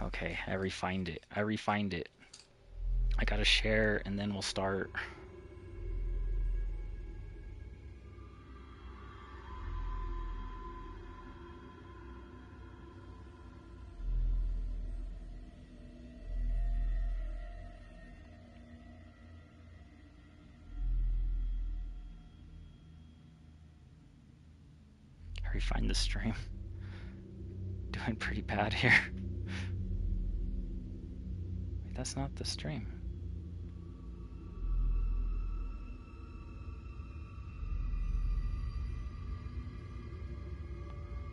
Okay, I refined it. I refined it. I gotta share and then we'll start. I refined the stream. Doing pretty bad here. Wait, that's not the stream.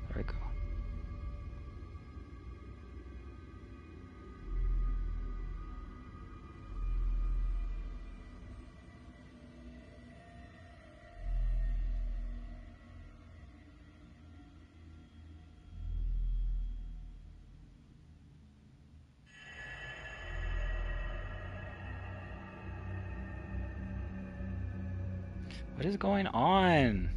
There we go. What is going on?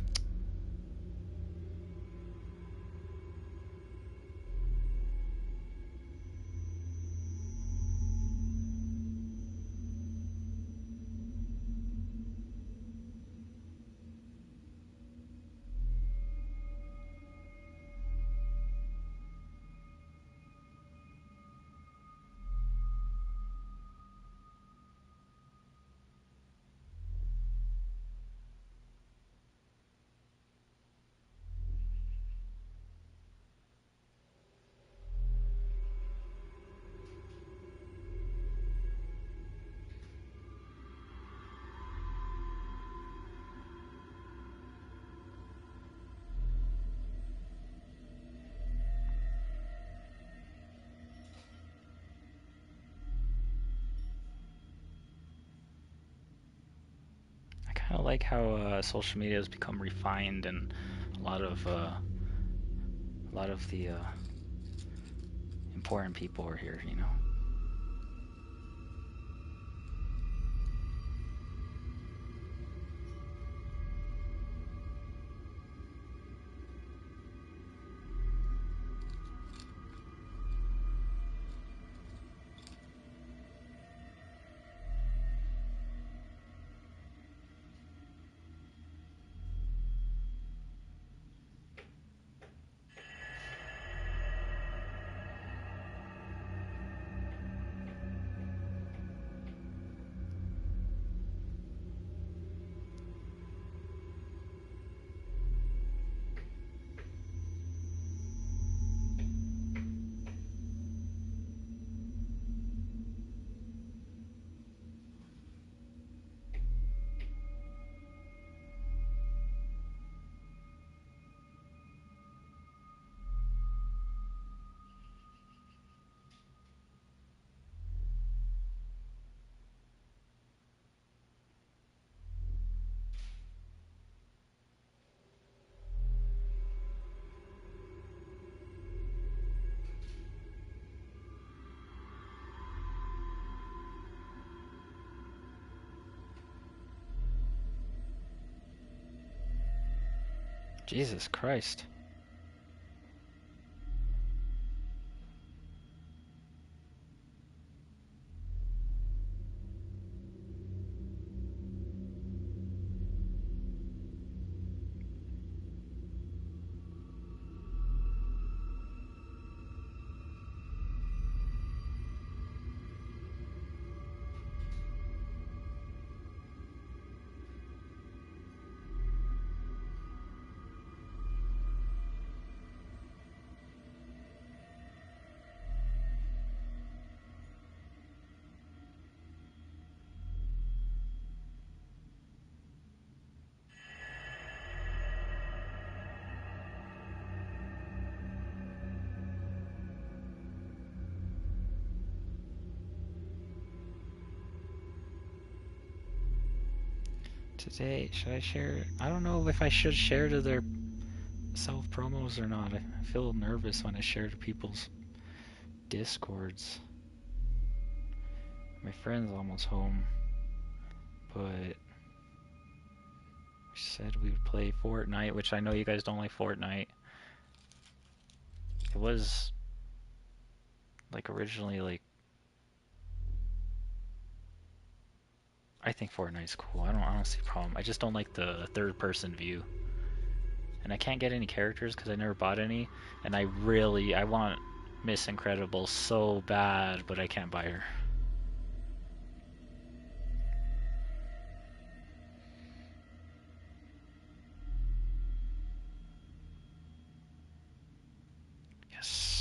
I kind of like how social media has become refined and a lot of the important people are here, you know. Jesus Christ. Today, should I share? I don't know if I should share to their self promos or not. I feel nervous when I share to people's discords. My friend's almost home, but we said we would play Fortnite, which I know you guys don't like Fortnite. It was Like originally, like I think Fortnite's cool. I don't see a problem. I just don't like the third person view. And I can't get any characters because I never bought any. And I want Miss Incredible so bad, but I can't buy her. Yes.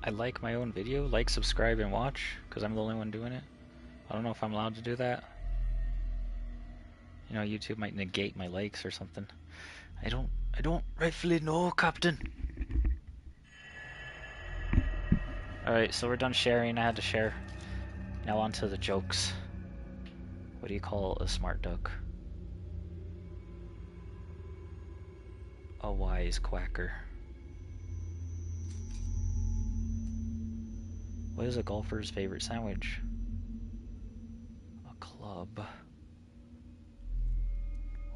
I like my own video, like, subscribe, and watch, because I'm the only one doing it. I don't know if I'm allowed to do that. You know, YouTube might negate my likes or something. I don't rightfully know, Captain. Alright, so we're done sharing. I had to share. Now on to the jokes. What do you call a smart duck? A wise quacker. What is a golfer's favorite sandwich? A club.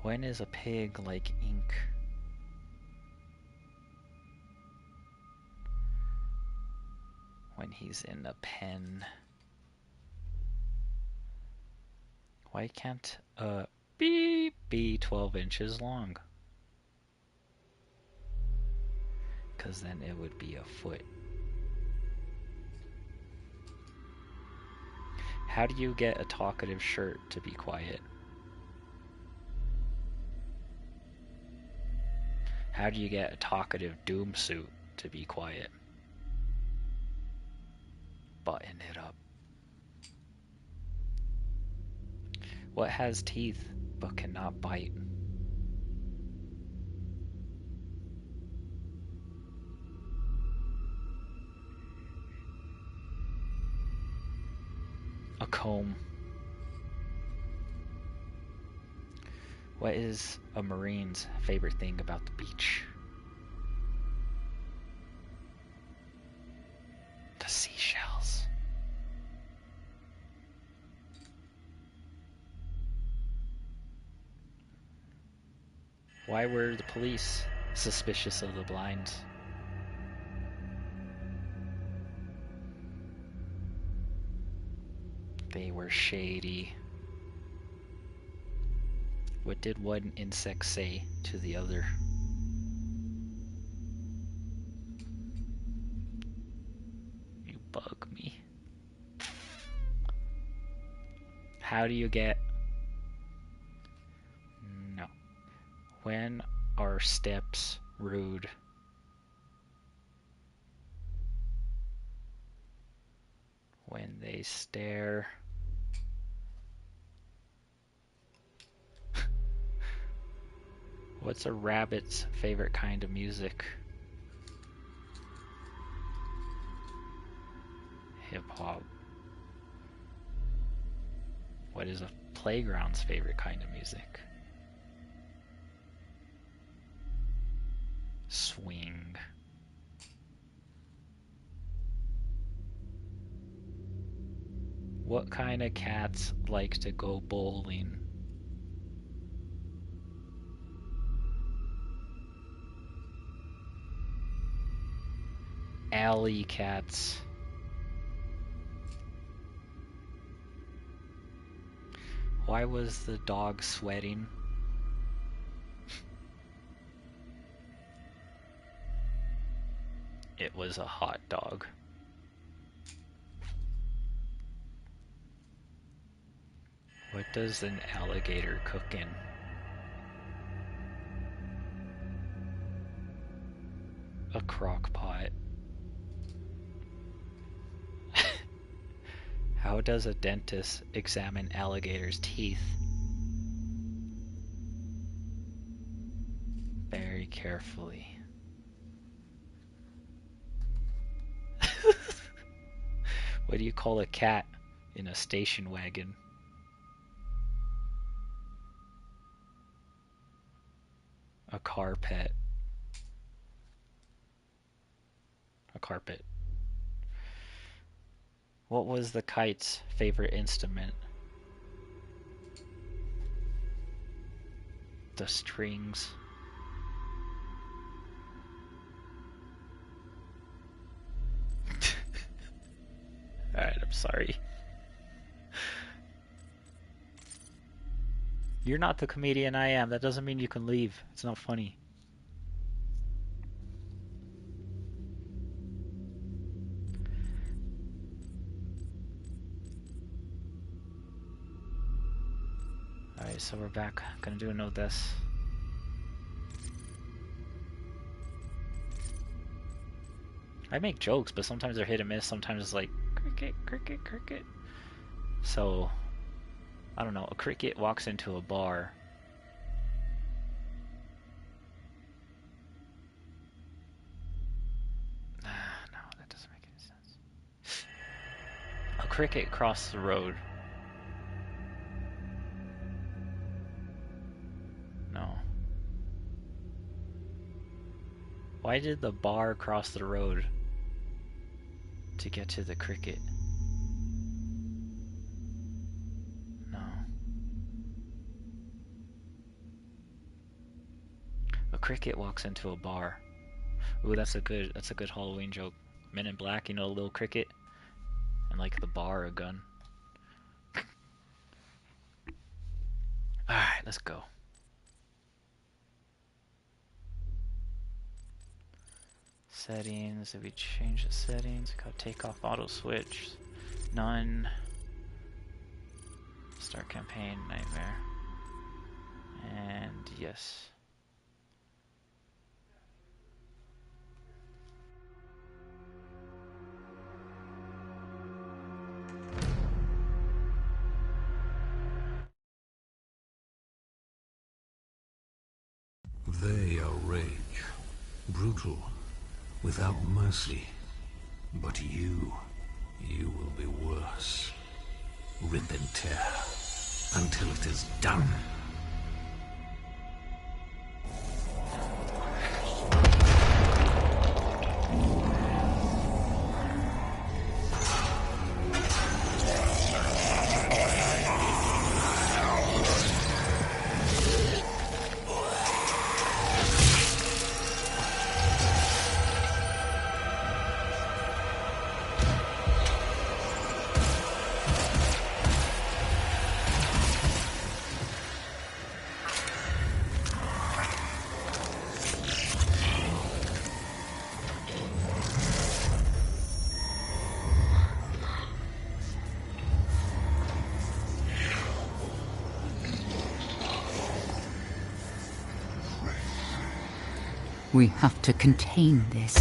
When is a pig like ink? When he's in a pen. Why can't a beep be 12 inches long? Because then it would be a foot. How do you get a talkative shirt to be quiet? How do you get a talkative doom suit to be quiet? Button it up. What has teeth but cannot bite? A comb. What is a Marine's favorite thing about the beach? The seashells. Why were the police suspicious of the blinds? They were shady. What did one insect say to the other? You bug me. How do you get... No. When are steps rude? They stare. What's a rabbit's favorite kind of music? Hip hop. What is a playground's favorite kind of music? Swing. What kind of cats like to go bowling? Alley cats. Why was the dog sweating? It was a hot dog. What does an alligator cook in? A crock pot. How does a dentist examine alligators' teeth? Very carefully. What do you call a cat in a station wagon? A carpet. A carpet. What was the kite's favorite instrument? The strings. Alright, I'm sorry. You're not the comedian I am. That doesn't mean you can leave. It's not funny. Alright, so we're back. Gonna do a know this. I make jokes, but sometimes they're hit and miss. Sometimes it's like, cricket, cricket, cricket. So, I don't know. A cricket walks into a bar. No, that doesn't make any sense. A cricket crossed the road. No. Why did the bar cross the road to get to the cricket? No. A cricket walks into a bar. Ooh, that's a good Halloween joke. Men in Black, you know, a little cricket, and like the bar, a gun. Alright, let's go. Settings, if we change the settings, we gotta take off auto switch. None. Start campaign, nightmare. And yes. They are rage, brutal, without mercy. But you will be worse. Rip and tear, until it is done. We have to contain this.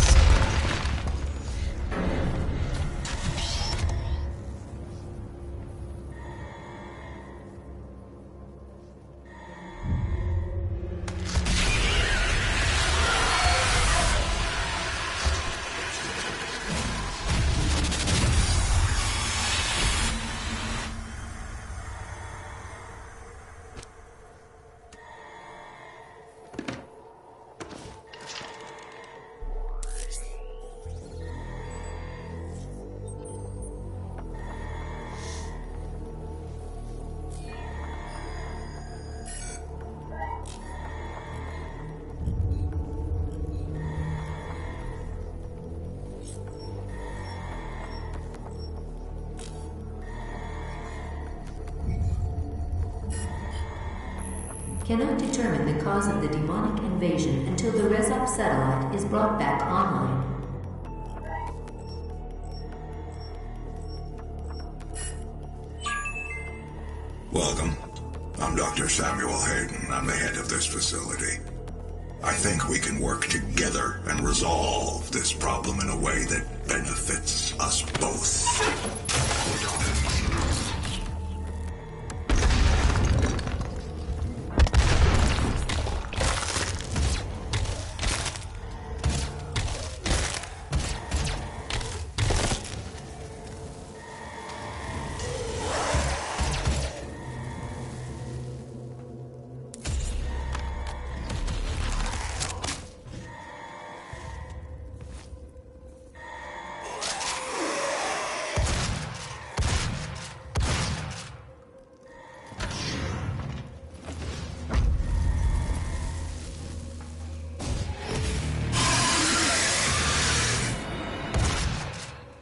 Cannot determine the cause of the demonic invasion until the Rezop satellite is brought back online. Welcome. I'm Dr. Samuel Hayden. I'm the head of this facility. I think we can work together and resolve this problem in a way that benefits us both.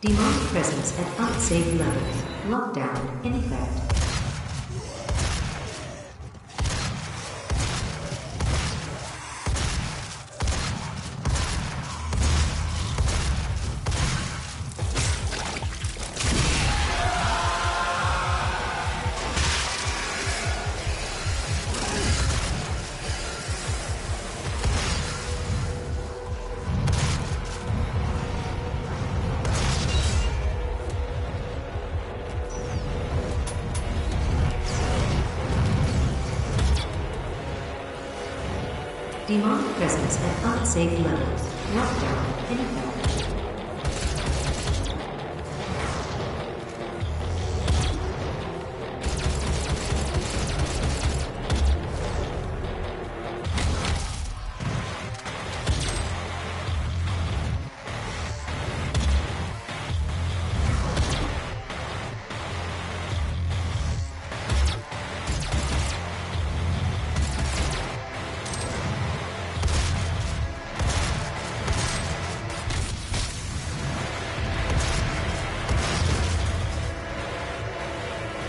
Demonic presence at unsafe levels. Lockdown in effect. Demonic presence at unsafe levels. Lockdown in effect.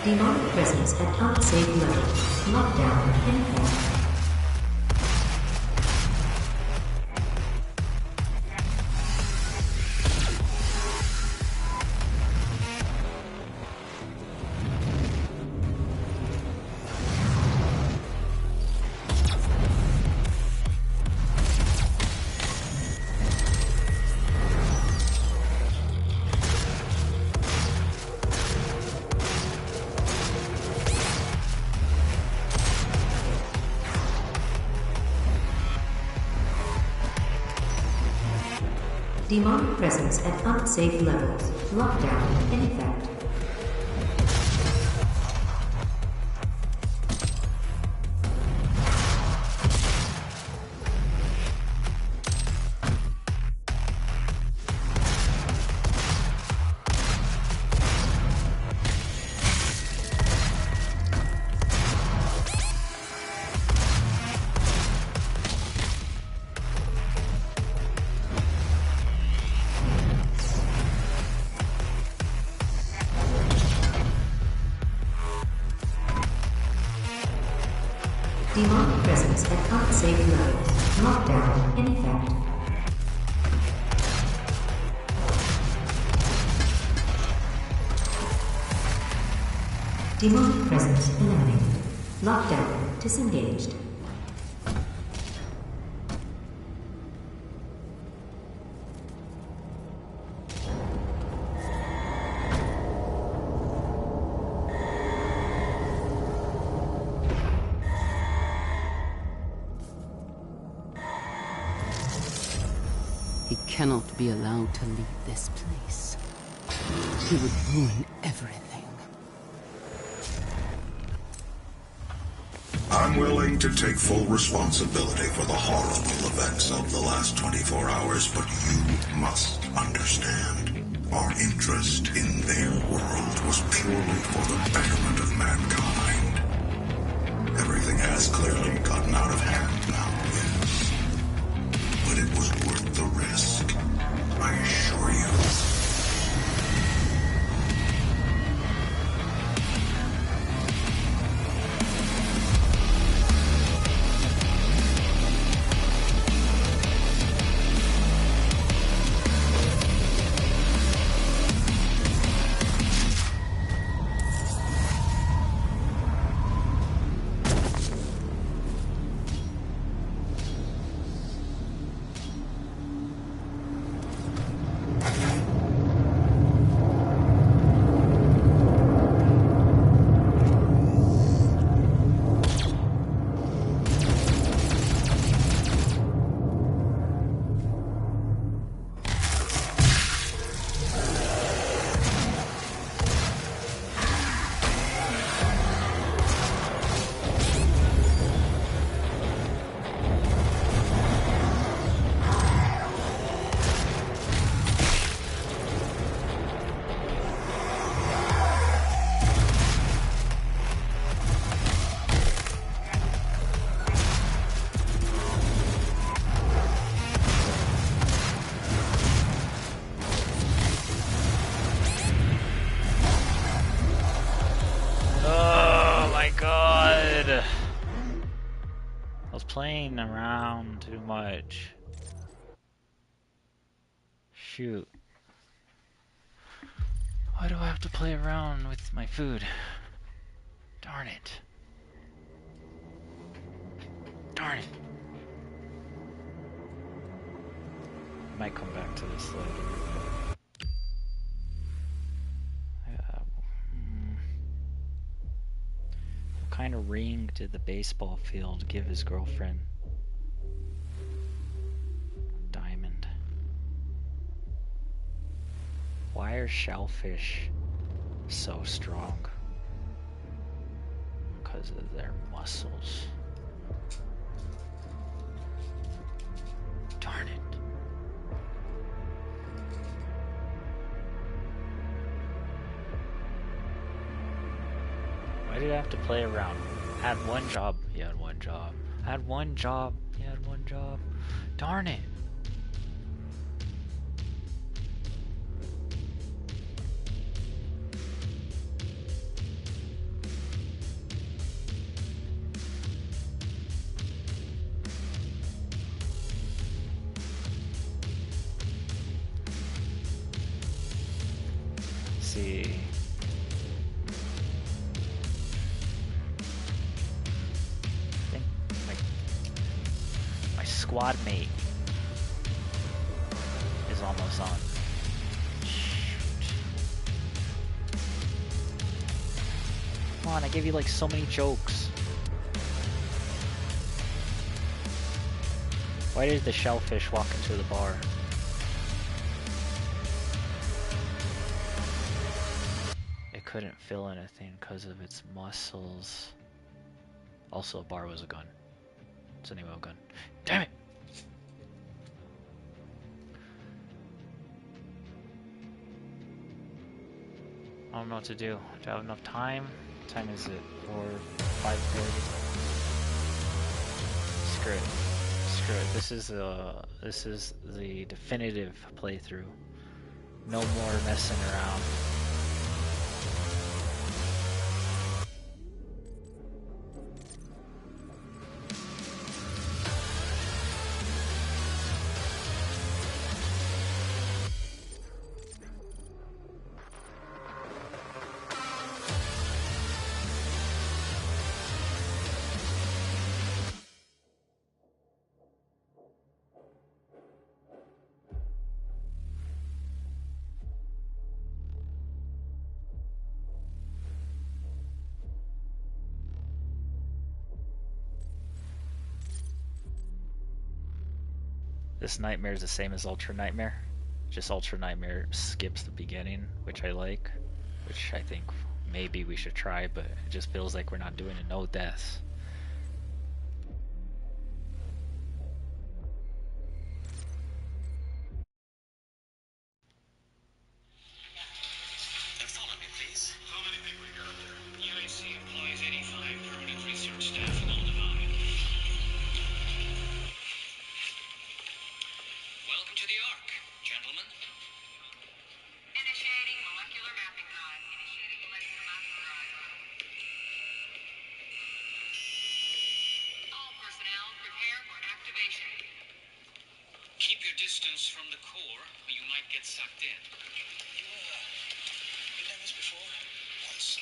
Demonic presence at unsafe levels. Lockdown in effect. Demonic presence at unsafe levels. Lockdown in effect. Demonic presence at unsafe levels. Lockdown in effect. Demonic presence eliminated. Lockdown disengaged. He cannot be allowed to leave this place. He would ruin everything. I'm willing to take full responsibility for the horrible events of the last 24 hours, but you must understand. Our interest in their world was purely for the betterment of mankind. Everything has clearly gotten out of hand now, yes. But it was worth the risk, I assure you. playing around too much. Shoot. Why do I have to play around with my food? Darn it. Darn it. Might come back to this later. What kind of ring did the baseball field give his girlfriend? Diamond. Why are shellfish so strong? Because of their muscles. Darn it. Why did I have to play around? I had one job. You had one job. I had one job. You had one job. Darn it. See. I think my squad mate is almost on. Shoot. Come on, I gave you like so many jokes. Why did the shellfish walk into the bar? Couldn't feel anything because of its muscles. Also, a bar was a gun. It's an ammo gun. Damn it! I don't know what to do. Do I have enough time? What time is it? Or 5:30? Screw it. Screw it. This is the definitive playthrough. No more messing around. This nightmare is the same as Ultra Nightmare. Just Ultra Nightmare skips the beginning, which I like. Which I think maybe we should try, but it just feels like we're not doing a no deaths. Follow me, please. How many people we got up there? UAC employs 85 permanent research staff in Aldemine. Welcome to the Ark, gentlemen. Initiating molecular mapping drive. Initiating molecular mapping drive. All personnel prepare for activation. Keep your distance from the core, or you might get sucked in. You done this before? Once.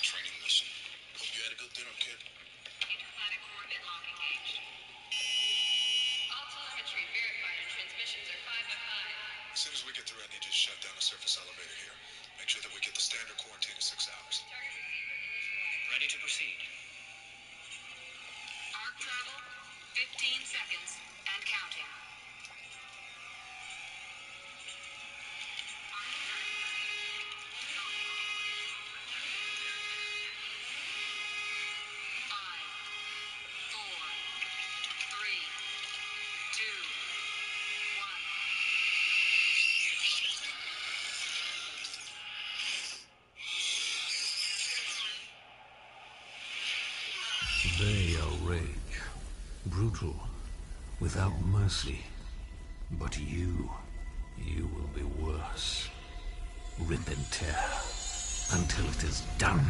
Training mission. Hope you had a good dinner, kid. Interplanet coordinate lock engaged. All telemetry verified and transmissions are 5 by 5. As soon as we get through, I need you to shut down the surface elevator here. Make sure that we get the standard quarantine of 6 hours. Target receiver initialized. Ready to proceed. Arc travel, 15 seconds and counting. Five, 4, 3, 2, 1. They are rage, brutal, without mercy. But you will be worse. Rip and tear until it is done.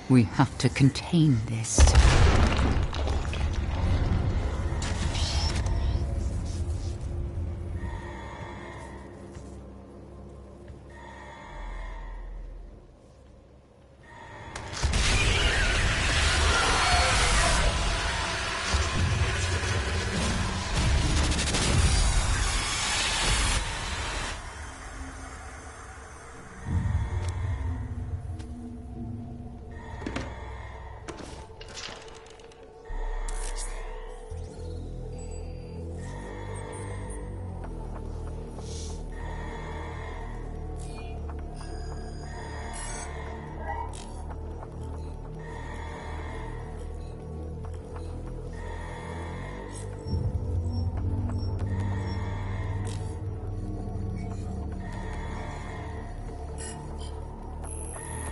We have to contain this.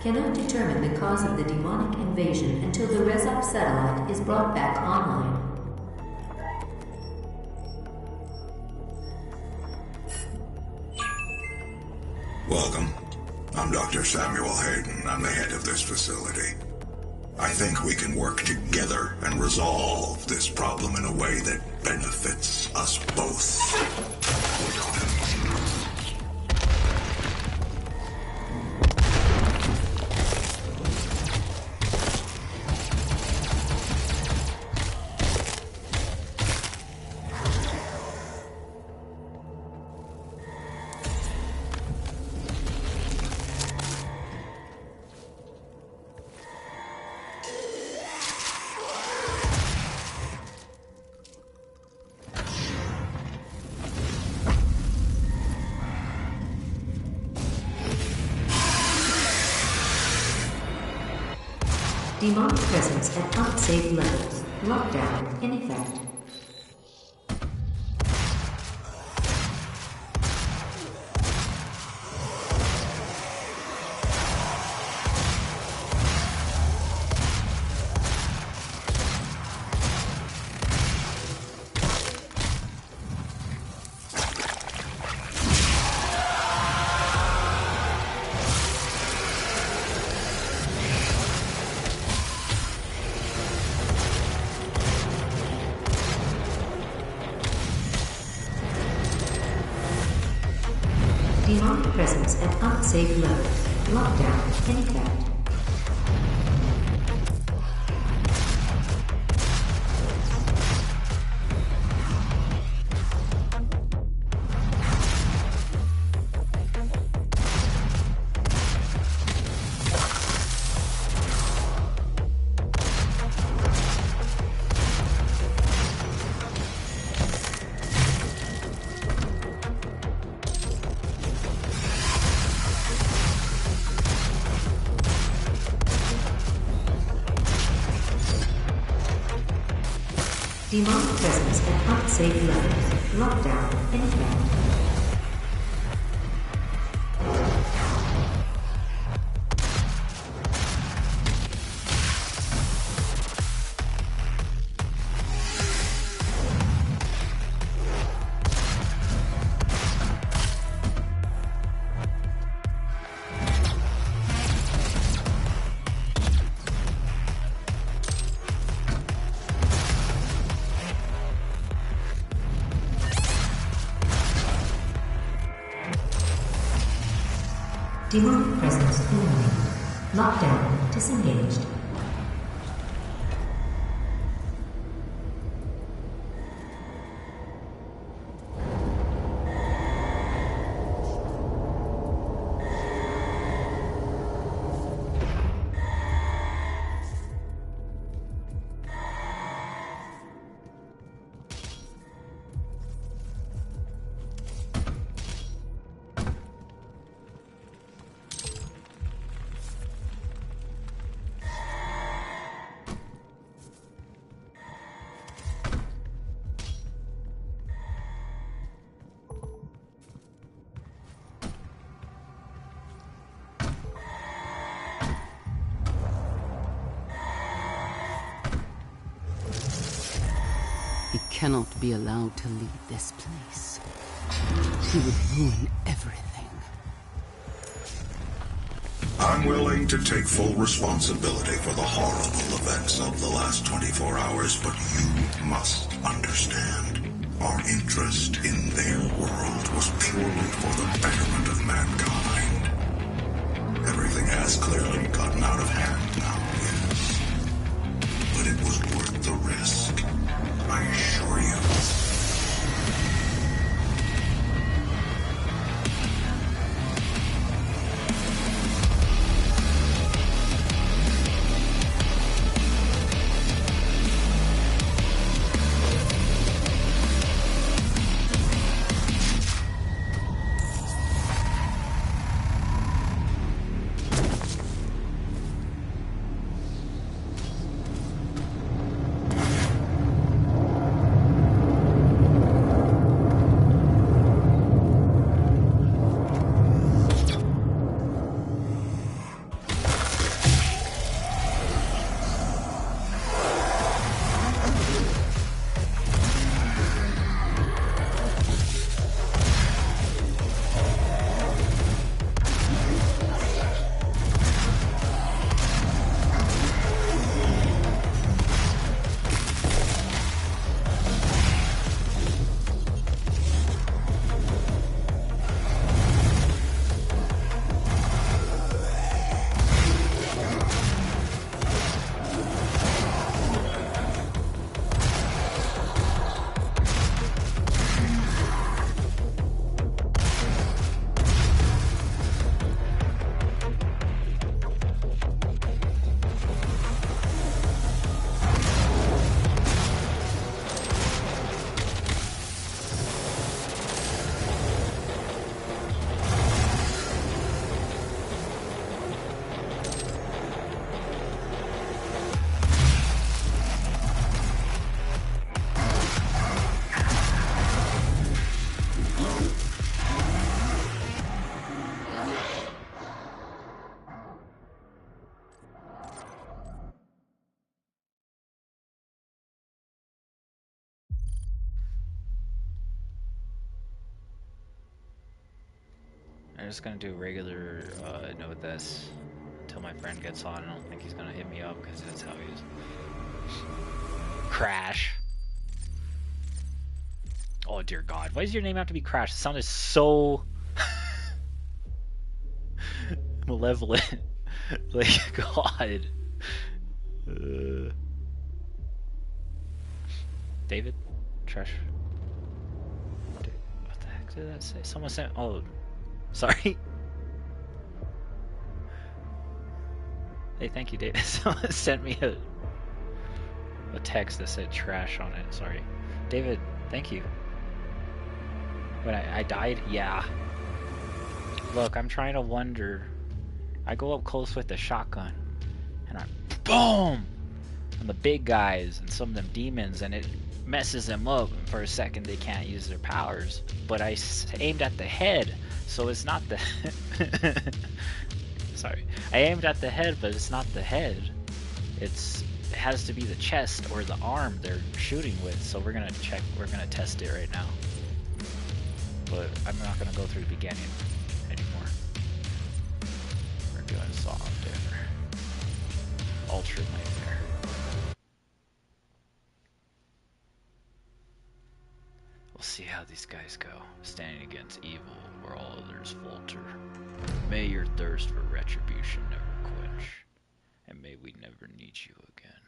Cannot determine the cause of the demonic invasion until the Rezop satellite is brought back online. Welcome. I'm Dr. Samuel Hayden. I'm the head of this facility. I think we can work together and resolve this problem in a way that benefits us both. Demonic presence at unsafe levels. Lockdown in effect. Demonic presence at unsafe levels. Lockdown in effect. Demonic presence at unsafe levels. Lockdown in effect. Demonic presence eliminated. Lockdown disengaged. He cannot be allowed to leave this place. He would ruin everything. I'm willing to take full responsibility for the horrible events of the last 24 hours, but you must understand. Our interest in their world was purely for the betterment of mankind. Everything has clearly gotten out of hand now, yes. But it was worth the risk, I assure you. I'm just gonna do regular no this until my friend gets on. I don't think he's gonna hit me up because that's how he is. Crash. Oh dear God, why does your name have to be Crash? It sounded so malevolent. Like God. David? Trash. What the heck did that say? Someone sent. Oh, sorry. Hey, thank you, David. Someone sent me a text that said trash on it. Sorry. David, thank you. When I died? Yeah. Look, I'm trying to wonder. I go up close with the shotgun, and I boom on the big guys and some of them demons, and it messes them up. For a second, they can't use their powers. But I aimed at the head, so it's not the. Sorry, I aimed at the head, but it's not the head. It has to be the chest or the arm they're shooting with. So we're gonna check. We're gonna test it right now. But I'm not gonna go through the beginning anymore. We're doing soft dinner. Ultra nightmare. We'll see how these guys go. Standing against evil where all others falter. May your thirst for retribution never quench. And may we never need you again.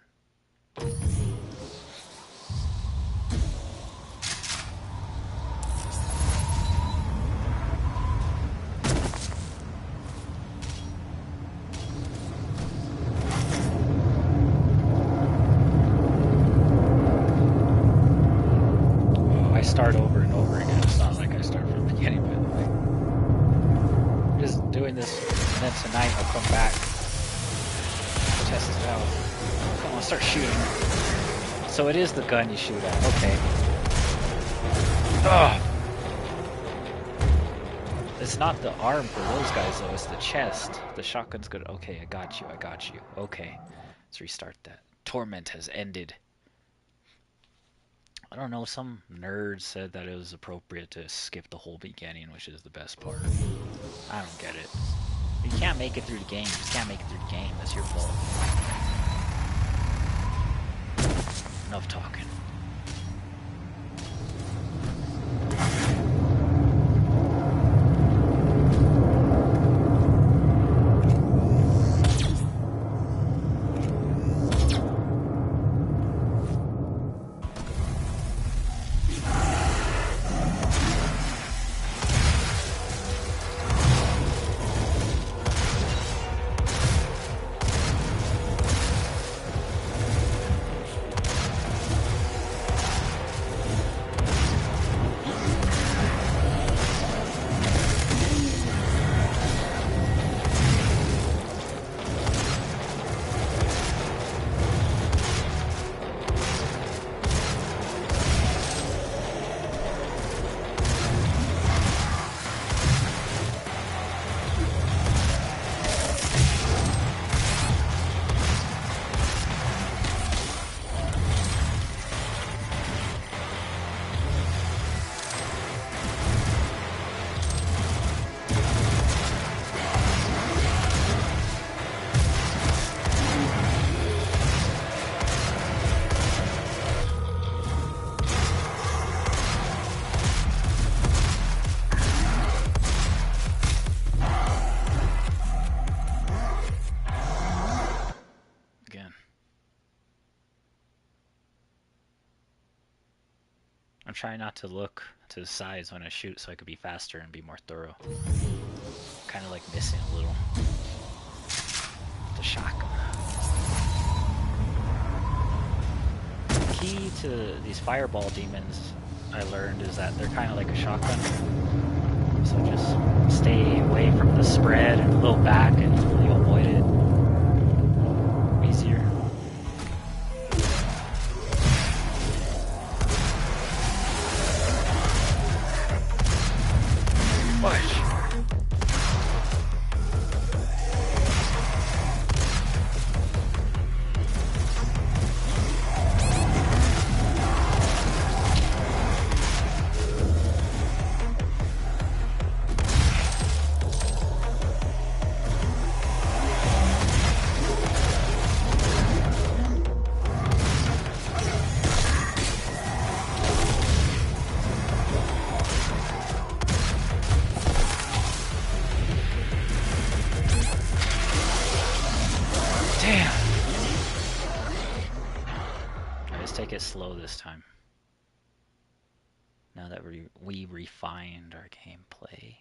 Start over and over again. It's not like I start from the beginning, by the way. I'm just doing this, and then tonight I'll come back, test it out. Come on, start shooting. So it is the gun you shoot at. Okay. Ugh. It's not the arm for those guys though. It's the chest. The shotgun's good. Okay, I got you. I got you. Okay, let's restart that. Torment has ended. I don't know, some nerd said that it was appropriate to skip the whole beginning, which is the best part. I don't get it. You can't make it through the game. You just can't make it through the game. That's your fault. Enough talking. I'm trying not to look to the sides when I shoot so I could be faster and be more thorough. Kind of like missing a little. The shotgun. The key to these fireball demons, I learned, is that they're kind of like a shotgun. So just stay away from the spread and a little back and you'll avoid it easier. Take it slow this time. Now that we refined our gameplay.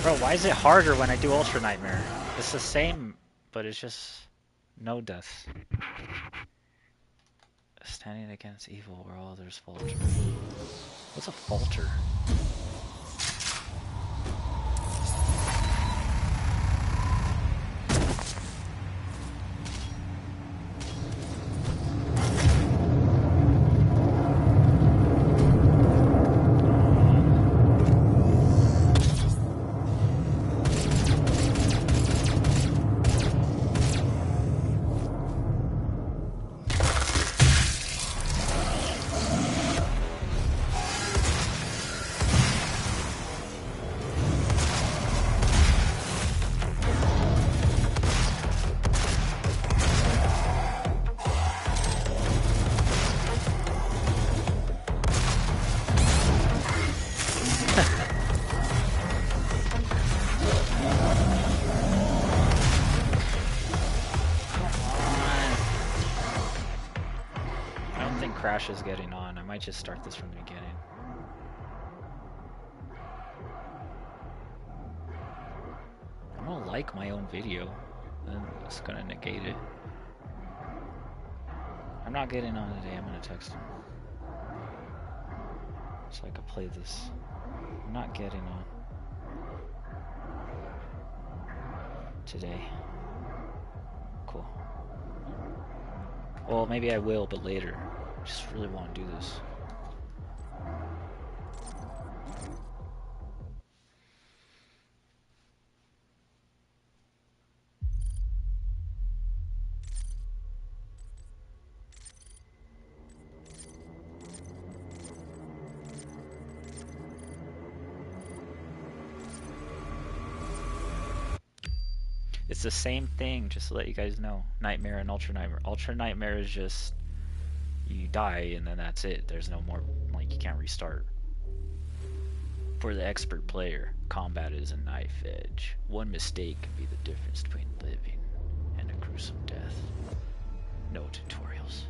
Bro, why is it harder when I do Ultra Nightmare? It's the same, but it's just no deaths. Standing against evil where all others falter. What's a falter? crashes getting on. I might just start this from the beginning. I don't like my own video, then it's gonna negate it. I'm not getting on today, I'm gonna text him. So I could play this. I'm not getting on today. Cool. Well, maybe I will, but later. I just really want to do this. It's the same thing, just to let you guys know. Nightmare and Ultra Nightmare. Ultra Nightmare is just you die and then that's it. There's no more, like, you can't restart. For the expert player, combat is a knife edge. One mistake can be the difference between living and a gruesome death. No tutorials.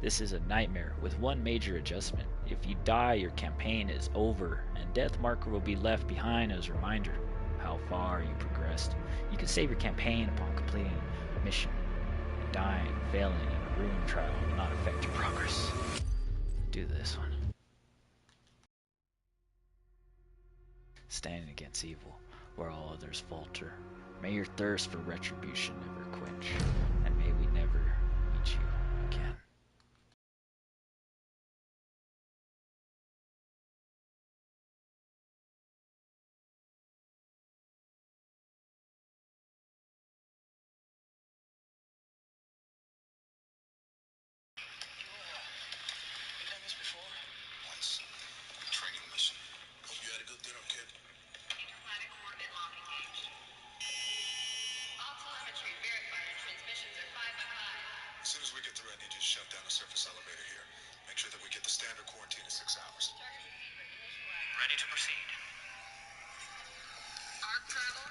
This is a nightmare with one major adjustment. If you die, your campaign is over, and death marker will be left behind as a reminder how far you progressed. You can save your campaign upon completing a mission, and dying, failing in a ruin trial will not affect your progress. Do this one. Standing against evil, where all others falter. May your thirst for retribution never quench, and may we never meet you again. Interplanet coordinate lock engaged. All telemetry verified and transmissions are 5 by 5. As soon as we get through, I need you to shut down the surface elevator here. Make sure that we get the standard quarantine of 6 hours. Target receiver initialized. Ready to proceed. Arc travel,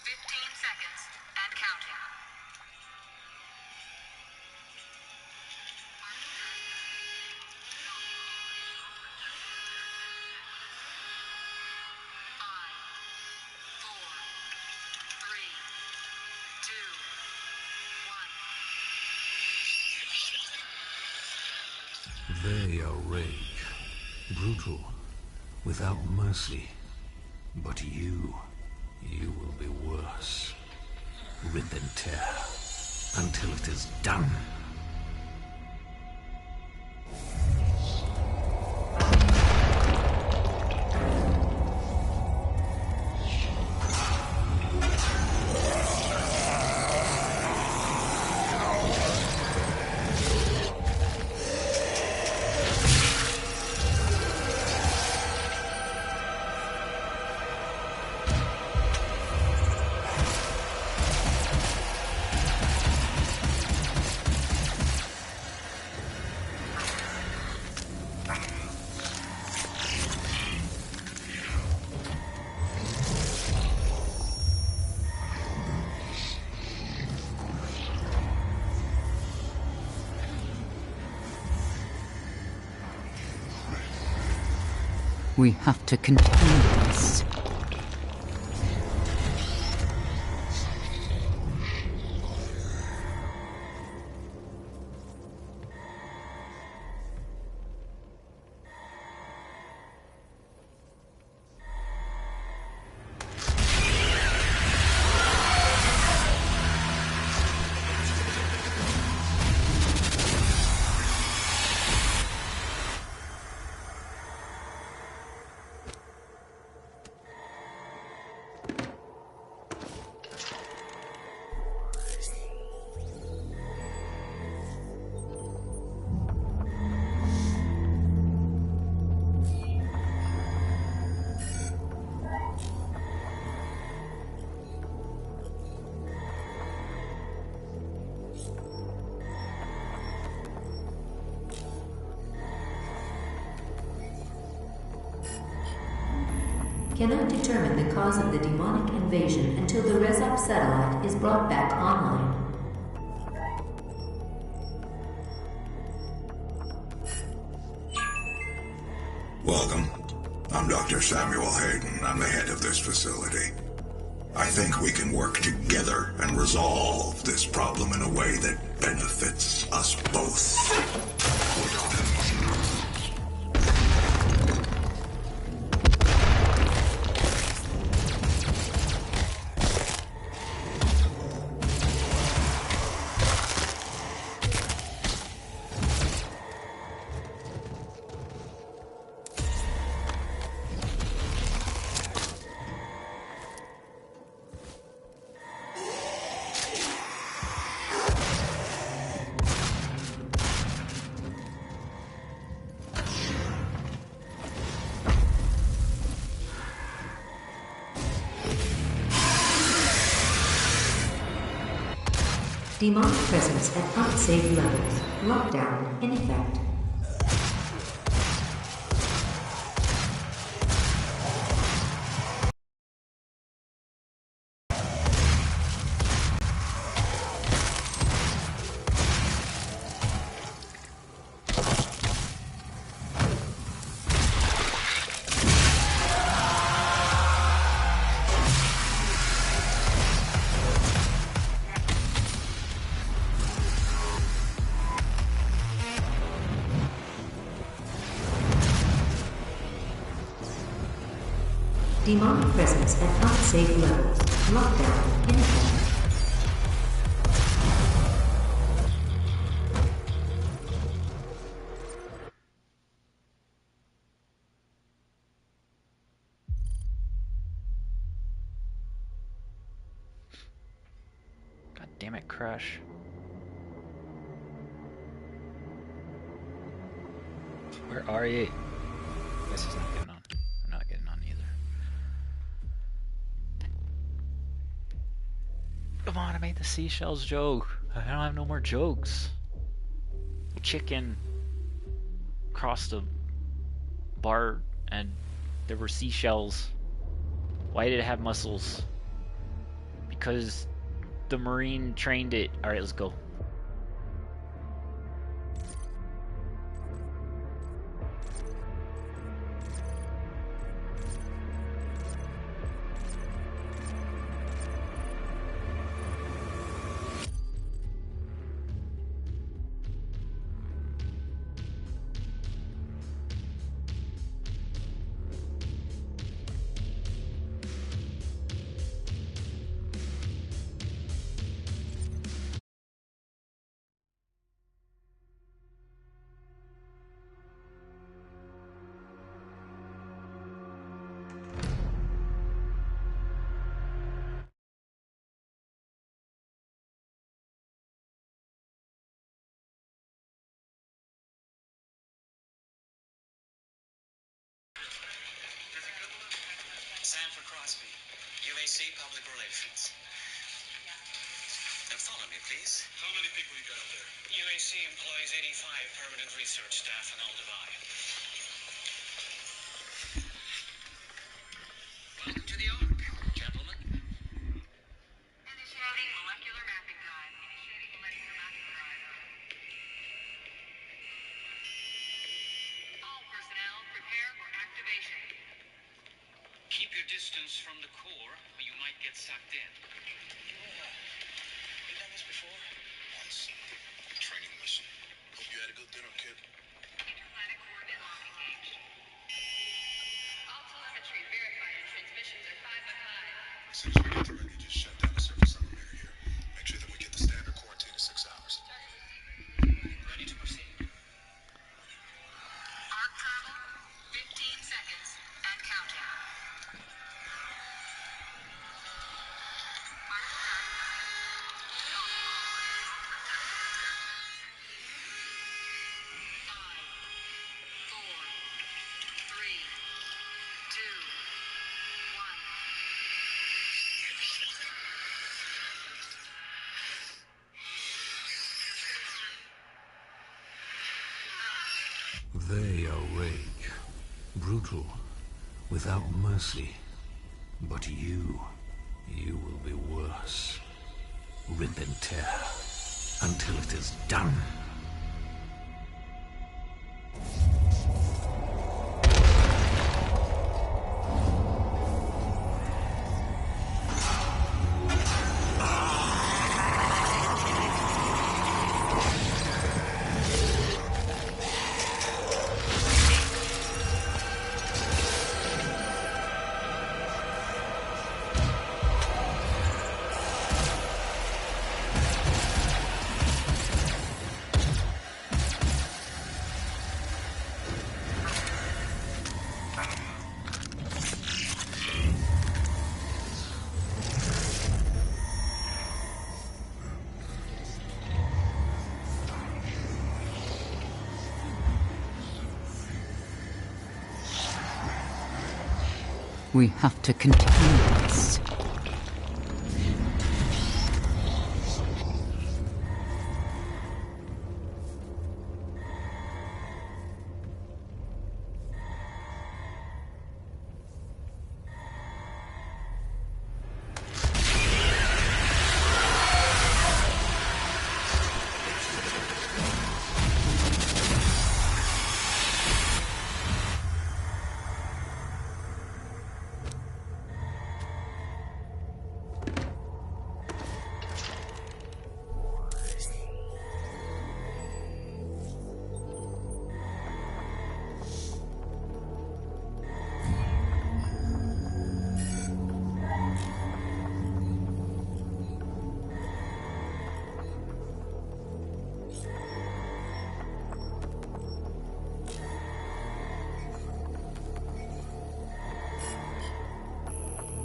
15 seconds and counting. Five, 4, 3, 2, 1. They are rage, brutal, without mercy. But you will be worse. Rip and tear until it is done. We have to contain this. Cannot determine the cause of the demonic invasion until the Rezop satellite is brought back online. Welcome. I'm Dr. Samuel Hayden. I'm the head of this facility. I think we can work together and resolve this problem in a way that benefits us both. Demonic presence at unsafe levels. Lockdown in effect. Demonic presence at unsafe levels. Lockdown in effect. God damn it, Crush. Where are you? Guess he's not getting on. I'm not getting on either. Come on, I made the seashells joke. I don't have no more jokes. Chicken crossed the bar and there were seashells. Why did it have muscles? Because the Marine trained it. Alright, let's go. Sanford Crosby, UAC Public Relations. Now follow me, please. How many people you got up there? UAC employs 85 permanent research staff in Aldevai. Welcome to the Ark, gentlemen. Initiating molecular mapping drive. Initiating molecular mapping drive. All personnel, prepare for activation. Keep your distance from the core, or you might get sucked in. You done this before? Once. Training mission. Hope you had a good dinner, kid. Interplanet coordinate lock engaged. All telemetry verified and transmissions are 5 by 5. As soon as we get the ready, just shut down the surface elevator here. Make sure that we get the standard quarantine of 6 hours. Ready to proceed. Arc travel, 15 seconds, and counting. They are rage, brutal, without mercy. But you will be worse. Rip and tear, until it is done. We have to continue this.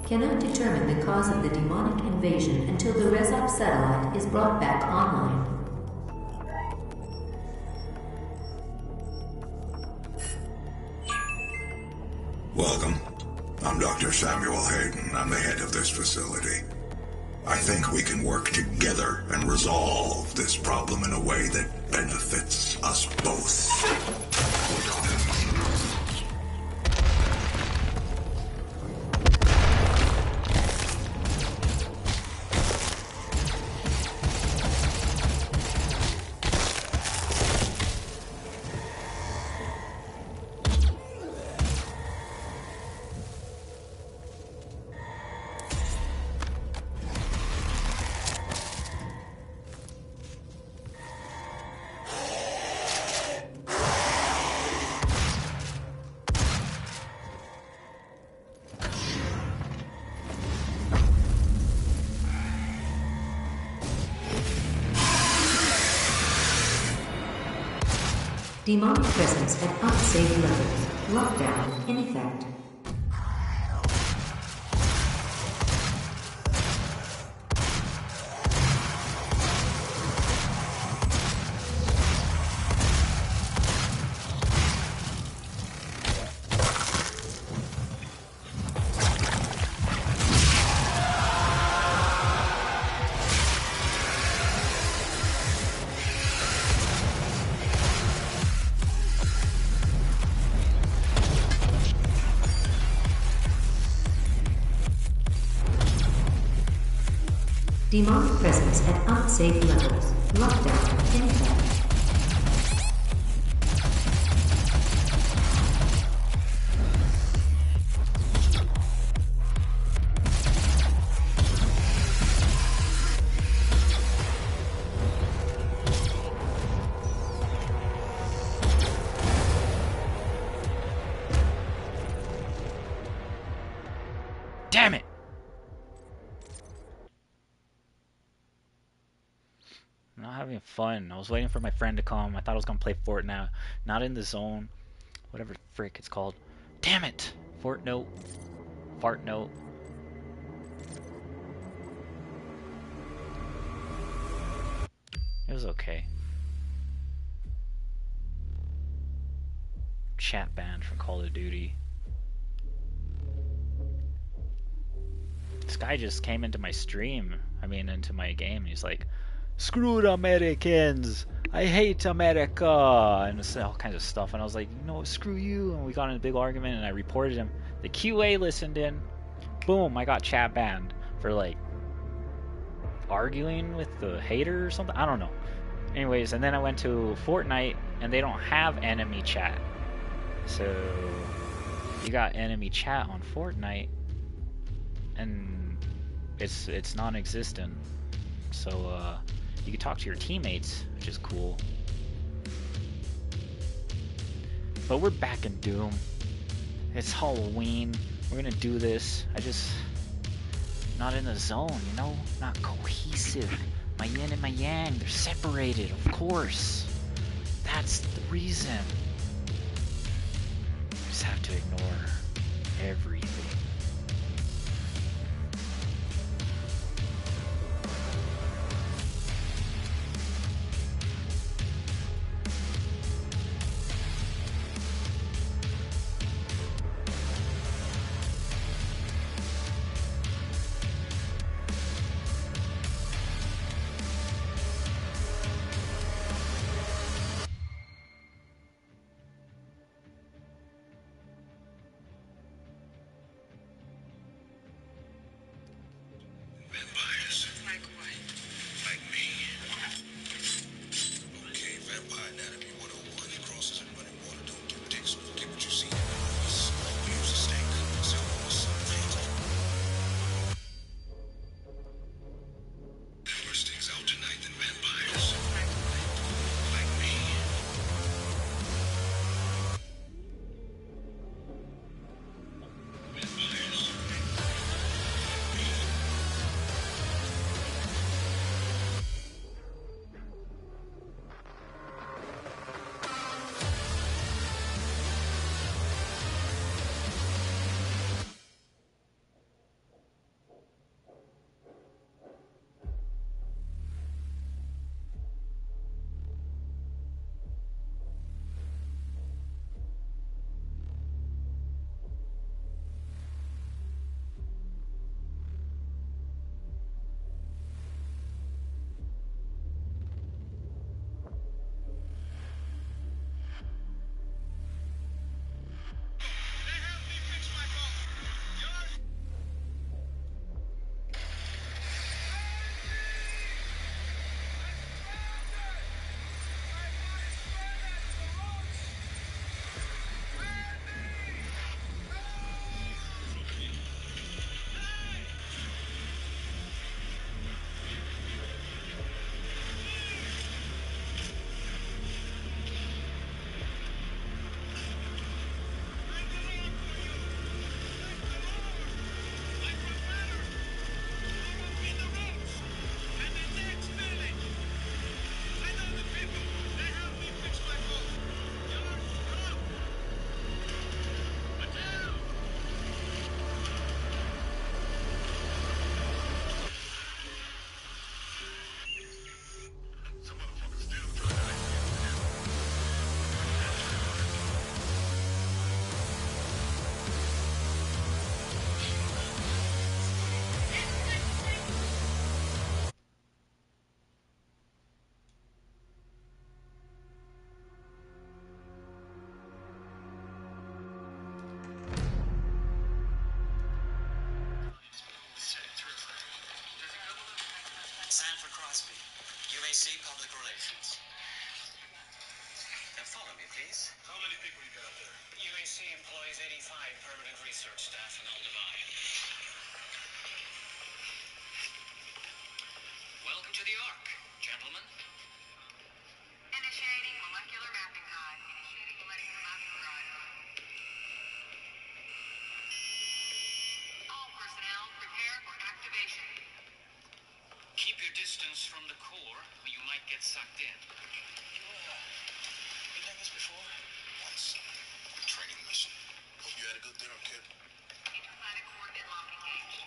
Cannot determine the cause of the demonic invasion until the Rezop satellite is brought back online. Welcome. I'm Dr. Samuel Hayden. I'm the head of this facility. I think we can work together and resolve this problem in a way that benefits us both. Demonic presence at unsafe levels. Lockdown in effect. Demonic presence at unsafe levels. Lockdown in effect. Damn it! Not having fun. I was waiting for my friend to come. I thought I was gonna play Fortnite. Not in the zone. Whatever the frick it's called. Damn it! Fortnote. Fartnote. It was okay. Chat banned from Call of Duty. This guy just came into my stream. I mean, into my game. He's like, "Screw the Americans! I hate America!" and all kinds of stuff. And I was like, "You know what? Screw you!" And we got in a big argument, and I reported him. The QA listened in. Boom! I got chat banned for like arguing with the hater or something. I don't know. Anyways, and then I went to Fortnite, and they don't have enemy chat. So you got enemy chat on Fortnite, and it's non-existent. So you can talk to your teammates, which is cool. But we're back in Doom. It's Halloween. We're gonna do this. Not in the zone, you know? Not cohesive. My yin and my yang, they're separated, of course. That's the reason. Just have to ignore everything. Sanford Crosby, UAC Public Relations. Now follow me, please. How many people you got up there? UAC employs 85 permanent research staff in Aldevai. Welcome to the Ark, gentlemen. Initiating molecular mapping drive. Initiating molecular mapping drive. All personnel prepare for activation. Keep your distance from the core, or you might get sucked in. You done this before? Once. Training mission. Hope you had a good dinner, kid. Interplanet coordinate lock engaged.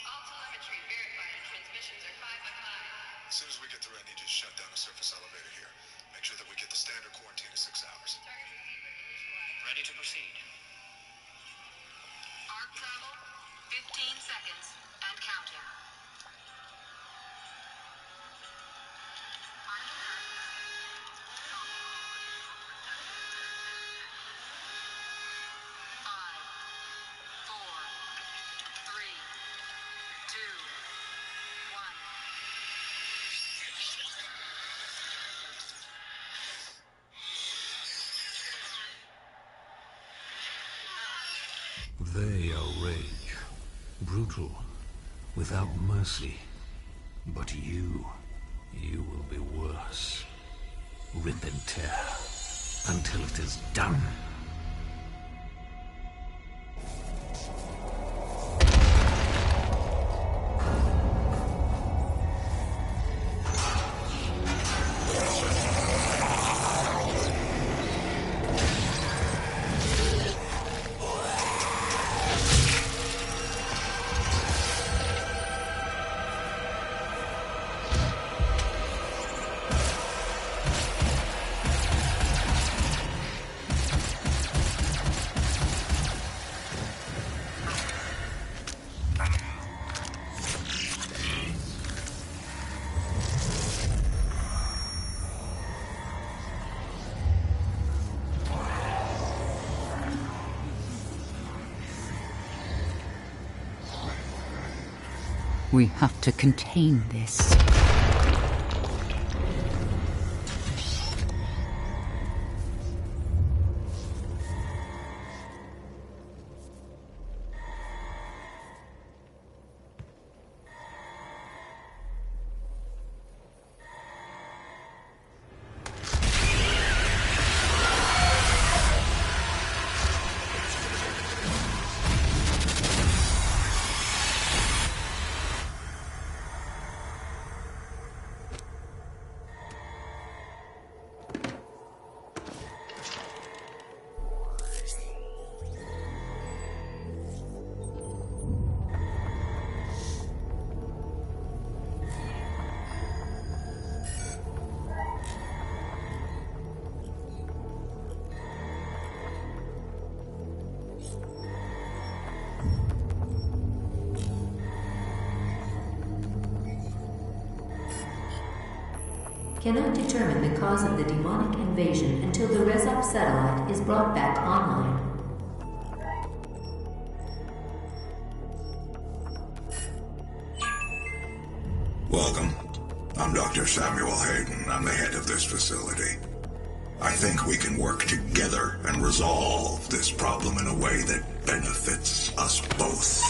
All telemetry verified and transmissions are 5 by 5. As soon as we get through, I need you to shut down the surface elevator here. Make sure that we get the standard quarantine of 6 hours. Target receiver initialized. Ready to proceed. Arc travel, 15 seconds and counting. Five, four, three, two, one. They are rage, brutal, without mercy. But you will be worse. Rip and tear, until it is done. We have to contain this. Cannot determine the cause of the demonic invasion until the Rezop satellite is brought back online. Welcome. I'm Dr. Samuel Hayden. I'm the head of this facility. I think we can work together and resolve this problem in a way that benefits us both.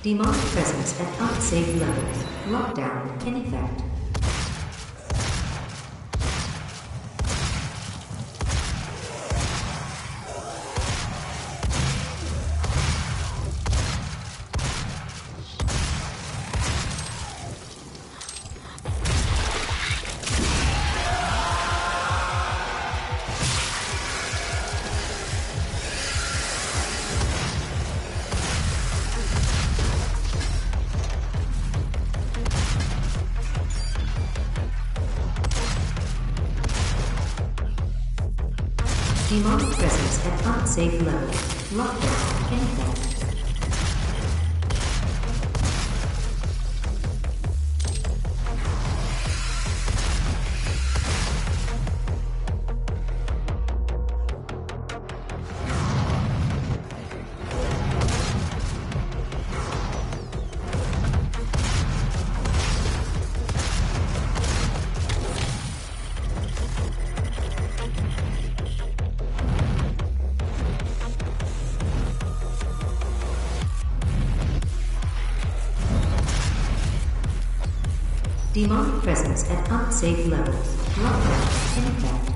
Demonic presence at unsafe levels. Lockdown in effect. Demonic presence at unsafe level. Lockdown in effect. Demonic presence at unsafe levels. Lockdown in effect.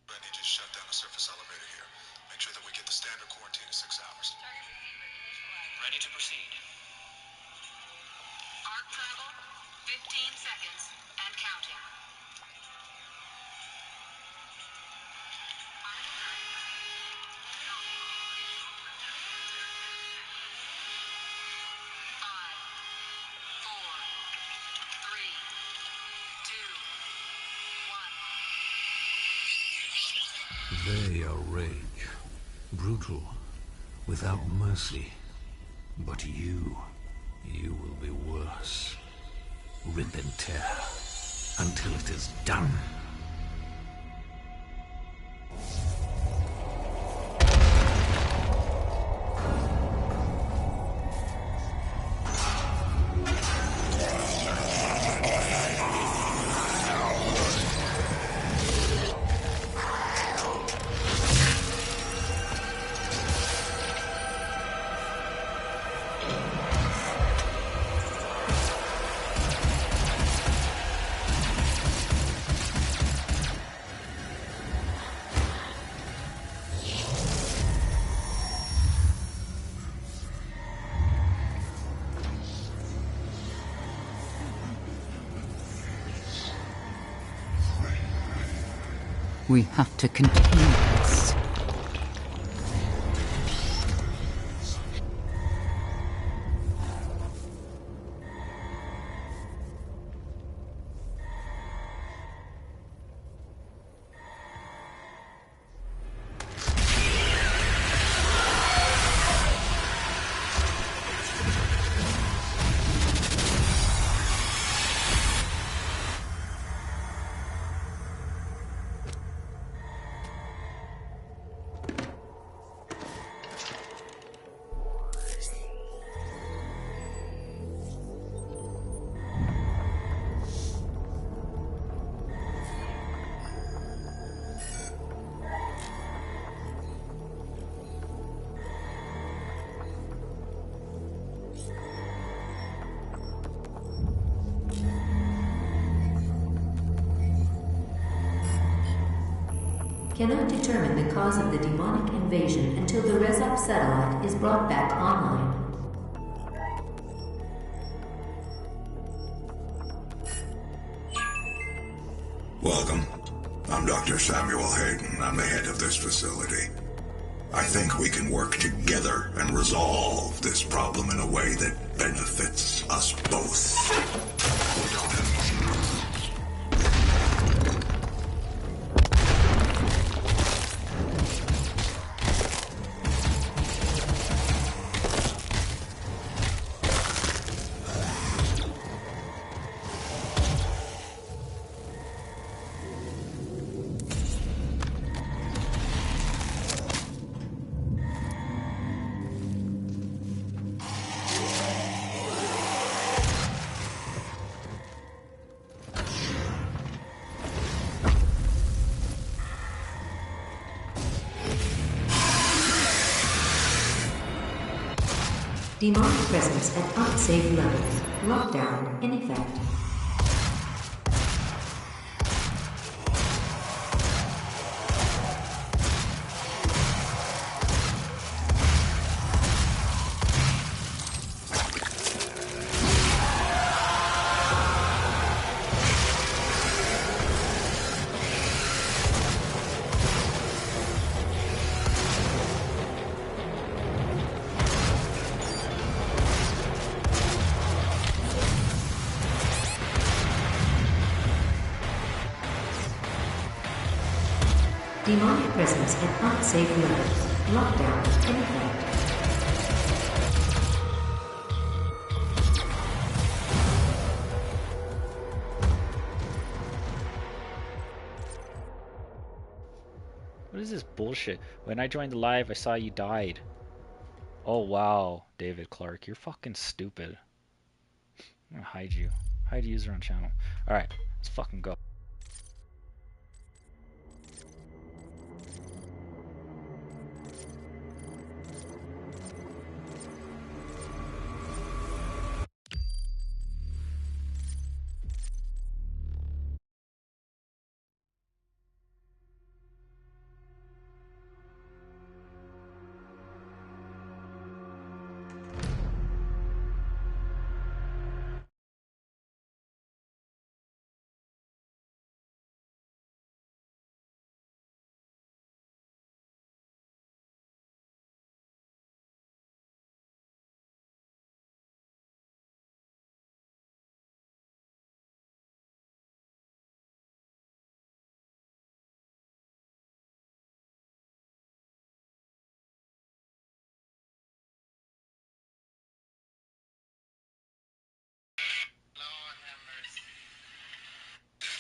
Randy just shut down the surface elevator here. Make sure that we get the standard quarantine of 6 hours. Ready to proceed. Arc travel, 15 seconds, and counting. Five, four, three, two, one. They are rage, brutal, without mercy. But you will be worse. Rip and tear until it is done. We have to contain this. Cannot determine the cause of the demonic invasion until the Rezop satellite is brought back online. Welcome. I'm Dr. Samuel Hayden. I'm the head of this facility. I think we can work together and resolve this problem in a way that benefits us both. Demonic presence at unsafe levels. Lockdown in effect. Demonic presence at unsafe levels. Lockdown in effect. What is this bullshit? When I joined the live, I saw you died. Oh wow, David Clark, you're fucking stupid. I'm gonna hide you. Hide user on channel. Alright, let's fucking go.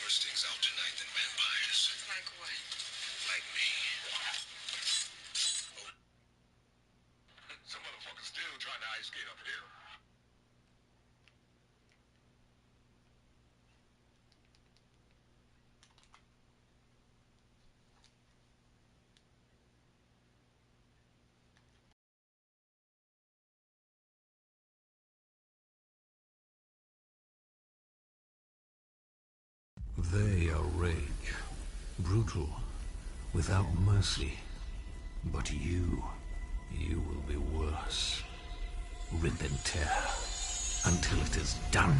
Worse things out tonight than vampires. Like what? Like me. Some motherfuckers still trying to ice skate up here. They are rage, brutal, without mercy. But you will be worse. Rip and tear, until it is done.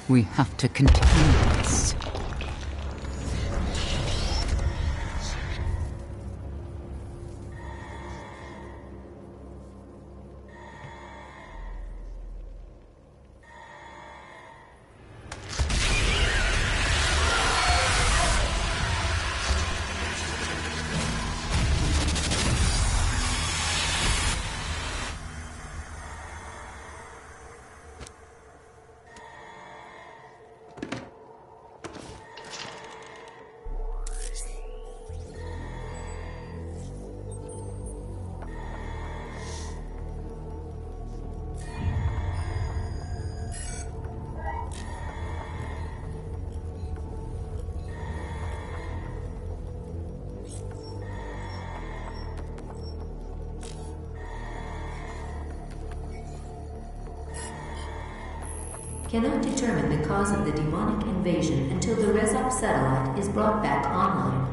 We have to continue this. Cannot determine the cause of the demonic invasion until the Resop satellite is brought back online.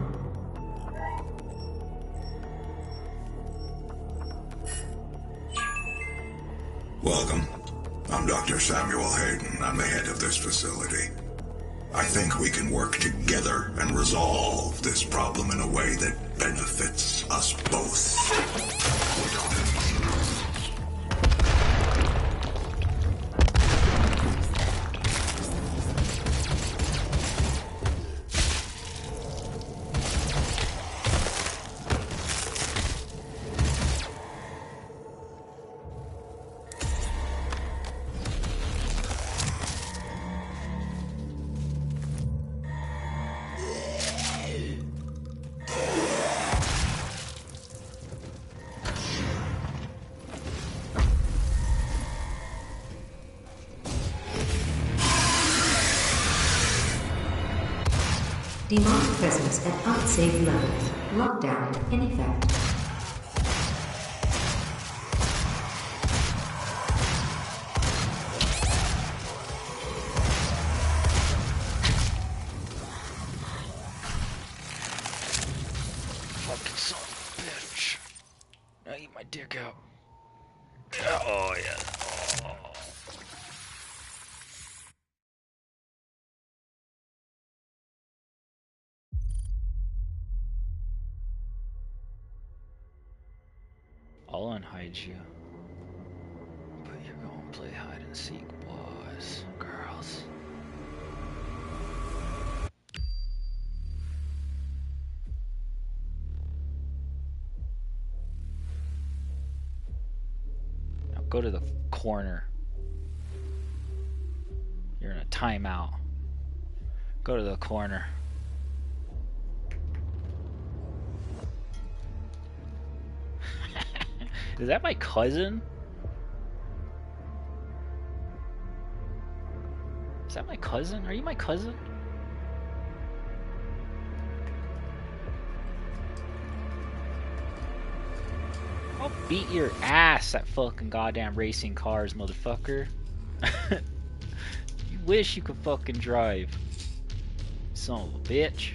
Welcome. I'm Dr. Samuel Hayden. I'm the head of this facility. I think we can work together and resolve this problem in a way that benefits us both. Demonic presence at unsafe levels. Lockdown in effect. Fucking son of a bitch. Now eat my dick out. Oh, yeah. Oh. I'll unhide you. But you're going to play hide and seek, boys, girls. Now go to the corner. You're in a timeout. Go to the corner. Is that my cousin? Is that my cousin? Are you my cousin? I'll beat your ass at fucking goddamn racing cars, motherfucker. You wish you could fucking drive. Son of a bitch.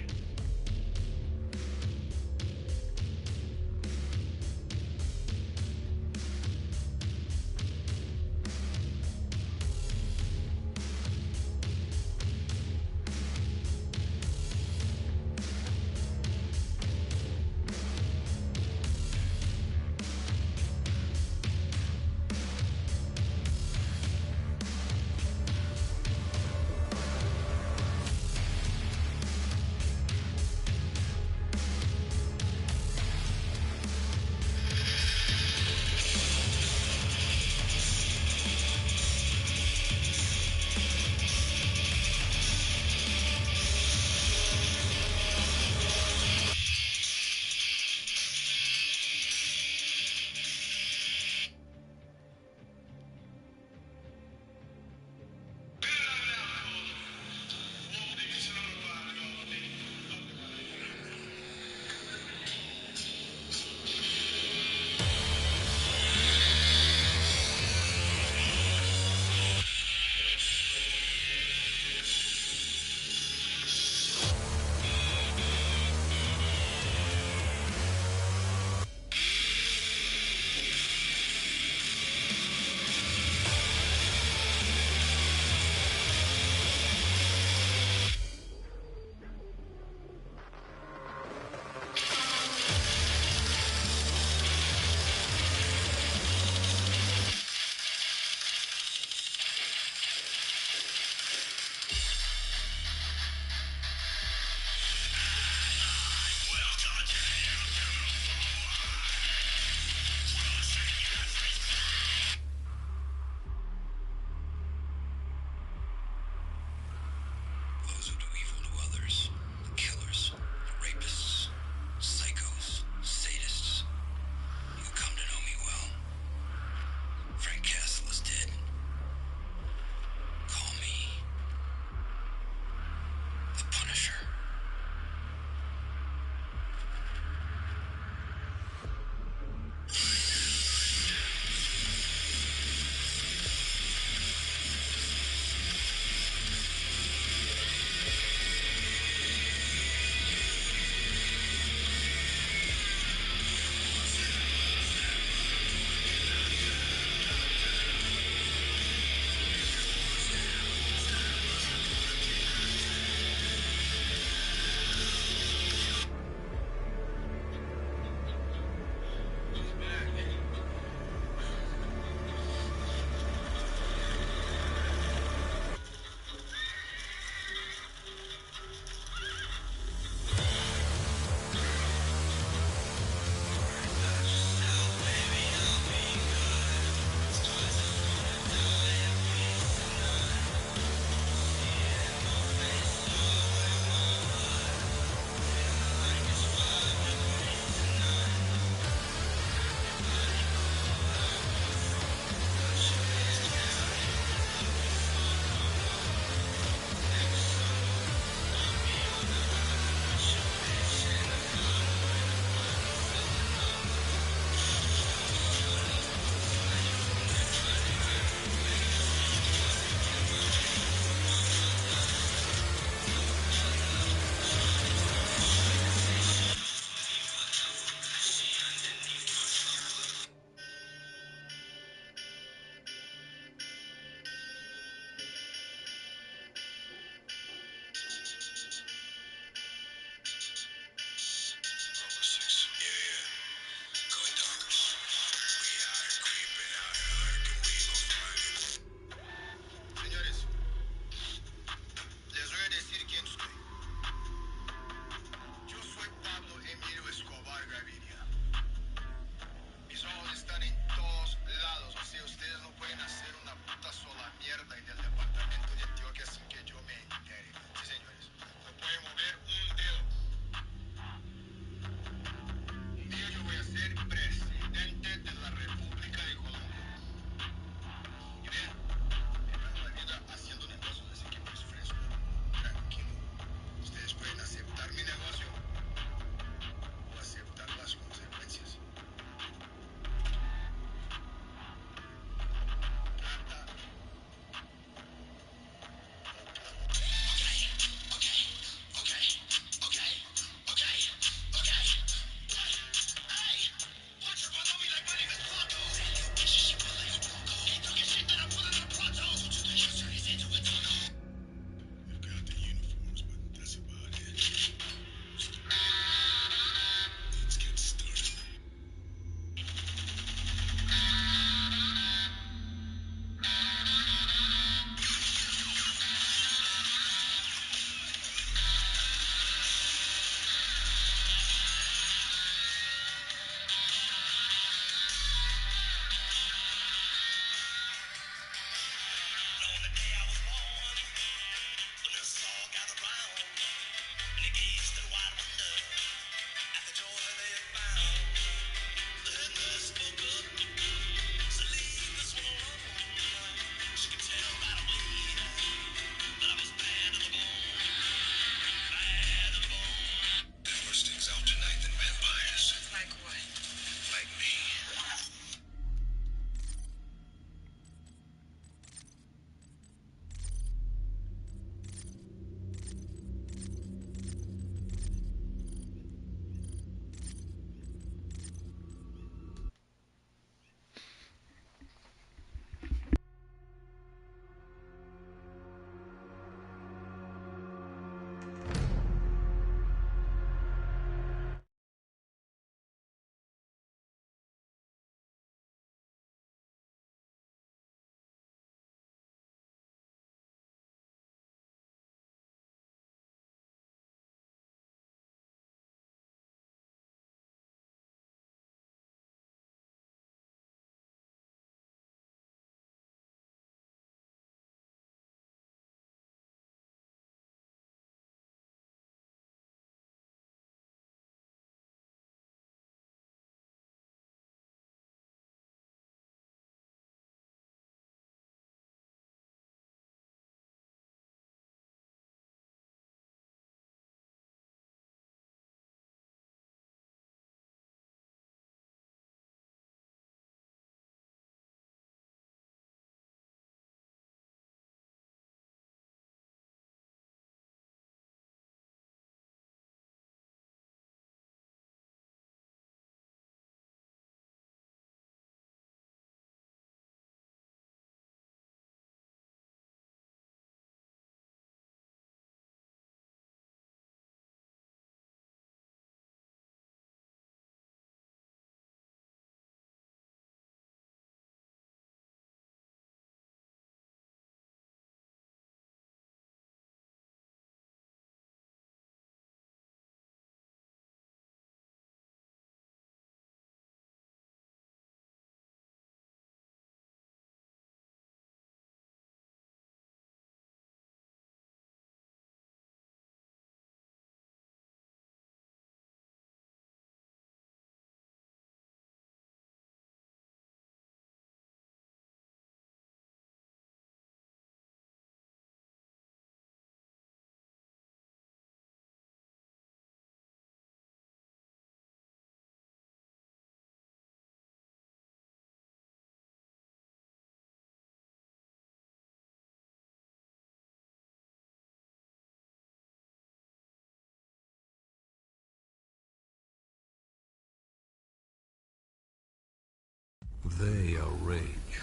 They are rage,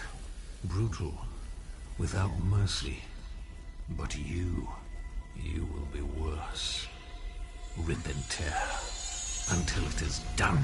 brutal, without mercy. But you will be worse. Rip and tear, until it is done.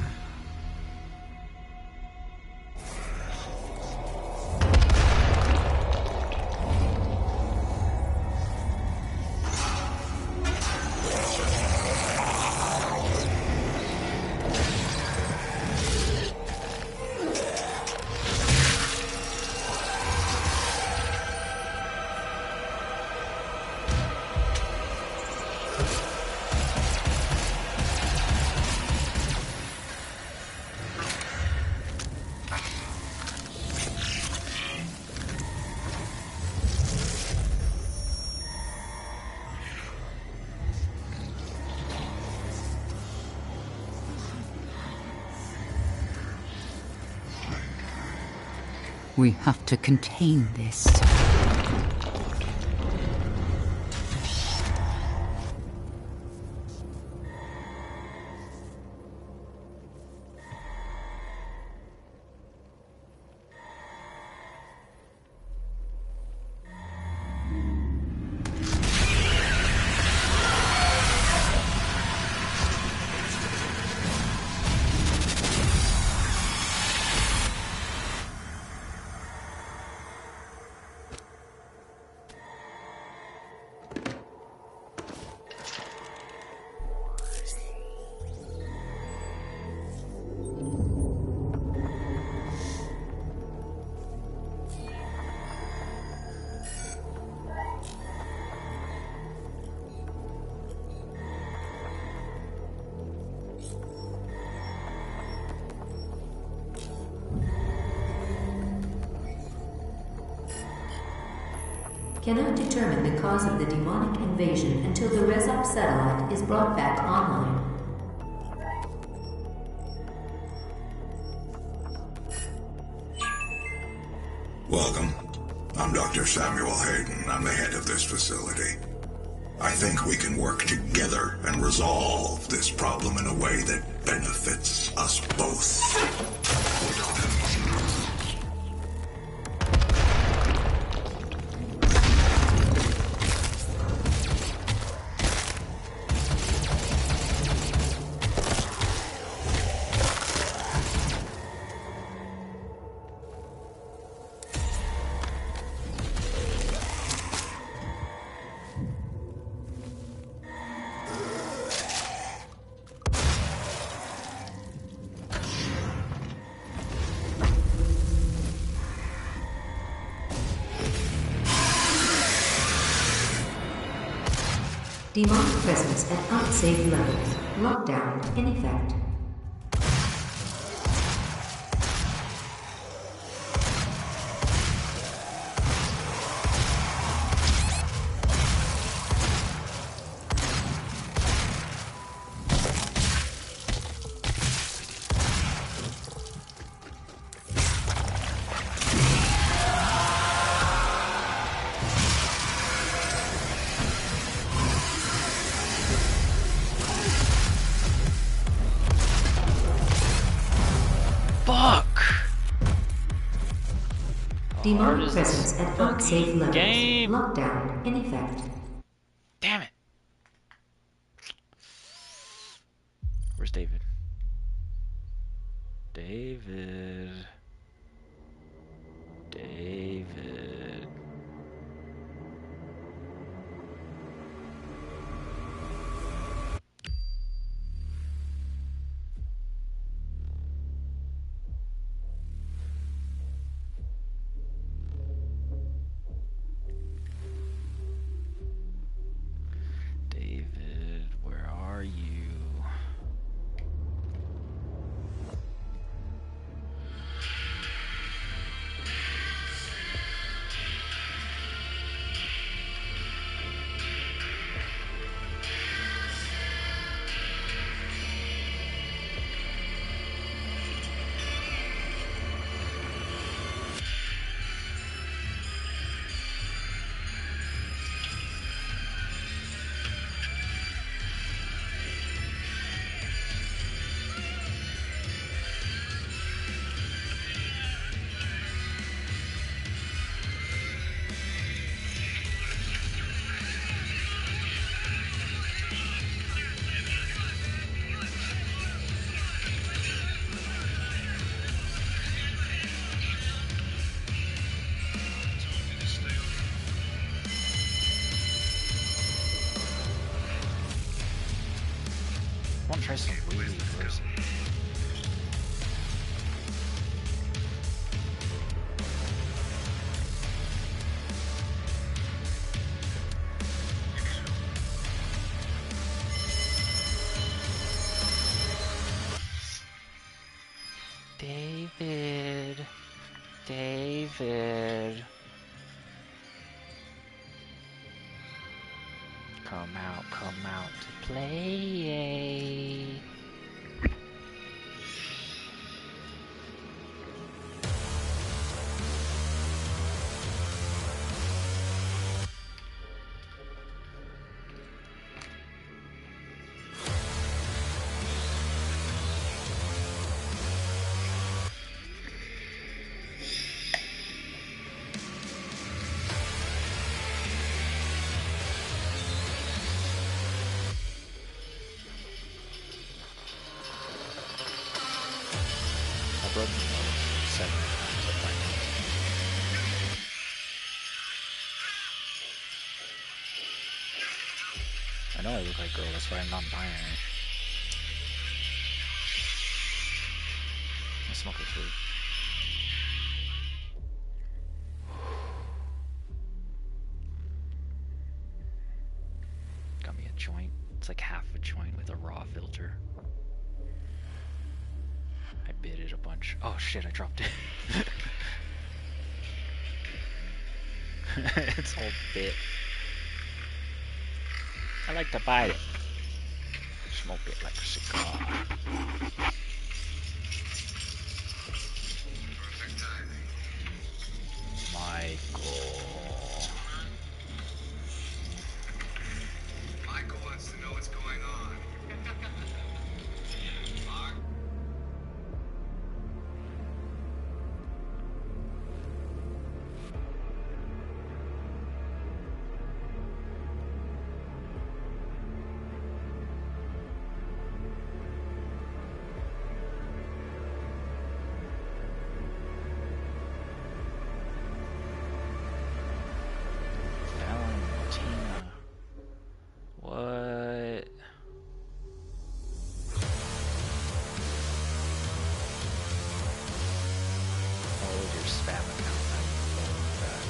We have to contain this. Cannot determine the cause of the demonic invasion until the Rezop satellite is brought back online. Welcome. I'm Dr. Samuel Hayden. I'm the head of this facility. I think we can work together and resolve this problem in a way that benefits us both. Demonic presence at unsafe levels. Lockdown in effect. Demonic presence at unsafe levels. Game. Lockdown in effect. Damn it. Where's David? David. David, where are you? try some wheelie first. David. Come out to play. I broke the nose 7 times at my nose. I know I look like a girl, that's why I'm non-binary. I smoke a food. Got me a joint. It's like half a joint with a raw filter. I bit it a bunch. Oh shit, I dropped it. It's all bit. I like to bite it. Smoke it like a cigar. Perfect timing. Michael. Michael wants to know what's going on. Mark? Valentina. What? Oh, your spam account. I'm following back.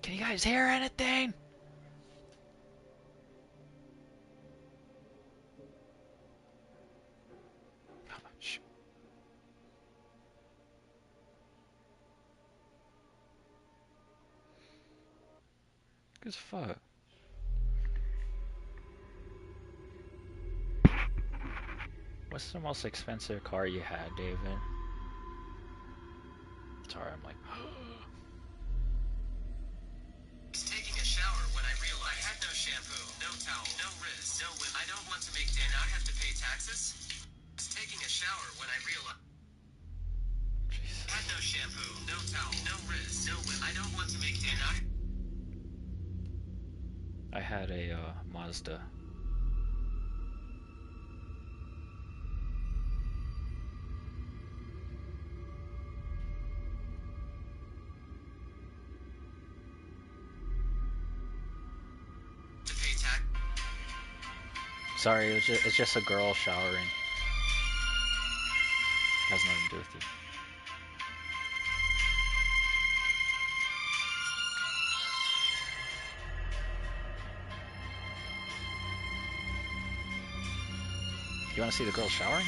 Can you guys hear anything? Oh, shit. Good as fuck. What's the most expensive car you had, David? Sorry, I'm like. He's taking a shower when I realized I had no shampoo, no towel, no wrist, no whip. I don't want to make dinner. I have to pay taxes. He's taking a shower when I realized Jesus. I had no shampoo, no towel, no wrist, no whip. I don't want to make dinner. I had a Mazda. To pay tax. Sorry, it's just a girl showering. Has nothing to do with you. You want to see the girl showering?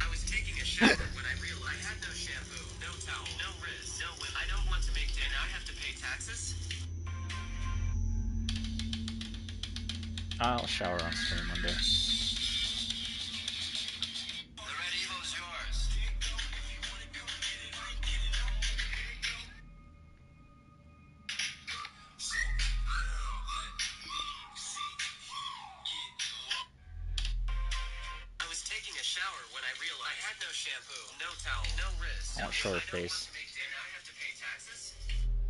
I was taking a shower when I realized I had no shampoo, no towel, no wrist, no whip. I don't want to make dinner. I have to pay taxes. I'll shower on stream one day. The Red Evo's yours. I realized I had no shampoo, no towel, no wrist. I want shorter face. I have to pay taxes.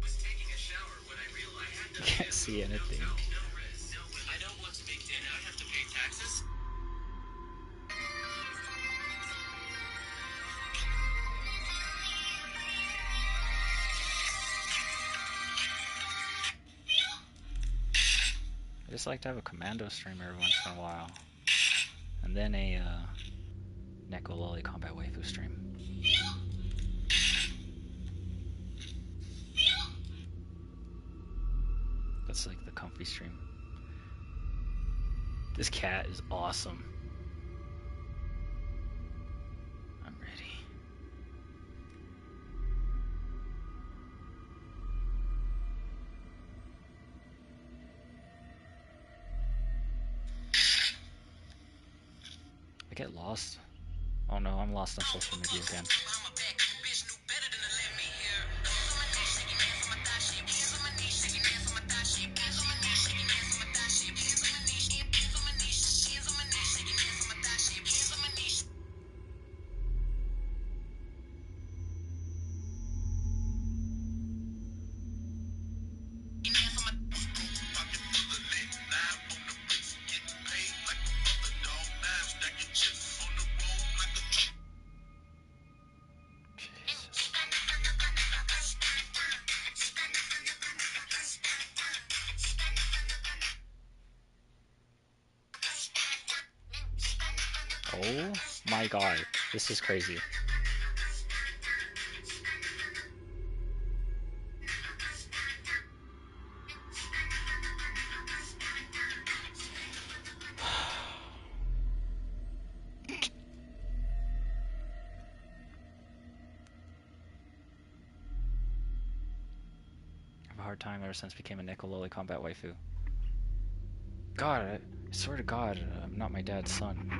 Was taking a shower when I realized I had no Can't see anything. no wrist. I don't want to make dinner. I have to pay taxes. I just like to have a commando stream every once in a while. And then a Neko Loli Combat Waifu stream. That's like the comfy stream. This cat is awesome. I'm ready. I get lost. Oh no, I'm lost on social media again. Oh my god, this is crazy. I have a hard time ever since I became a Neko Loli Combat Waifu. God, I swear to God, I'm not my dad's son.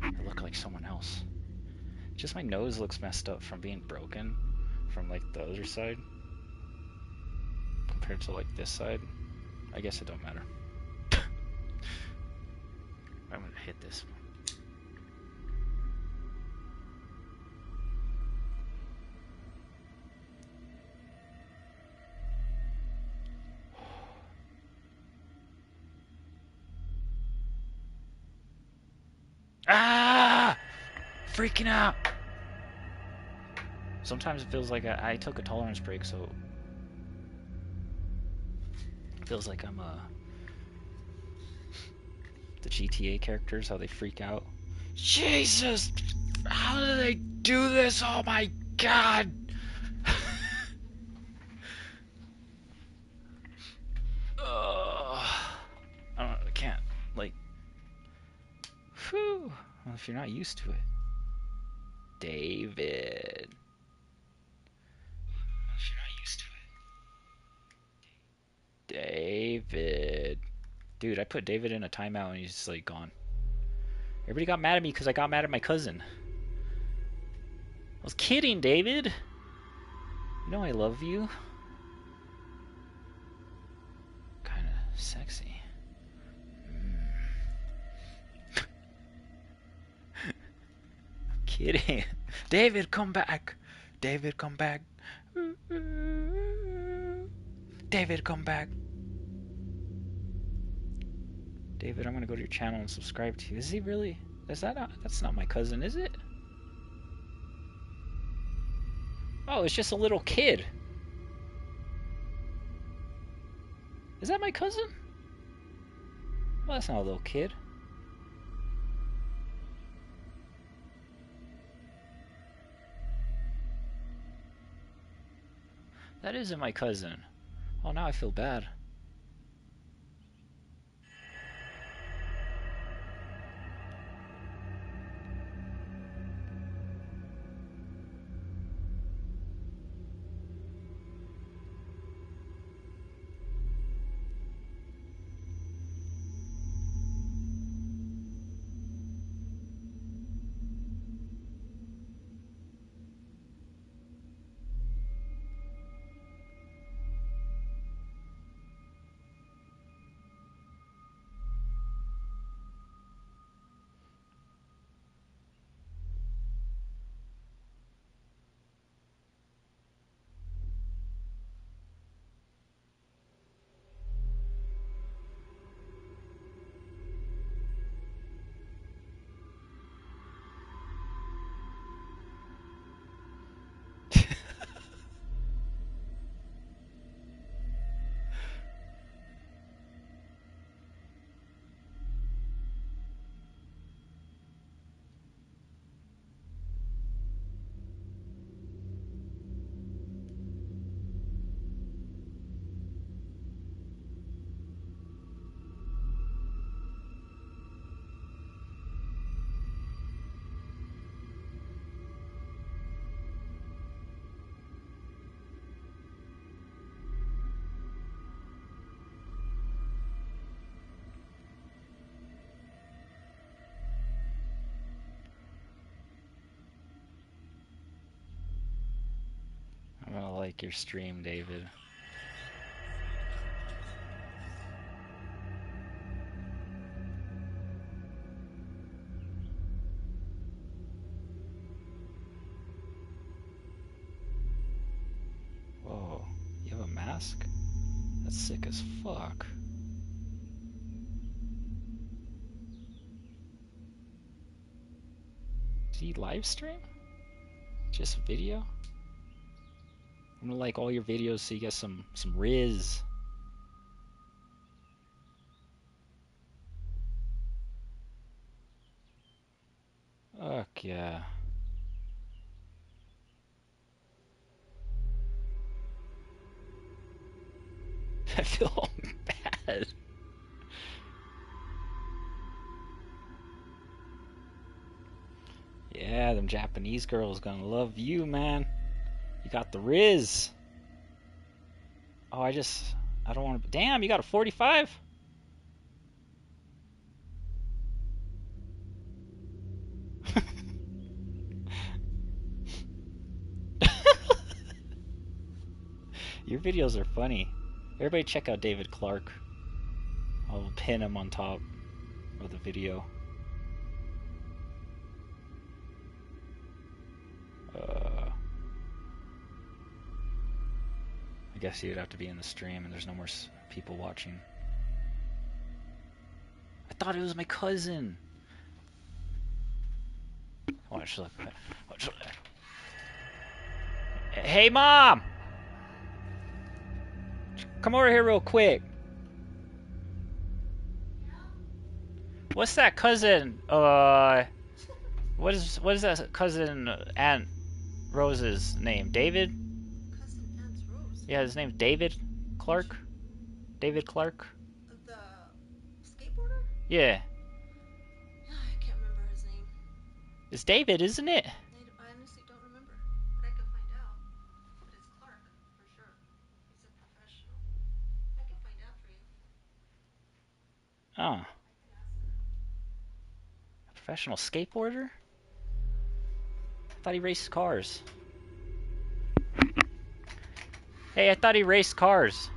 I look like someone else. Just my nose looks messed up from being broken from like the other side compared to like this side. I guess it don't matter. I'm gonna hit this one. Ah! Freaking out! Sometimes it feels like I took a tolerance break, so it feels like I'm the GTA characters, how they freak out. Jesus! How do they do this? Oh my god! I don't know, I can't, like... Whew! Well, if you're not used to it. David. Well, if you're not used to it. David. Dude, I put David in a timeout and he's just like gone. Everybody got mad at me because I got mad at my cousin. I was kidding, David. You know I love you. Kinda sexy. I'm kidding. David, come back. David, come back. David, come back. David, I'm gonna go to your channel and subscribe to you. Is he really? Is that not? That's not my cousin, is it? Oh, it's just a little kid. Is that my cousin? Well, that's not a little kid. That isn't my cousin. Oh, now I feel bad. like your stream, David. Whoa, you have a mask? That's sick as fuck. Did he live stream? Just video? I'm gonna like all your videos so you get some riz. Fuck yeah. I feel all bad. Yeah, them Japanese girls gonna love you, man. You got the riz. Oh, I don't want to. Damn, you got a 45? Your videos are funny. Everybody check out David Clark. I'll pin him on top of the video. I guess you'd have to be in the stream and there's no more people watching. I thought it was my cousin. Watch, look. Watch, look. Hey, Mom! Come over here real quick. What's that cousin? What is that cousin Aunt Rose's name? David? Cousin Aunt Rose. Yeah, his name's David Clark. David Clark. The skateboarder? Yeah. I can't remember his name. It's David, isn't it? I honestly don't remember, but I can find out. But it's Clark for sure. He's a professional. I can find out for you. Oh. A professional skateboarder? I thought he raced cars. Hey, I thought he raced cars.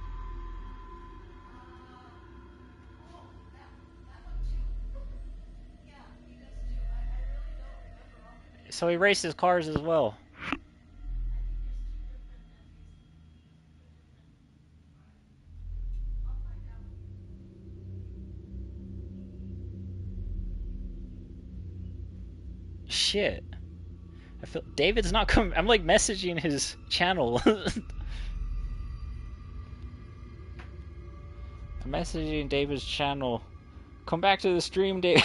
So he races cars as well. Shit. I feel David's not coming. I'm like messaging his channel. I'm messaging David's channel. Come back to the stream, David.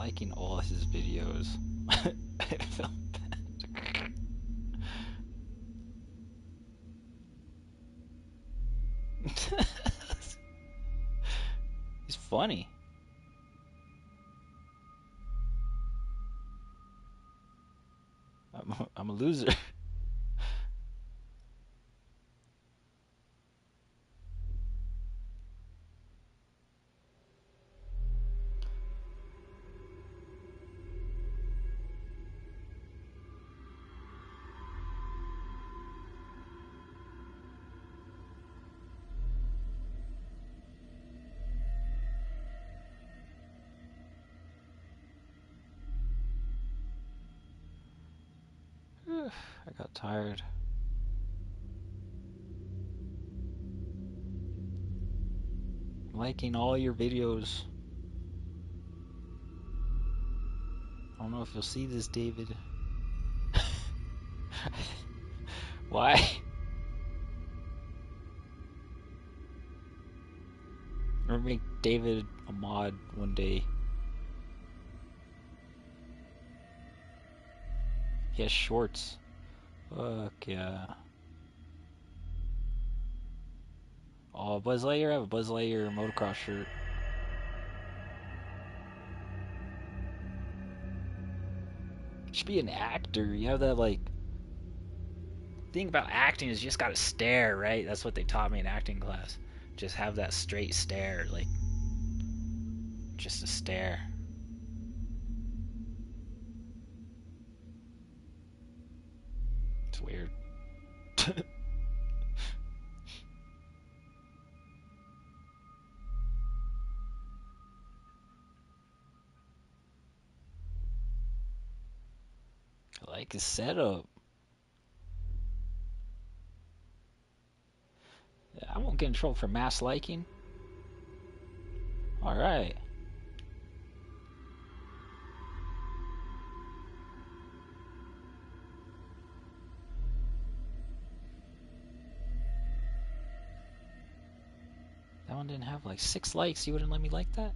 liking all his videos. I felt bad. He's funny. I'm a loser. I got tired. I'm liking all your videos. I don't know if you'll see this, David. Why? Or make David a mod one day. He has shorts. Fuck yeah. Oh, Buzz Lightyear, I have a Buzz Lightyear motocross shirt. You should be an actor. You have that, like... The thing about acting is you just gotta stare, right? That's what they taught me in acting class. Just have that straight stare, like... Just a stare. It's weird. I like his setup. I won't get in trouble for mass liking. Alright. That one didn't have like 6 likes. You wouldn't let me like that?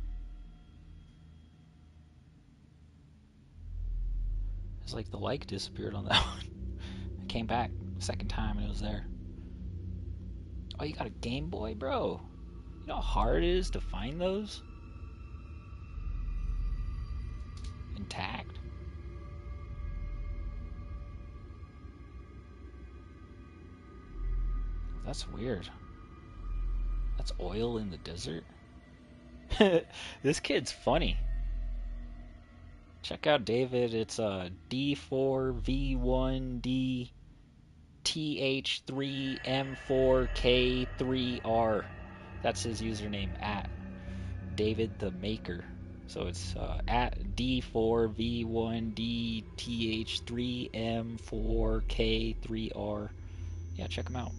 It's like the like disappeared on that one. I came back second time and it was there. Oh, you got a Game Boy, bro? You know how hard it is to find those? Intact? That's weird. That's oil in the desert? This kid's funny. Check out David. It's D4V1DTH3M4K3R. That's his username, at David the Maker. So it's at D4V1DTH3M4K3R. Yeah, check him out.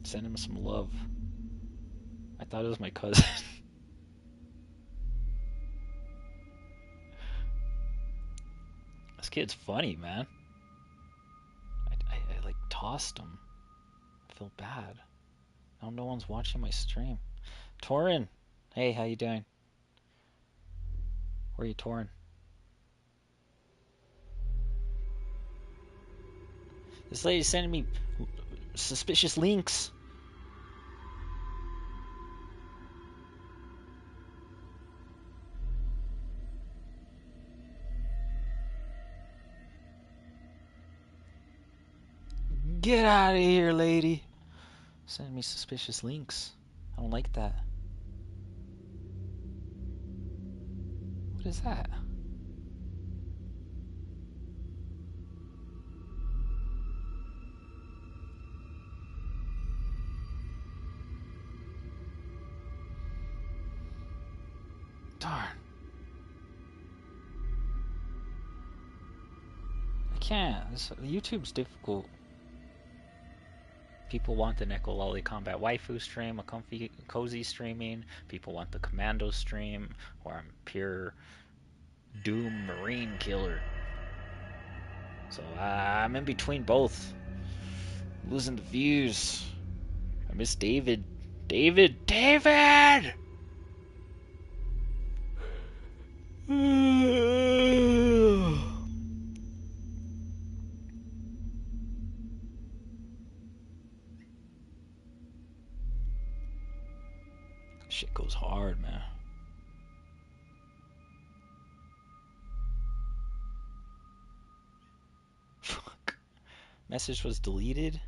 Send him some love. I thought it was my cousin. This kid's funny, man. I like tossed him. I feel bad. Now no one's watching my stream. Torin! Hey, how you doing? Where are you, Torin? This lady's sending me suspicious links. Get out of here, lady. Sending me suspicious links. I don't like that. What is that? Darn. I can't. YouTube's difficult. People want the Neko Lolly Combat Waifu stream, a cozy streaming. People want the Commando stream, where I'm pure Doom Marine killer. So I'm in between both. I'm losing the views. I miss David. David! Shit goes hard, man. Fuck. Message was deleted?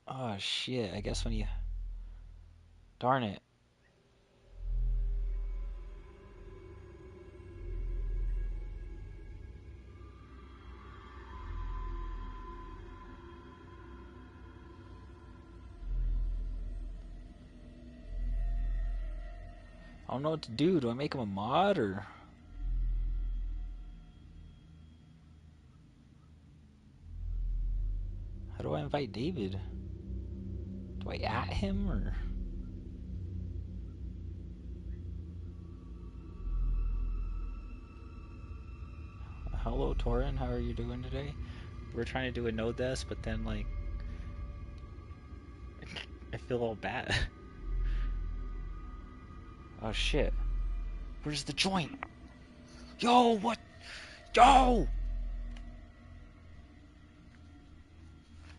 Oh shit, I guess when you... Darn it. I don't know what to do. Do I make him a mod or... How do I invite David? Do I at him or... Hello, Torin. How are you doing today? We're trying to do a no desk, but then like... I feel all bad. Oh shit. Where's the joint? Yo, what? Yo!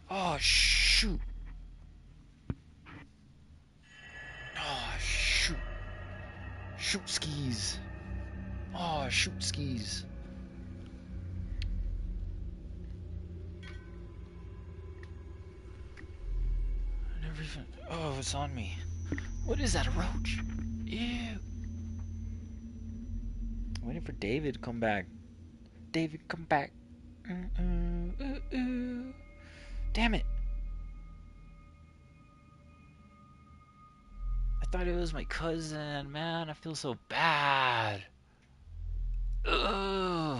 Oh shoot. Oh shoot. Shoot skis. Oh shoot skis. I never even... Oh, it's on me. What is that, a roach? Ew. Waiting for David to come back. David, come back. Damn it. I thought it was my cousin. Man, I feel so bad. Ugh.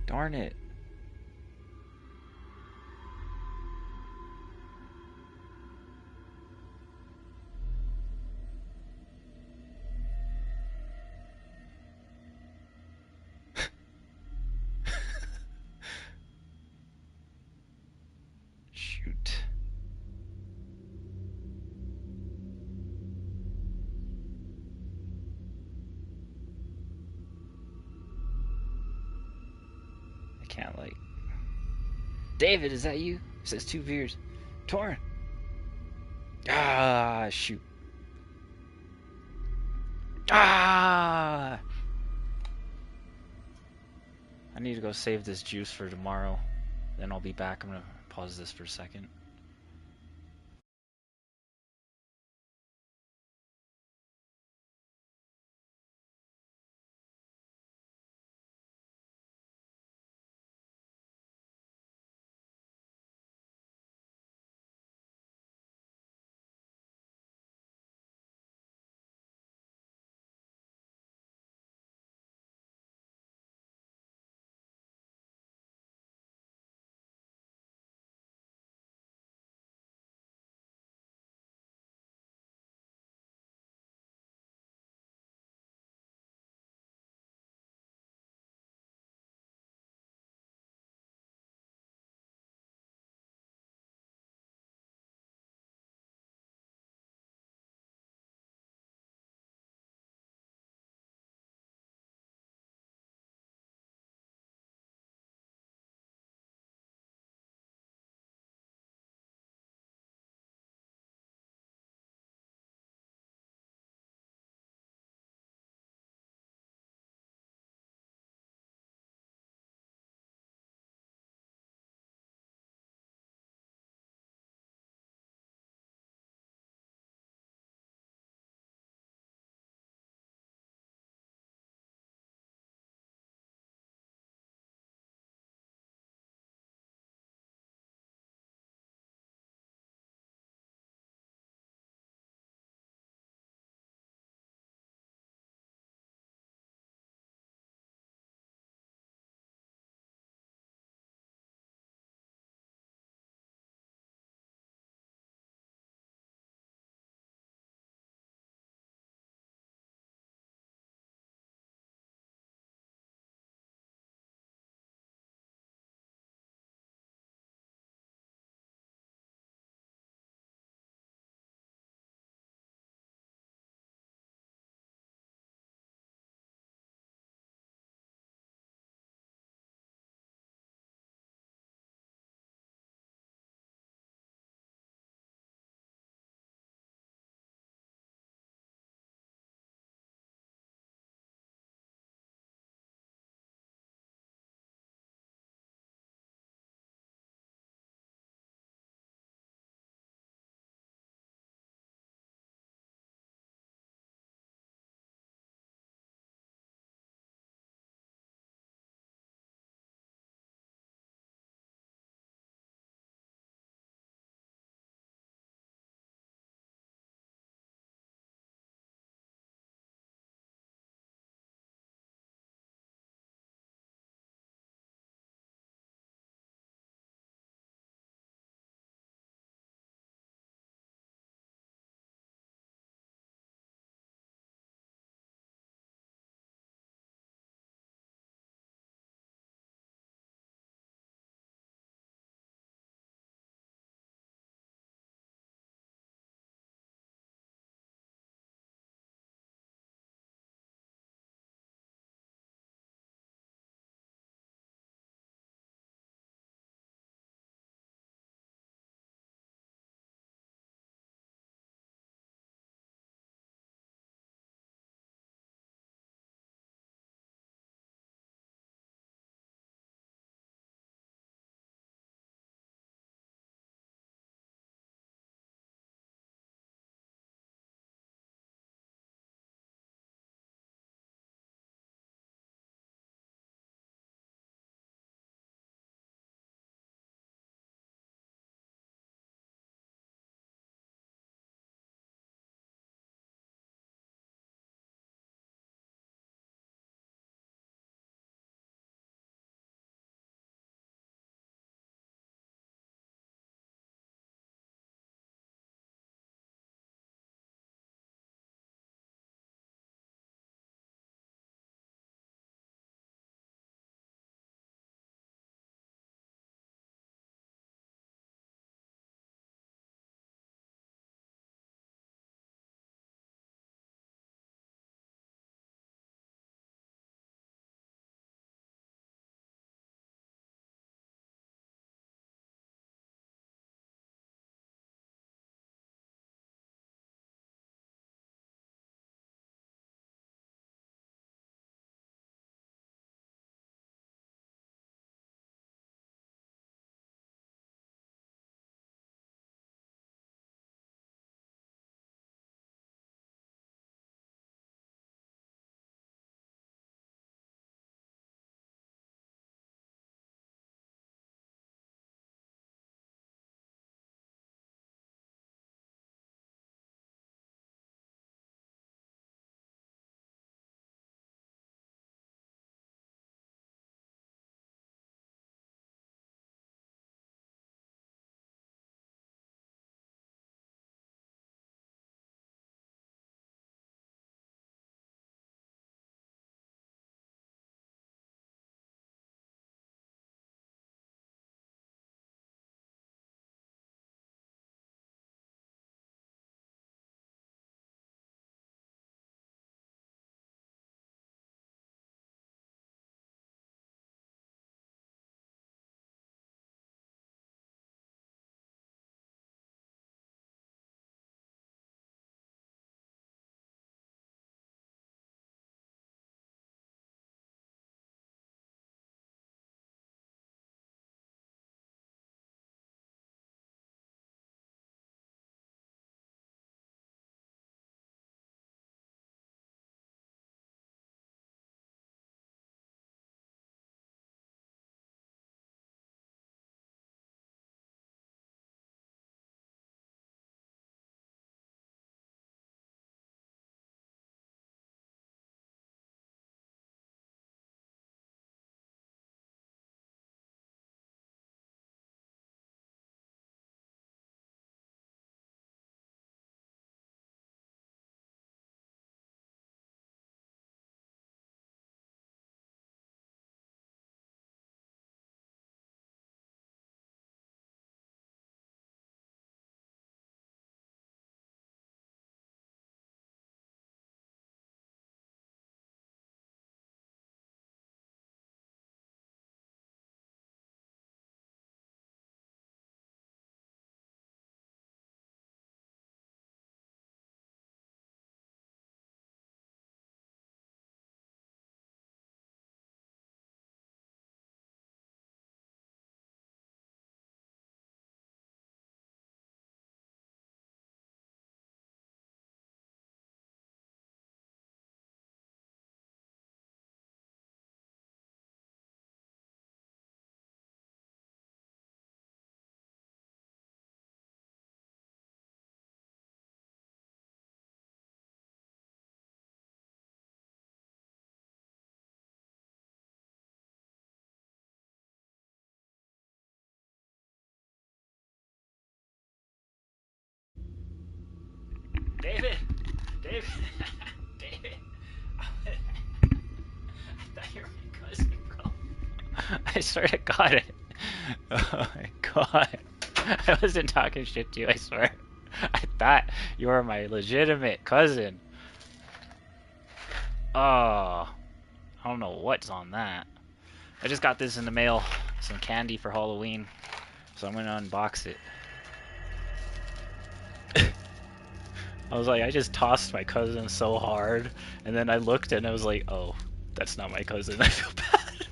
Darn it. Shoot. I can't like... David, is that you? It says 2 viewers. Torin. Ah, shoot. Ah! I need to go save this juice for tomorrow. Then I'll be back. I'm gonna pause this for a second. David. David. I thought you were my cousin, bro. I swear to God. Oh my God. I wasn't talking shit to you, I swear. I thought you were my legitimate cousin. Oh, I don't know what's on that. I just got this in the mail. Some candy for Halloween. So I'm gonna unbox it. I was like, I just tossed my cousin so hard, and then I looked and I was like, oh, that's not my cousin. I feel bad.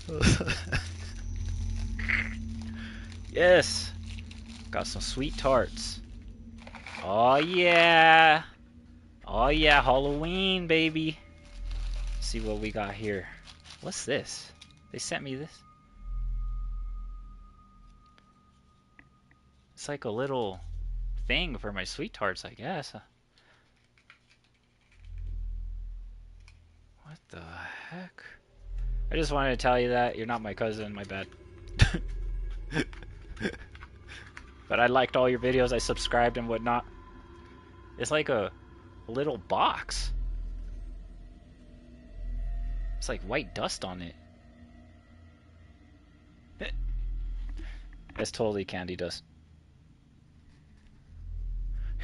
God. Yes. Got some sweet tarts. Oh yeah. Oh yeah, Halloween, baby. Let's see what we got here. What's this? They sent me this. It's like a little thing for my sweet tarts, I guess. What the heck? I just wanted to tell you that you're not my cousin, my bad. But I liked all your videos, I subscribed and whatnot. It's like a little box. It's like white dust on it. That's totally candy dust.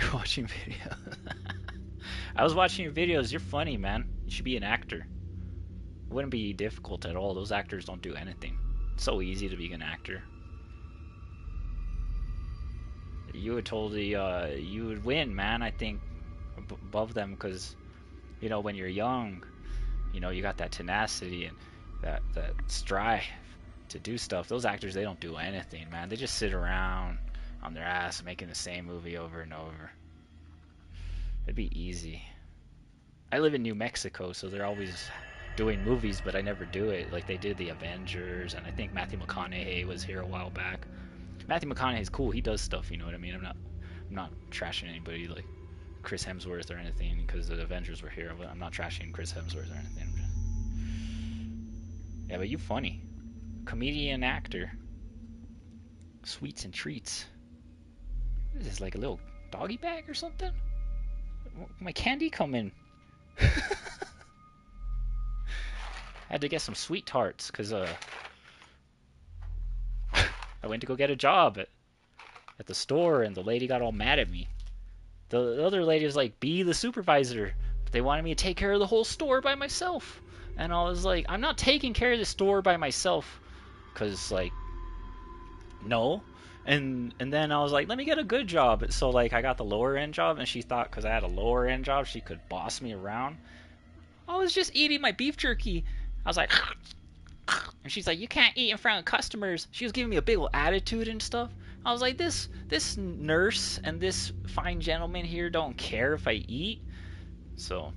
You're watching videos. I was watching your videos. You're funny, man. You should be an actor. It wouldn't be difficult at all. Those actors don't do anything. It's so easy to be an actor. You would totally, you would win, man. I think above them because, you know, when you're young, you know, you got that tenacity and that strive to do stuff. Those actors, they don't do anything, man. They just sit around on their ass making the same movie over and over. It'd be easy. I live in New Mexico, so they're always doing movies, but I never do it. Like they did the Avengers, and I think Matthew McConaughey was here a while back. Matthew McConaughey's cool. He does stuff, you know what I mean? I'm not trashing anybody like Chris Hemsworth or anything because the Avengers were here. I'm not trashing Chris Hemsworth or anything. Yeah, but you funny. Comedian, actor. Sweets and treats. What is this, like a little doggy bag or something? My candy come in. I had to get some sweet tarts because I went to go get a job at the store and the lady got all mad at me. The other lady was like, be the supervisor. But they wanted me to take care of the whole store by myself. And I was like, I'm not taking care of the store by myself. Because, like, no. And then I was like, let me get a good job. So, like, I got the lower end job. And she thought because I had a lower end job, she could boss me around. I was just eating my beef jerky. I was like, and she's like, you can't eat in front of customers. She was giving me a big old attitude and stuff. I was like, this nurse and this fine gentleman here don't care if I eat. So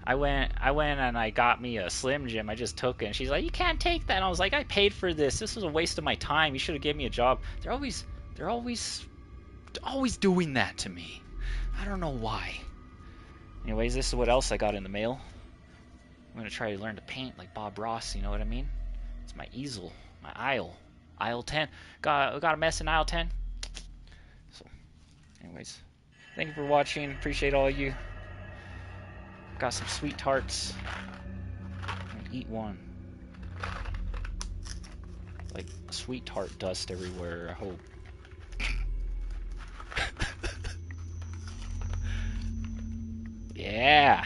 I went and I got me a Slim Jim. I just took it, and she's like, you can't take that. And I was like, I paid for this. This was a waste of my time. You should have given me a job. They're always doing that to me. I don't know why. Anyways, this is what else I got in the mail. I'm gonna try to learn to paint like Bob Ross. You know what I mean? It's my easel, my aisle. Aisle 10. Got a mess in aisle 10. So, anyways, thank you for watching. Appreciate all of you. Got some sweet tarts. I'm gonna eat one. Like sweet tart dust everywhere, I hope. Yeah.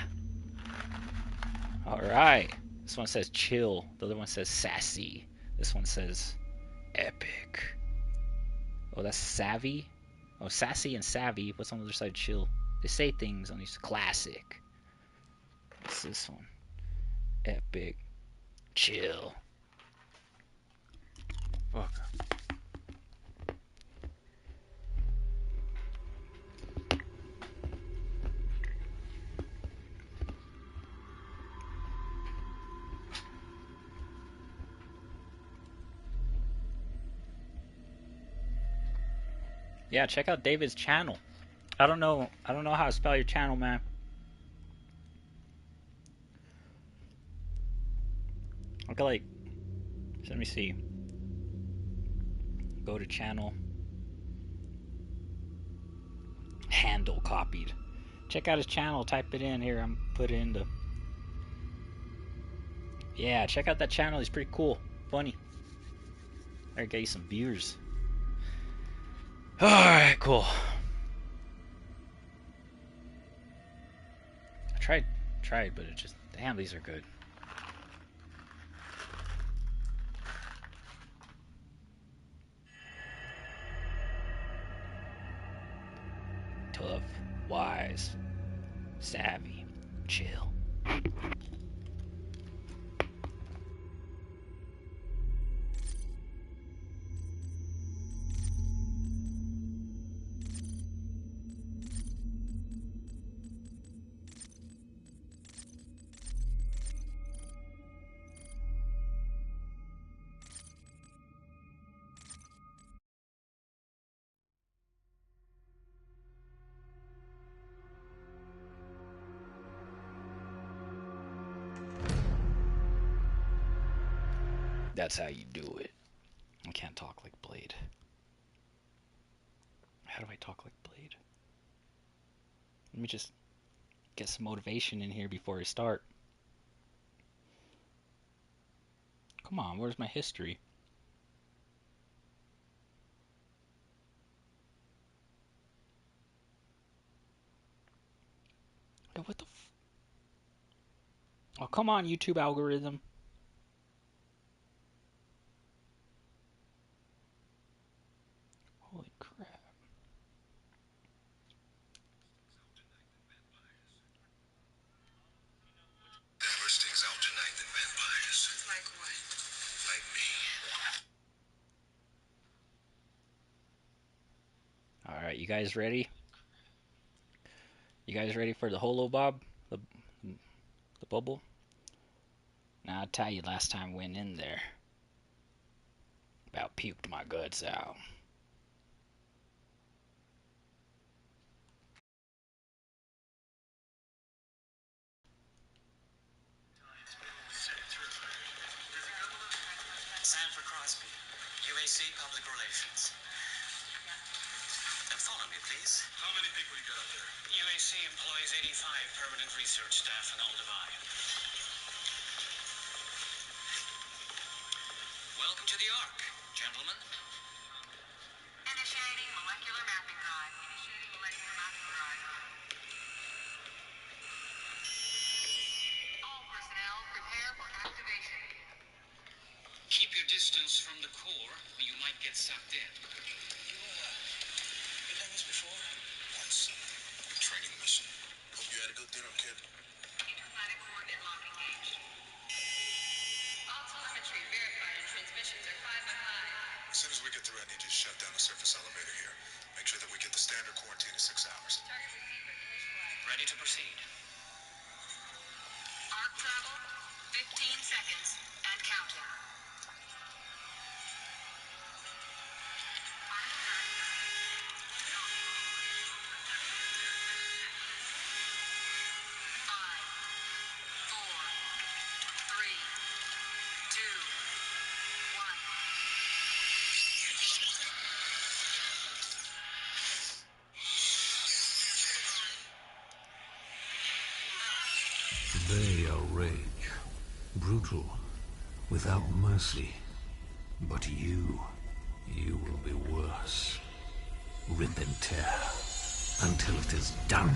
Alright. This one says chill. The other one says sassy. This one says epic. Oh, that's savvy. Oh, sassy and savvy. What's on the other side? Chill. They say things on these. Classic. What's this one? Epic. Chill. Fuck. Yeah, check out David's channel. I don't know how to spell your channel, man. Okay, like, let me see. Go to channel. handle copied. Check out his channel. Type it in here. I'm put it in the. Yeah, check out that channel. He's pretty cool, funny. I get you some viewers. All right, cool. I tried, but it just damn. These are good. Tough, wise, savvy, chill. That's how you do it. I can't talk like Blade. How do I talk like Blade? Let me just get some motivation in here before I start. Come on, where's my history? Yo, what the f... Oh, come on, YouTube algorithm. Holy crap. Never stings out tonight than vampires. Like what? Like me. Alright, you guys ready? You guys ready for the holobob? The bubble? Now, I'll tell you last time I went in there. About puked my guts out. Sanford Crosby, UAC Public Relations. Follow me, please. How many people you got up there? UAC employs 85 permanent research staff in Aldevai. Welcome to the Ark, gentlemen. Initiating molecular mapping drive. All personnel prepare for activation. Keep your distance from the core, or you might get sucked in. You done this before? Once. Training mission. Hope you had a good dinner, kid. Interplanet coordinate lock engaged. All telemetry verified and transmissions are 5 by 5. As soon as we get through, I need you to shut down the surface elevator here. Make sure that we get the standard quarantine of 6 hours. Target receiver initialized. Ready to proceed. Arc travel, 15 seconds, and counting. Five, 4, 3, 2, 1. They are rage, brutal, without mercy. But you will be worse. Rip and tear until it is done.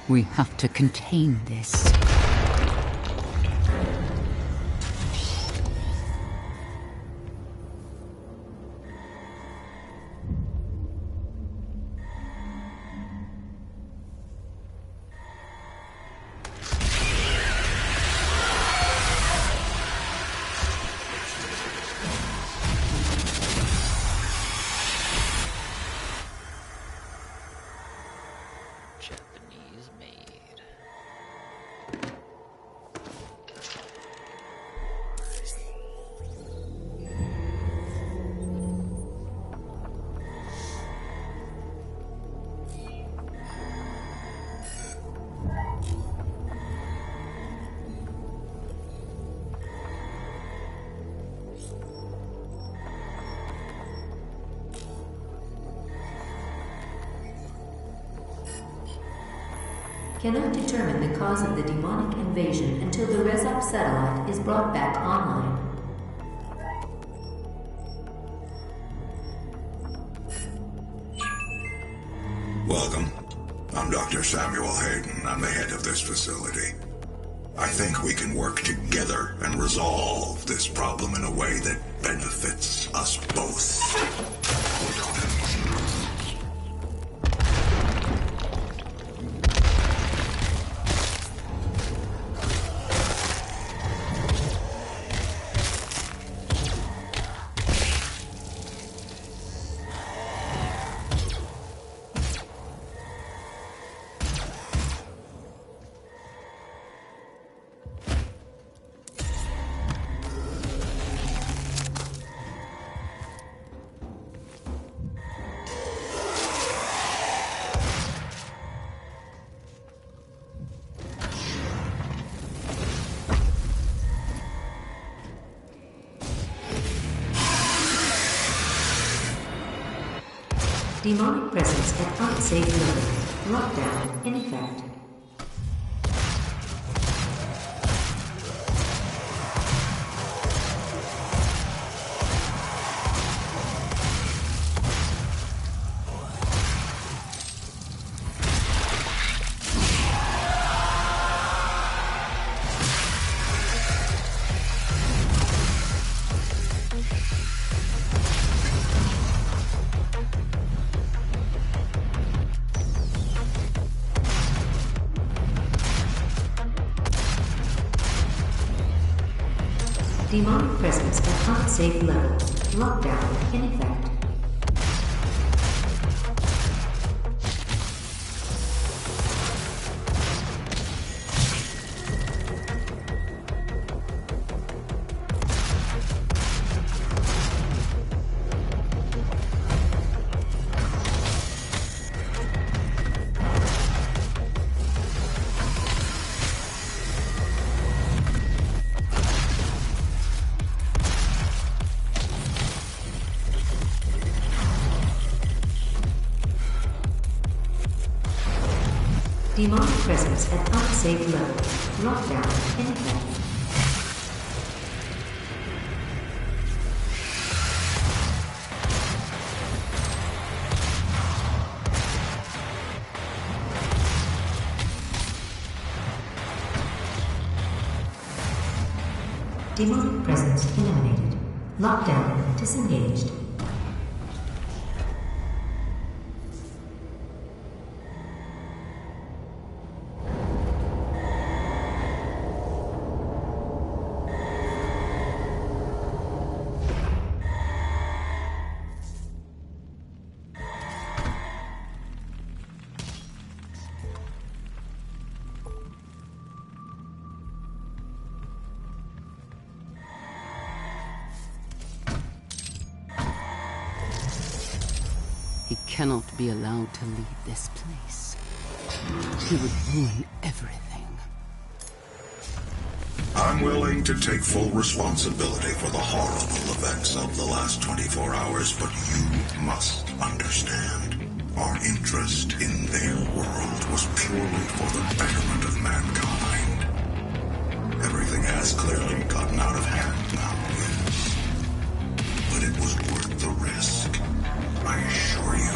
We have to contain this. Cannot determine the cause of the demonic invasion until the Rezop satellite is brought back online. Welcome. I'm Dr. Samuel Hayden. I'm the head of this facility. I think we can work together and resolve this problem in a way that benefits us both. Demonic presence at unsafe level. Lockdown in effect. Demonic presence at unsafe level. Lockdown in effect. Demonic presence at unsafe level. Lockdown in effect. Demonic presence eliminated. Lockdown disengaged. He cannot be allowed to leave this place. He would ruin everything. I'm willing to take full responsibility for the horrible events of the last 24 hours, but you must understand. Our interest in their world was purely for the betterment of mankind. Everything has clearly gotten out of hand now, yes. But it was worth the risk, I assure you.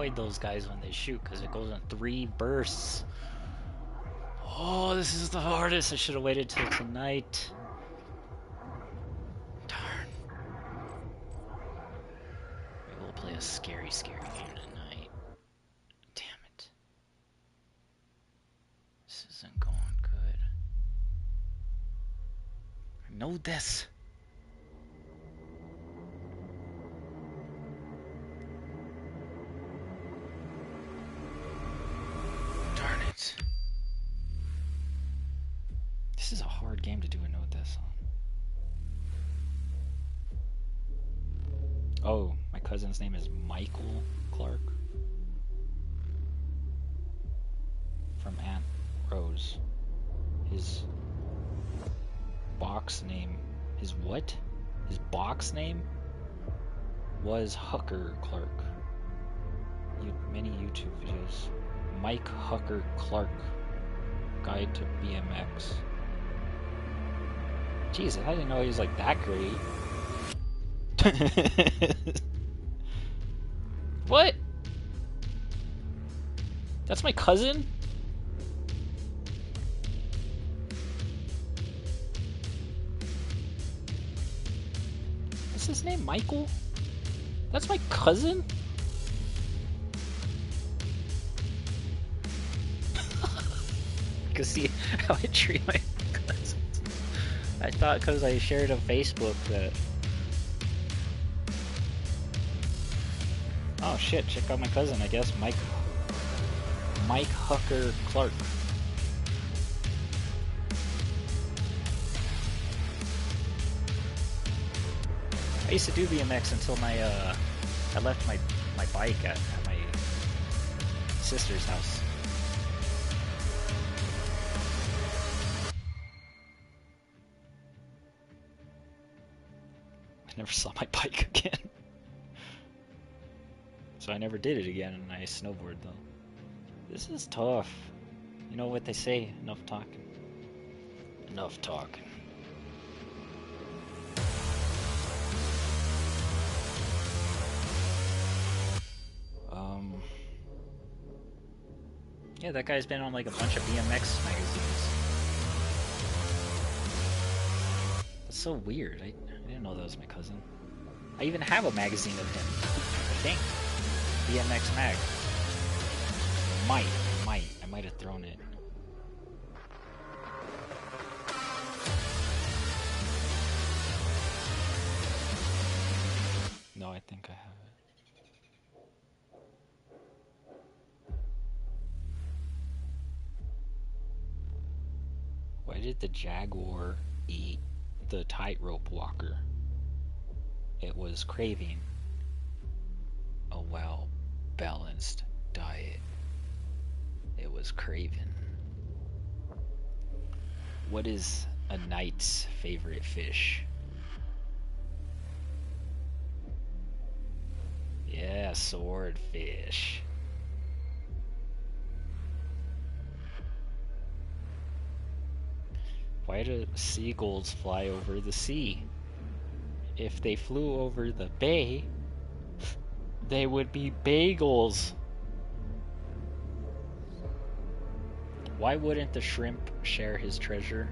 avoid those guys when they shoot because it goes in 3 bursts. Oh, this is the hardest. I should have waited till tonight. Darn. Maybe we'll play a scary game tonight. Damn it. This isn't going good. I know this. Darn it. This is a hard game to do a note this on. Oh, my cousin's name is Michael Clark. From Aunt Rose. His box name... His what? His box name was Hucker Clark. Many YouTube videos. Mike Hucker Clark. Guide to BMX. Jesus, I didn't know he was like that great. What? That's my cousin? What's his name? Michael? That's my cousin? See how I treat my cousins. I thought because I shared on Facebook that... Oh shit, check out my cousin, I guess. Mike Hucker Clark. I used to do BMX until I left my bike at my sister's house. Never saw my bike again. So I never did it again, and I snowboard though. This is tough. You know what they say, enough talking. Enough talking. Yeah, that guy's been on like a bunch of BMX magazines. That's so weird. I didn't know that was my cousin. I even have a magazine of him, I think. BMX Mag. I might have thrown it. No, I think I have it. Why did the Jaguar eat the tightrope walker? It was craving a well-balanced diet. It was craving. What is a knight's favorite fish? Yeah, swordfish. Why do seagulls fly over the sea? If they flew over the bay, they would be bagels. Why wouldn't the shrimp share his treasure?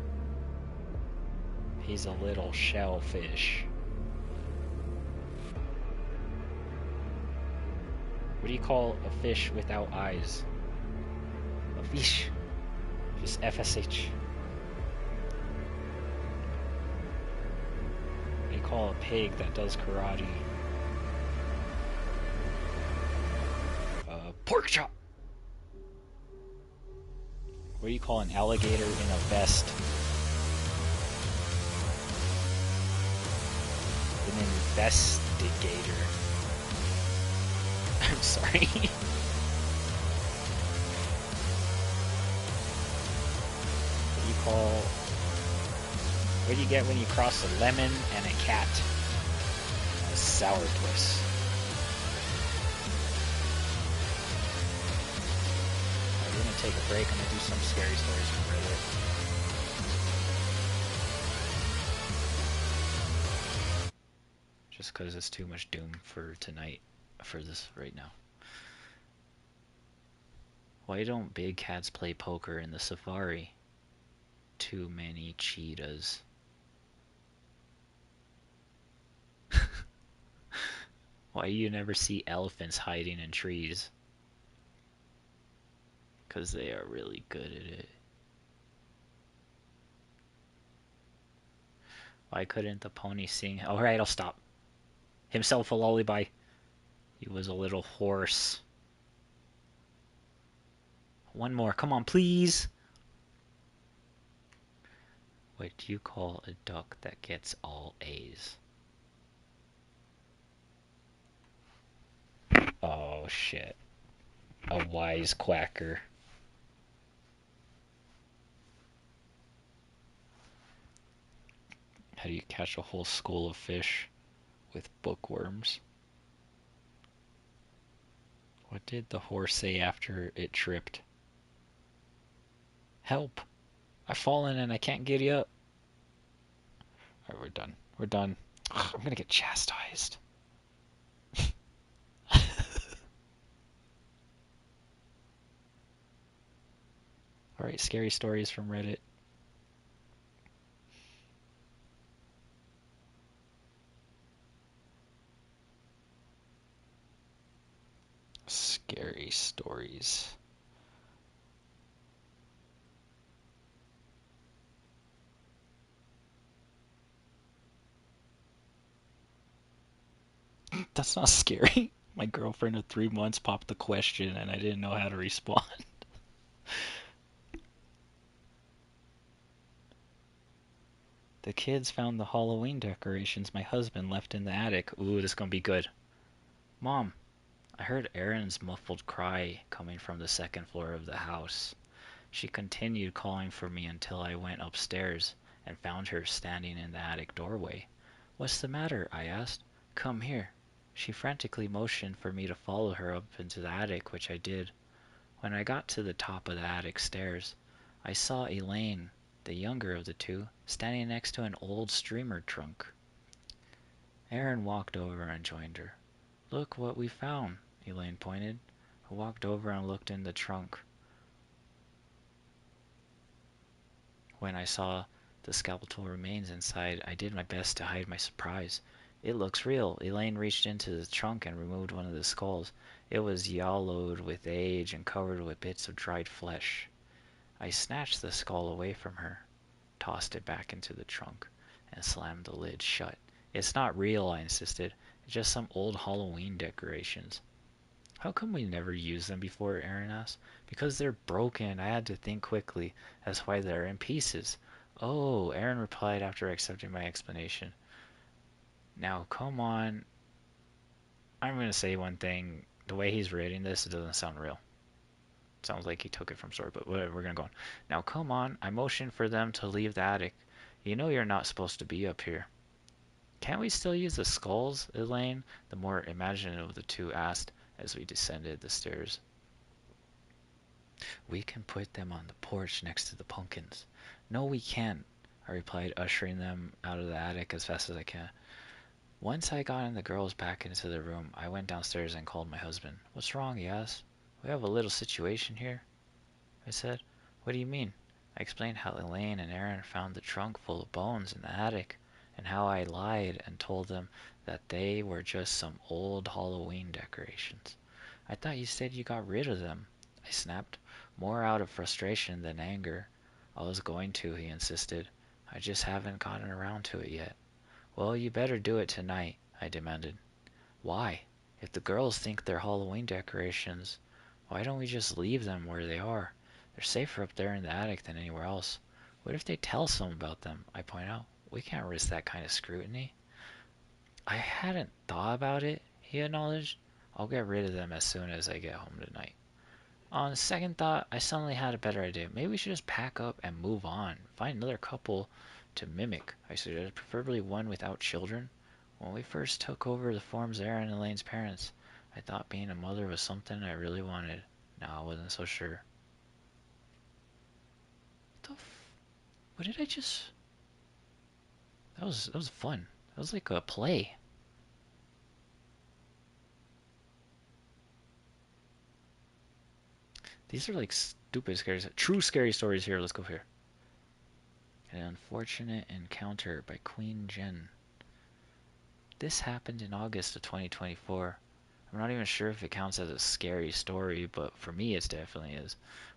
He's a little shellfish. What do you call a fish without eyes? A fish. Just FSH. What do you call a pig that does karate? Pork chop! What do you call an alligator in a vest? An investigator. I'm sorry. What do you get when you cross a lemon and a cat? A sourpuss. We're gonna take a break. I'm gonna do some scary stories from Reddit. Just because it's too much doom for tonight, for this right now. Why don't big cats play poker in the safari? Too many cheetahs. Why do you never see elephants hiding in trees? Because they are really good at it. Why couldn't the pony sing? Alright, I'll stop. Himself a lullaby. He was a little horse. One more, come on, please. What do you call a duck that gets all A's? Oh shit. A wise quacker. How do you catch a whole school of fish with bookworms? What did the horse say after it tripped? Help! I've fallen and I can't get you up. Alright, we're done. We're done. Ugh, I'm gonna get chastised. Alright, scary stories from Reddit. Scary stories. That's not scary. My girlfriend of 3 months popped the question and I didn't know how to respond. The kids found the Halloween decorations my husband left in the attic. Ooh, this is gonna be good. Mom, I heard Erin's muffled cry coming from the second floor of the house. She continued calling for me until I went upstairs and found her standing in the attic doorway. What's the matter? I asked. Come here. She frantically motioned for me to follow her up into the attic, which I did. When I got to the top of the attic stairs, I saw Elaine, the younger of the two, standing next to an old steamer trunk. Erin walked over and joined her. Look what we found, Elaine pointed. I walked over and looked in the trunk. When I saw the skeletal remains inside, I did my best to hide my surprise. It looks real. Elaine reached into the trunk and removed one of the skulls. It was yellowed with age and covered with bits of dried flesh. I snatched the skull away from her, tossed it back into the trunk, and slammed the lid shut. It's not real, I insisted. It's just some old Halloween decorations. How come we never used them before? Erin asked. Because they're broken. I had to think quickly. That's why they're in pieces. Oh, Erin replied after accepting my explanation. Now, come on. I'm going to say one thing. The way he's reading this, it doesn't sound real. It sounds like he took it from story, but whatever, we're going to go on. Now, come on. I motioned for them to leave the attic. You know you're not supposed to be up here. Can't we still use the skulls, Elaine? The more imaginative of the two asked as we descended the stairs. We can put them on the porch next to the pumpkins. No, we can't, I replied, ushering them out of the attic as fast as I can. Once I got the girls back into the room, I went downstairs and called my husband. What's wrong? He asked. We have a little situation here, I said. What do you mean? I explained how Elaine and Erin found the trunk full of bones in the attic, and how I lied and told them that they were just some old Halloween decorations. I thought you said you got rid of them, I snapped, more out of frustration than anger. I was going to, he insisted. I just haven't gotten around to it yet. Well, you better do it tonight, I demanded. Why? If the girls think they're Halloween decorations, why don't we just leave them where they are? They're safer up there in the attic than anywhere else. What if they tell someone about them? I point out. We can't risk that kind of scrutiny. I hadn't thought about it, he acknowledged. I'll get rid of them as soon as I get home tonight. On second thought, I suddenly had a better idea. Maybe we should just pack up and move on. Find another couple to mimic, I suggested, preferably one without children. When we first took over the forms of Erin and Elaine's parents, I thought being a mother was something I really wanted. Now I wasn't so sure. What did I just... That was fun. That was like a play. These are like stupid scary, true scary stories here. Let's go here. An unfortunate encounter by Queen Jen. This happened in August of 2024. I'm not even sure if it counts as a scary story, but for me it definitely is.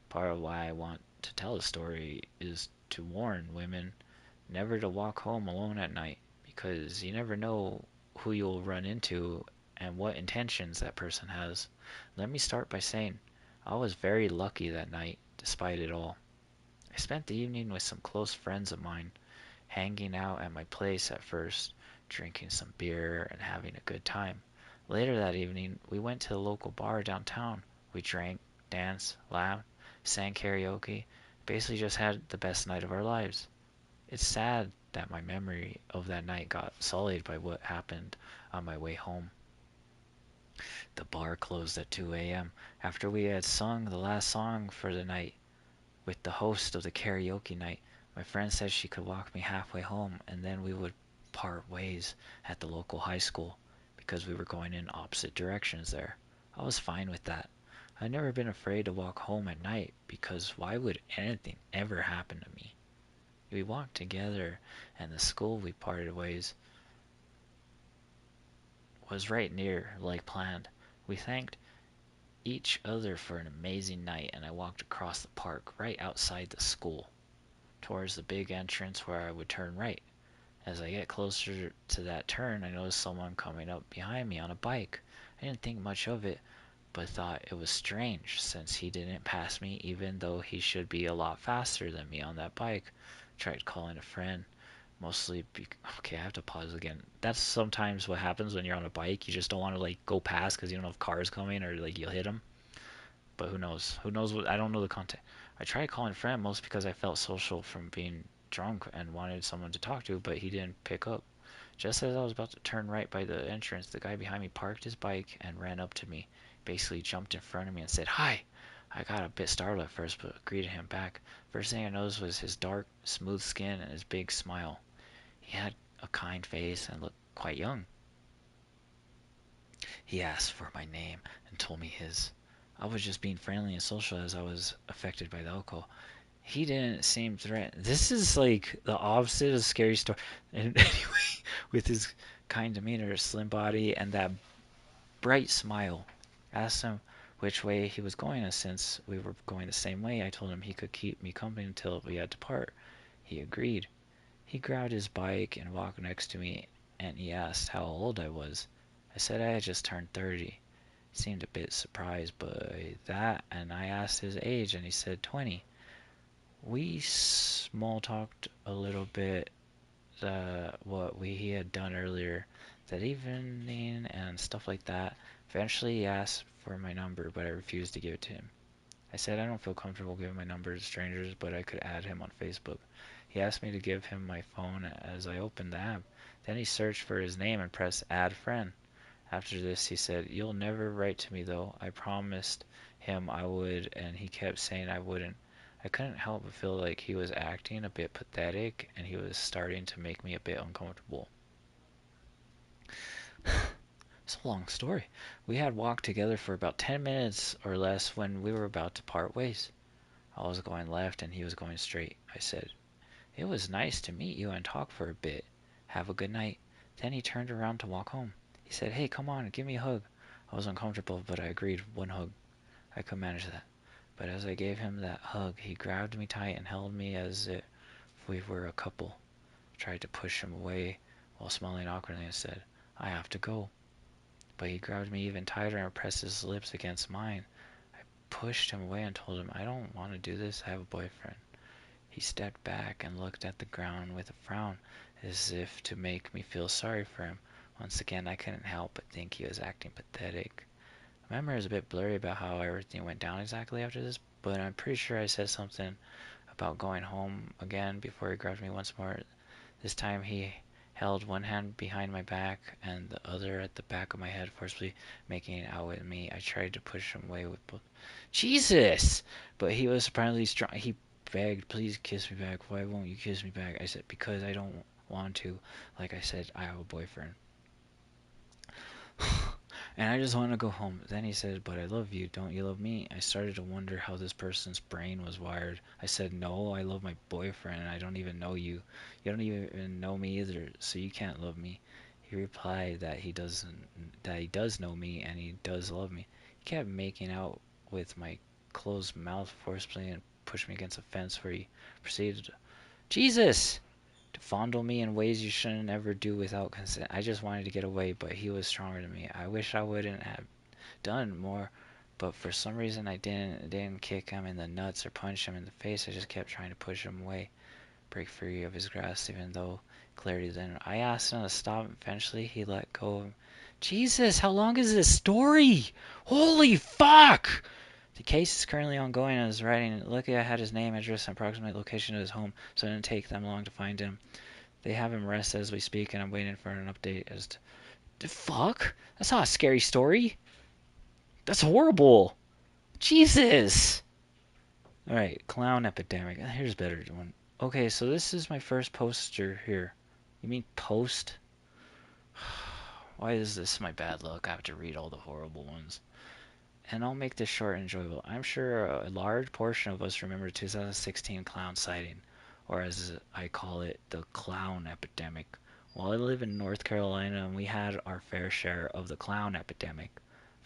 Part of why I want to tell the story is to warn women never to walk home alone at night, because you never know who you'll run into and what intentions that person has. Let me start by saying I was very lucky that night, despite it all. I spent the evening with some close friends of mine, hanging out at my place at first, drinking some beer and having a good time. Later that evening, we went to the local bar downtown. We drank, danced, laughed, sang karaoke, basically just had the best night of our lives. It's sad that my memory of that night got sullied by what happened on my way home. The bar closed at 2 a.m. after we had sung the last song for the night. With the host of the karaoke night, my friend said she could walk me halfway home and then we would part ways at the local high school because we were going in opposite directions there. I was fine with that. I'd never been afraid to walk home at night because why would anything ever happen to me? We walked together and the school we parted ways was right near, like planned. We thanked each other for an amazing night and I walked across the park right outside the school towards the big entrance where I would turn right. As I get closer to that turn, I noticed someone coming up behind me on a bike. I didn't think much of it, but thought it was strange since he didn't pass me even though he should be a lot faster than me on that bike. Tried calling a friend, okay, I have to pause again. That's sometimes what happens when you're on a bike. You just don't want to like go past because you don't know if cars coming or like you'll hit them. But who knows? Who knows what? I don't know the content. I tried calling a friend mostly because I felt social from being drunk and wanted someone to talk to, but he didn't pick up. Just as I was about to turn right by the entrance, the guy behind me parked his bike and ran up to me, basically jumped in front of me and said, "Hi." I got a bit startled at first, but greeted him back. First thing I noticed was his dark, smooth skin and his big smile. He had a kind face and looked quite young. He asked for my name and told me his. I was just being friendly and social as I was affected by the alcohol. He didn't seem threatened. This is like the opposite of scary story. And anyway, with his kind demeanor, slim body, and that bright smile, I asked him which way he was going, and since we were going the same way, I told him he could keep me company until we had to part. He agreed. He grabbed his bike and walked next to me, and he asked how old I was. I said I had just turned 30. He seemed a bit surprised by that, and I asked his age, and he said 20. We small talked a little bit what he had done earlier that evening and stuff like that. Eventually he asked for my number, but I refused to give it to him. I said I don't feel comfortable giving my number to strangers, but I could add him on Facebook. He asked me to give him my phone as I opened the app. Then he searched for his name and pressed add friend. After this he said, "You'll never write to me though." I promised him I would, and he kept saying I wouldn't. I couldn't help but feel like he was acting a bit pathetic, and he was starting to make me a bit uncomfortable. It's a long story. We had walked together for about 10 minutes or less when we were about to part ways. I was going left and he was going straight. I said, "It was nice to meet you and talk for a bit. Have a good night." Then he turned around to walk home. He said, "Hey, come on, give me a hug." I was uncomfortable, but I agreed. One hug. I could manage that. But as I gave him that hug, he grabbed me tight and held me as if we were a couple. I tried to push him away while smiling awkwardly and said, "I have to go." But he grabbed me even tighter and pressed his lips against mine. I pushed him away and told him, "I don't want to do this. I have a boyfriend." He stepped back and looked at the ground with a frown, as if to make me feel sorry for him. Once again, I couldn't help but think he was acting pathetic. My memory is a bit blurry about how everything went down exactly after this, but I'm pretty sure I said something about going home again before he grabbed me once more. This time he held one hand behind my back and the other at the back of my head, forcibly making out with me. I tried to push him away with both. Jesus! But he was surprisingly strong. He begged, "Please kiss me back. Why won't you kiss me back?" I said, "Because I don't want to. Like I said, I have a boyfriend." And I just wanted to go home. Then he said, "But I love you. Don't you love me?" I started to wonder how this person's brain was wired. I said, "No, I love my boyfriend, and I don't even know you. You don't even know me either, so you can't love me." He replied that he does know me and he does love me. He kept making out with my closed mouth forcefully and pushed me against a fence where he proceeded, Jesus! to fondle me in ways you shouldn't ever do without consent. I just wanted to get away, but he was stronger than me. I wish I wouldn't have done more, but for some reason I didn't kick him in the nuts or punch him in the face. I just kept trying to push him away, break free of his grasp, even though clarity then. I asked him to stop. Eventually, he let go of him. Jesus, how long is this story? Holy fuck! The case is currently ongoing and is writing. Luckily, I had his name, address, and approximate location of his home, so it didn't take them long to find him. They have him arrested as we speak, and I'm waiting for an update as to... The fuck? That's not a scary story. That's horrible. Jesus. Alright, clown epidemic. Here's a better one. Okay, so this is my first poster here. You mean post? Why is this my bad luck? I have to read all the horrible ones. And I'll make this short and enjoyable. I'm sure a large portion of us remember the 2016 clown sighting, or as I call it, the clown epidemic. Well, I live in North Carolina, and we had our fair share of the clown epidemic.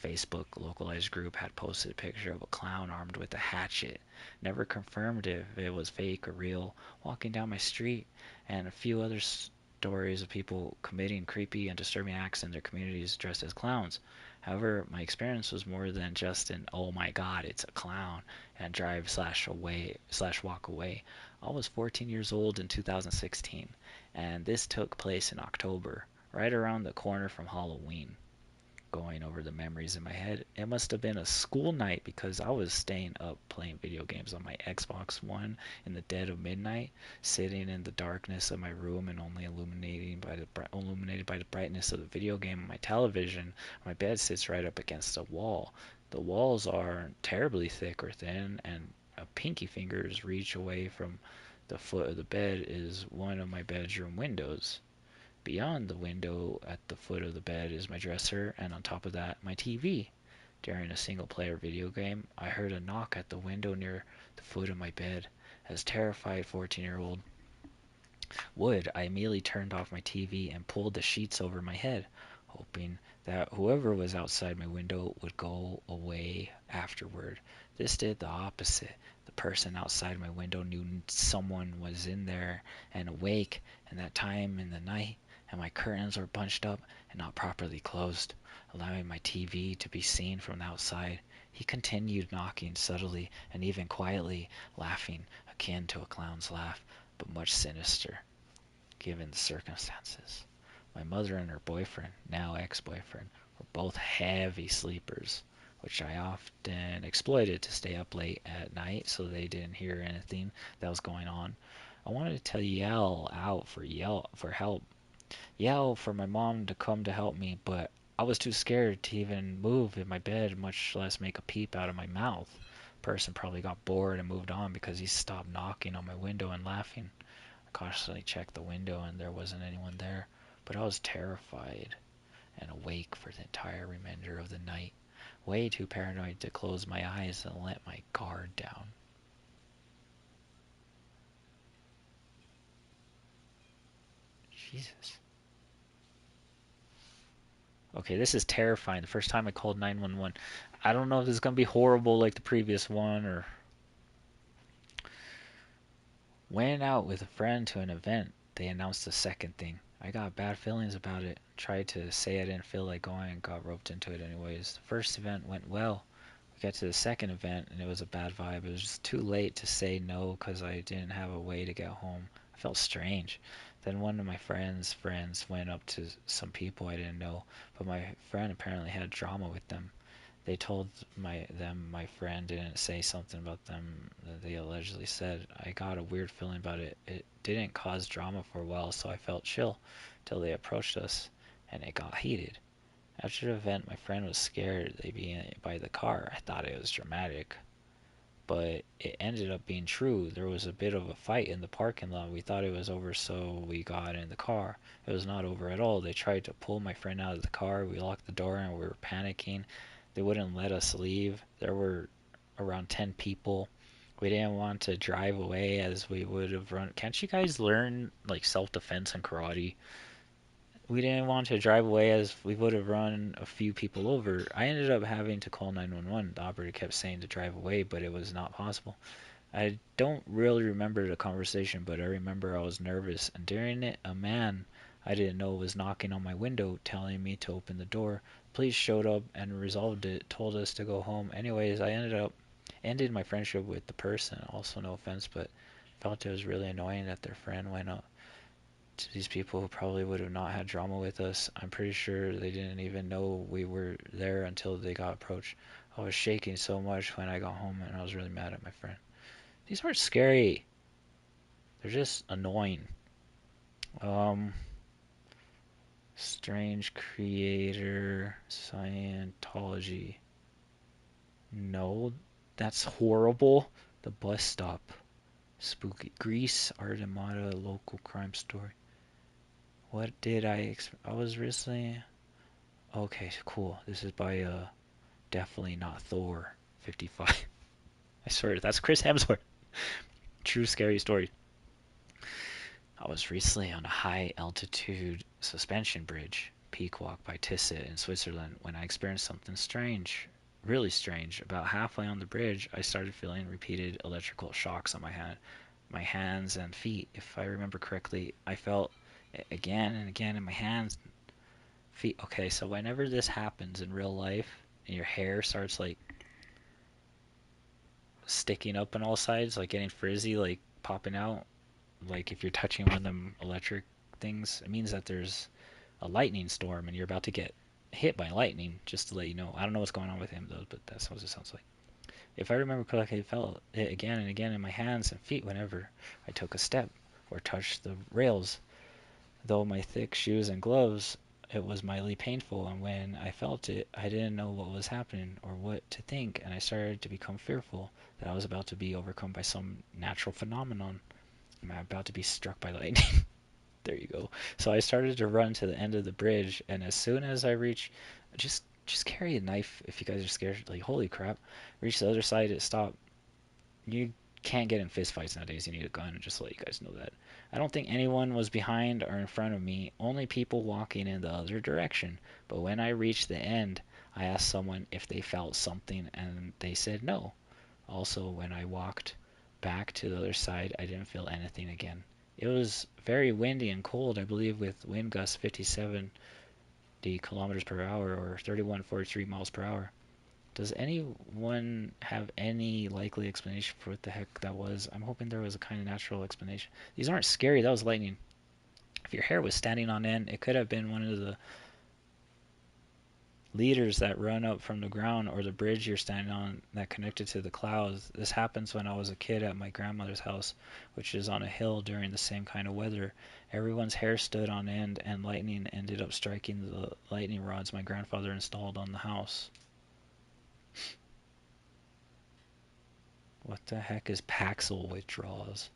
Facebook localized group had posted a picture of a clown armed with a hatchet. Never confirmed if it was fake or real, walking down my street, and a few other stories of people committing creepy and disturbing acts in their communities dressed as clowns. However, my experience was more than just an "oh my god, it's a clown" and drive/walk away. I was 14 years old in 2016, and this took place in October, right around the corner from Halloween. Going over the memories in my head, it must have been a school night because I was staying up playing video games on my Xbox One in the dead of midnight, sitting in the darkness of my room and only illuminated by the brightness of the video game on my television. My bed sits right up against a wall. The walls aren't terribly thick or thin, and a pinky finger's reach away from the foot of the bed is one of my bedroom windows. Beyond the window at the foot of the bed is my dresser, and on top of that, my TV. During a single-player video game, I heard a knock at the window near the foot of my bed. As terrified 14-year-old would, I immediately turned off my TV and pulled the sheets over my head, hoping that whoever was outside my window would go away afterward. This did the opposite. The person outside my window knew someone was in there and awake, and that time in the night, and my curtains were bunched up and not properly closed, allowing my TV to be seen from the outside. He continued knocking subtly and even quietly, laughing akin to a clown's laugh, but much sinister, given the circumstances. My mother and her boyfriend, now ex-boyfriend, were both heavy sleepers, which I often exploited to stay up late at night so they didn't hear anything that was going on. I wanted to yell out for help, yell for my mom to come to help me, but I was too scared to even move in my bed, much less make a peep out of my mouth. Person probably got bored and moved on because he stopped knocking on my window and laughing. I cautiously checked the window and there wasn't anyone there, but I was terrified and awake for the entire remainder of the night, way too paranoid to close my eyes and let my guard down. Jesus. Okay, this is terrifying. The first time I called 911. I don't know if this is going to be horrible like the previous one or... Went out with a friend to an event. They announced the second thing. I got bad feelings about it. Tried to say I didn't feel like going and got roped into it anyways. The first event went well. We got to the second event and it was a bad vibe. It was just too late to say no because I didn't have a way to get home. I felt strange. Then one of my friends went up to some people I didn't know, but my friend apparently had drama with them. They told my friend didn't say something about them that they allegedly said. I got a weird feeling about it. It didn't cause drama for a while, so I felt chill till they approached us, and it got heated. After the event, my friend was scared they'd be by the car. I thought it was dramatic. but it ended up being true. There was a bit of a fight in the parking lot. We thought it was over, so we got in the car. It was not over at all. They tried to pull my friend out of the car. We locked the door and we were panicking. They wouldn't let us leave. There were around 10 people. We didn't want to drive away as we would have run. Can't you guys learn like self-defense and karate? We didn't want to drive away as we would have run a few people over. I ended up having to call 911. The operator kept saying to drive away, but it was not possible. I don't really remember the conversation, but I remember I was nervous, and during it, a man I didn't know was knocking on my window, telling me to open the door. Police showed up and resolved it, told us to go home. Anyways, I ended my friendship with the person. Also, no offense, but felt it was really annoying that their friend went up to these people who probably would have not had drama with us. I'm pretty sure they didn't even know we were there until they got approached. I was shaking so much when I got home, and I was really mad at my friend. These aren't scary. They're just annoying. Strange creator, Scientology. No, that's horrible. The bus stop. Spooky. Greece, Artemata, local crime story. What did I was recently... Okay, cool. This is by, definitely not Thor 55. I swear, that's Chris Hemsworth. True scary story. I was recently on a high-altitude suspension bridge, Pequot by Tisset in Switzerland, when I experienced something strange. Really strange. About halfway on the bridge, I started feeling repeated electrical shocks on my hands and feet. If I remember correctly, I felt it again and again in my hands and feet. Okay, so whenever this happens in real life, and your hair starts like sticking up on all sides, like getting frizzy, like popping out, like if you're touching one of them electric things, it means that there's a lightning storm and you're about to get hit by lightning, just to let you know. I don't know what's going on with him though, but that's what it sounds like. If I remember correctly, I felt it again and again in my hands and feet whenever I took a step or touched the rails. Though my thick shoes and gloves, it was mildly painful, and when I felt it, I didn't know what was happening or what to think, and I started to become fearful that I was about to be overcome by some natural phenomenon. Am I about to be struck by lightning? There you go. So I started to run to the end of the bridge, and as soon as I reached, just carry a knife if you guys are scared. Like, holy crap. Reach the other side, it stopped. You can't get in fist fights nowadays. You need a gun, just to let you guys know that. I don't think anyone was behind or in front of me, only people walking in the other direction. But when I reached the end, I asked someone if they felt something, and they said no. Also, when I walked back to the other side, I didn't feel anything again. It was very windy and cold, I believe, with wind gusts 57 kilometers per hour or 31.43 miles per hour. Does anyone have any likely explanation for what the heck that was? I'm hoping there was a kind of natural explanation. These aren't scary. That was lightning. If your hair was standing on end, it could have been one of the leaders that run up from the ground or the bridge you're standing on that connected to the clouds. This happens when I was a kid at my grandmother's house, which is on a hill during the same kind of weather. Everyone's hair stood on end and lightning ended up striking the lightning rods my grandfather installed on the house. What the heck is Paxil withdrawals?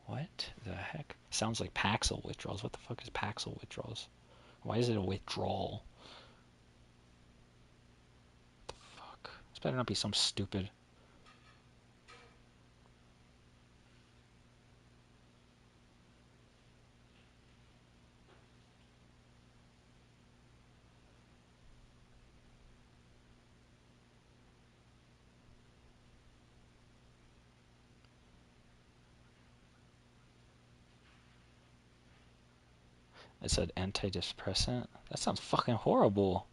What the heck? Sounds like Paxil withdrawals. What the fuck is Paxil withdrawals? Why is it a withdrawal? What the fuck? This better not be some stupid... It said antidepressant. That sounds fucking horrible.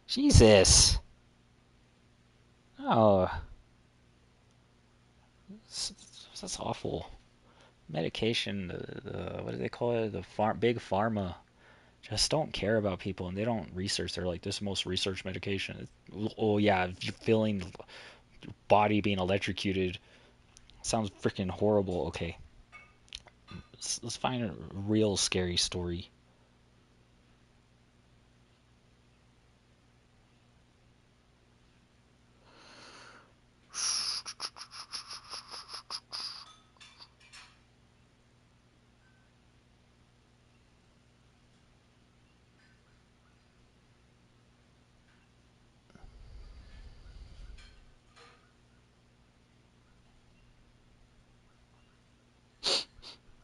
Jesus. Oh. That's awful. Medication, what do they call it? Big pharma just don't care about people, and they don't research. They're like, this is the most researched medication. Oh yeah, you're feeling your body being electrocuted. Sounds freaking horrible. Okay. Let's find a real scary story.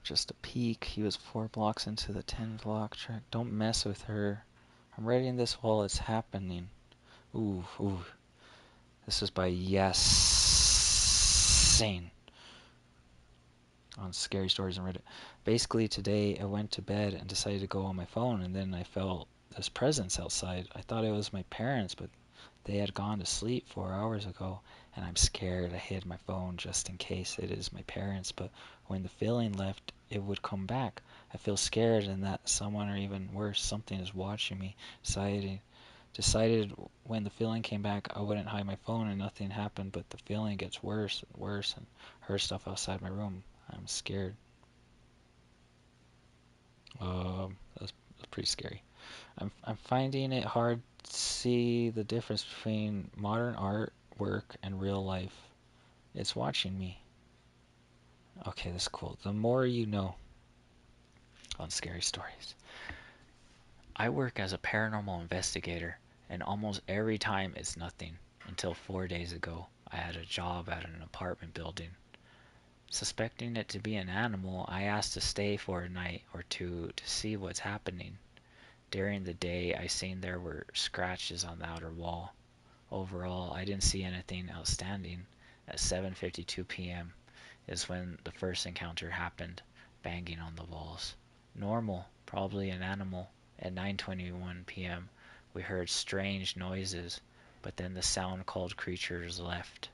Just a peek. He was 4 blocks into the 10 block track. Don't mess with her. I'm writing this while it's happening. Ooh, ooh. This is by Yasin on Scary Stories on Reddit. Basically, today I went to bed and decided to go on my phone, and then I felt this presence outside. I thought it was my parents, but they had gone to sleep 4 hours ago, and I'm scared. I hid my phone just in case it is my parents, but when the feeling left, it would come back. I feel scared and that someone, or even worse, something is watching me. Decided when the feeling came back, I wouldn't hide my phone and nothing happened, but the feeling gets worse and worse and heard stuff outside my room. I'm scared. That's pretty scary. I'm finding it hard to see the difference between modern artwork and real life. It's watching me. Okay, that's cool. The more you know on Scary Stories. I work as a paranormal investigator, and almost every time it's nothing. Until 4 days ago, I had a job at an apartment building. Suspecting it to be an animal, I asked to stay for a night or two to see what's happening. During the day, I seen there were scratches on the outer wall. Overall, I didn't see anything outstanding. At 7:52 p.m. is when the first encounter happened, banging on the walls. Normal, probably an animal. At 9:21 p.m., we heard strange noises, but then the sound-called creatures left.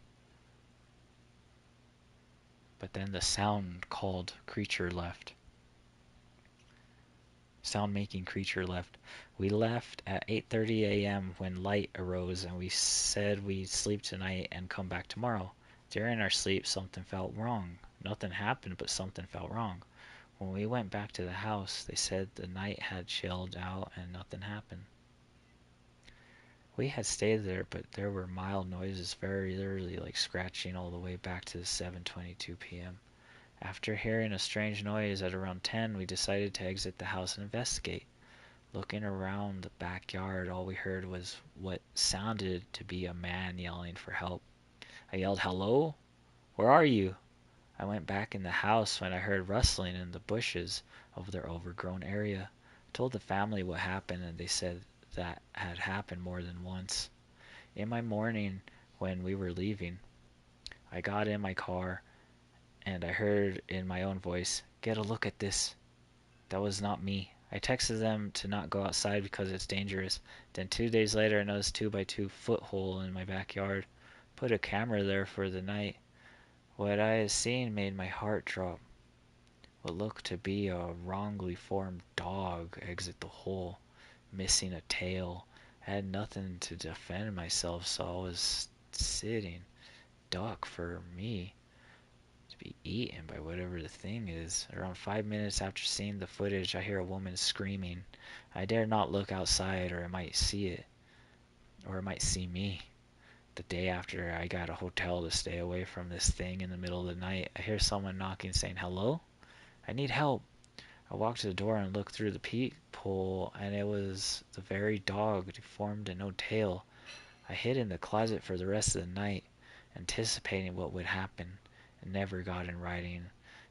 Sound-making creature left. We left at 8:30 a.m. when light arose, and we said we'd sleep tonight and come back tomorrow. During our sleep, something felt wrong. Nothing happened, but something felt wrong. When we went back to the house, they said the night had chilled out and nothing happened. We had stayed there, but there were mild noises very early, like scratching all the way back to 7:22 p.m. After hearing a strange noise at around 10, we decided to exit the house and investigate. Looking around the backyard, all we heard was what sounded to be a man yelling for help. I yelled, "Hello? Where are you?" I went back in the house when I heard rustling in the bushes of their overgrown area. I told the family what happened, and they said that had happened more than once. In my morning, when we were leaving, I got in my car, and I heard in my own voice, "Get a look at this." That was not me. I texted them to not go outside because it's dangerous. Then 2 days later, I noticed 2x2 foot hole in my backyard. Put a camera there for the night. What I had seen made my heart drop. What looked to be a wrongly formed dog exit the hole, missing a tail. I had nothing to defend myself, so I was sitting duck for me to be eaten by whatever the thing is. Around 5 minutes after seeing the footage, I hear a woman screaming. I dare not look outside, or I might see it, or it might see me. The day after, I got a hotel to stay away from this thing in the middle of the night. I hear someone knocking, saying, "Hello? I need help." I walked to the door and looked through the peephole, and it was the very dog, deformed and no tail. I hid in the closet for the rest of the night, anticipating what would happen, and never got in writing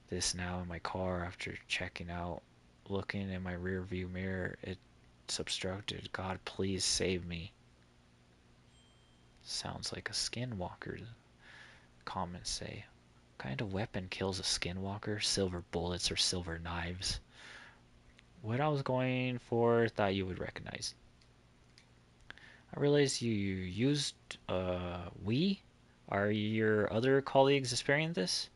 this now in my car after checking out. Looking in my rear view mirror, it's obstructed. God, please save me. Sounds like a skinwalker, comments say. What kind of weapon kills a skinwalker? Silver bullets or silver knives? What I was going for, thought you would recognize. I realized you used we? Are your other colleagues experiencing this?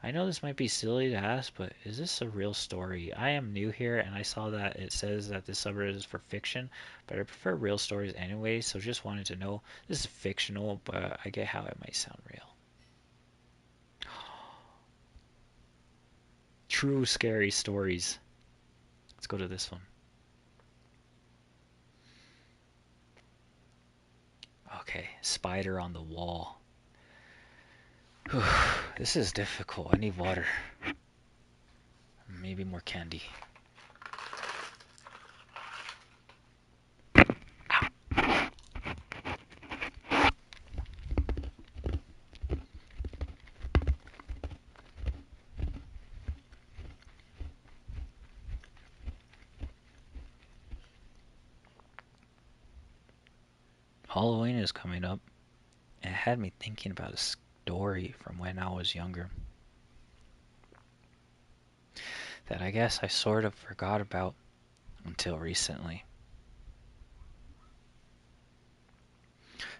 I know this might be silly to ask, but is this a real story? I am new here, and I saw that it says that this subreddit is for fiction, but I prefer real stories anyway, so just wanted to know. This is fictional, but I get how it might sound real. True scary stories. Let's go to this one. Okay, spider on the wall. This is difficult. I need water. Maybe more candy. Halloween is coming up, and it had me thinking about a story from when I was younger that I guess I sort of forgot about until recently.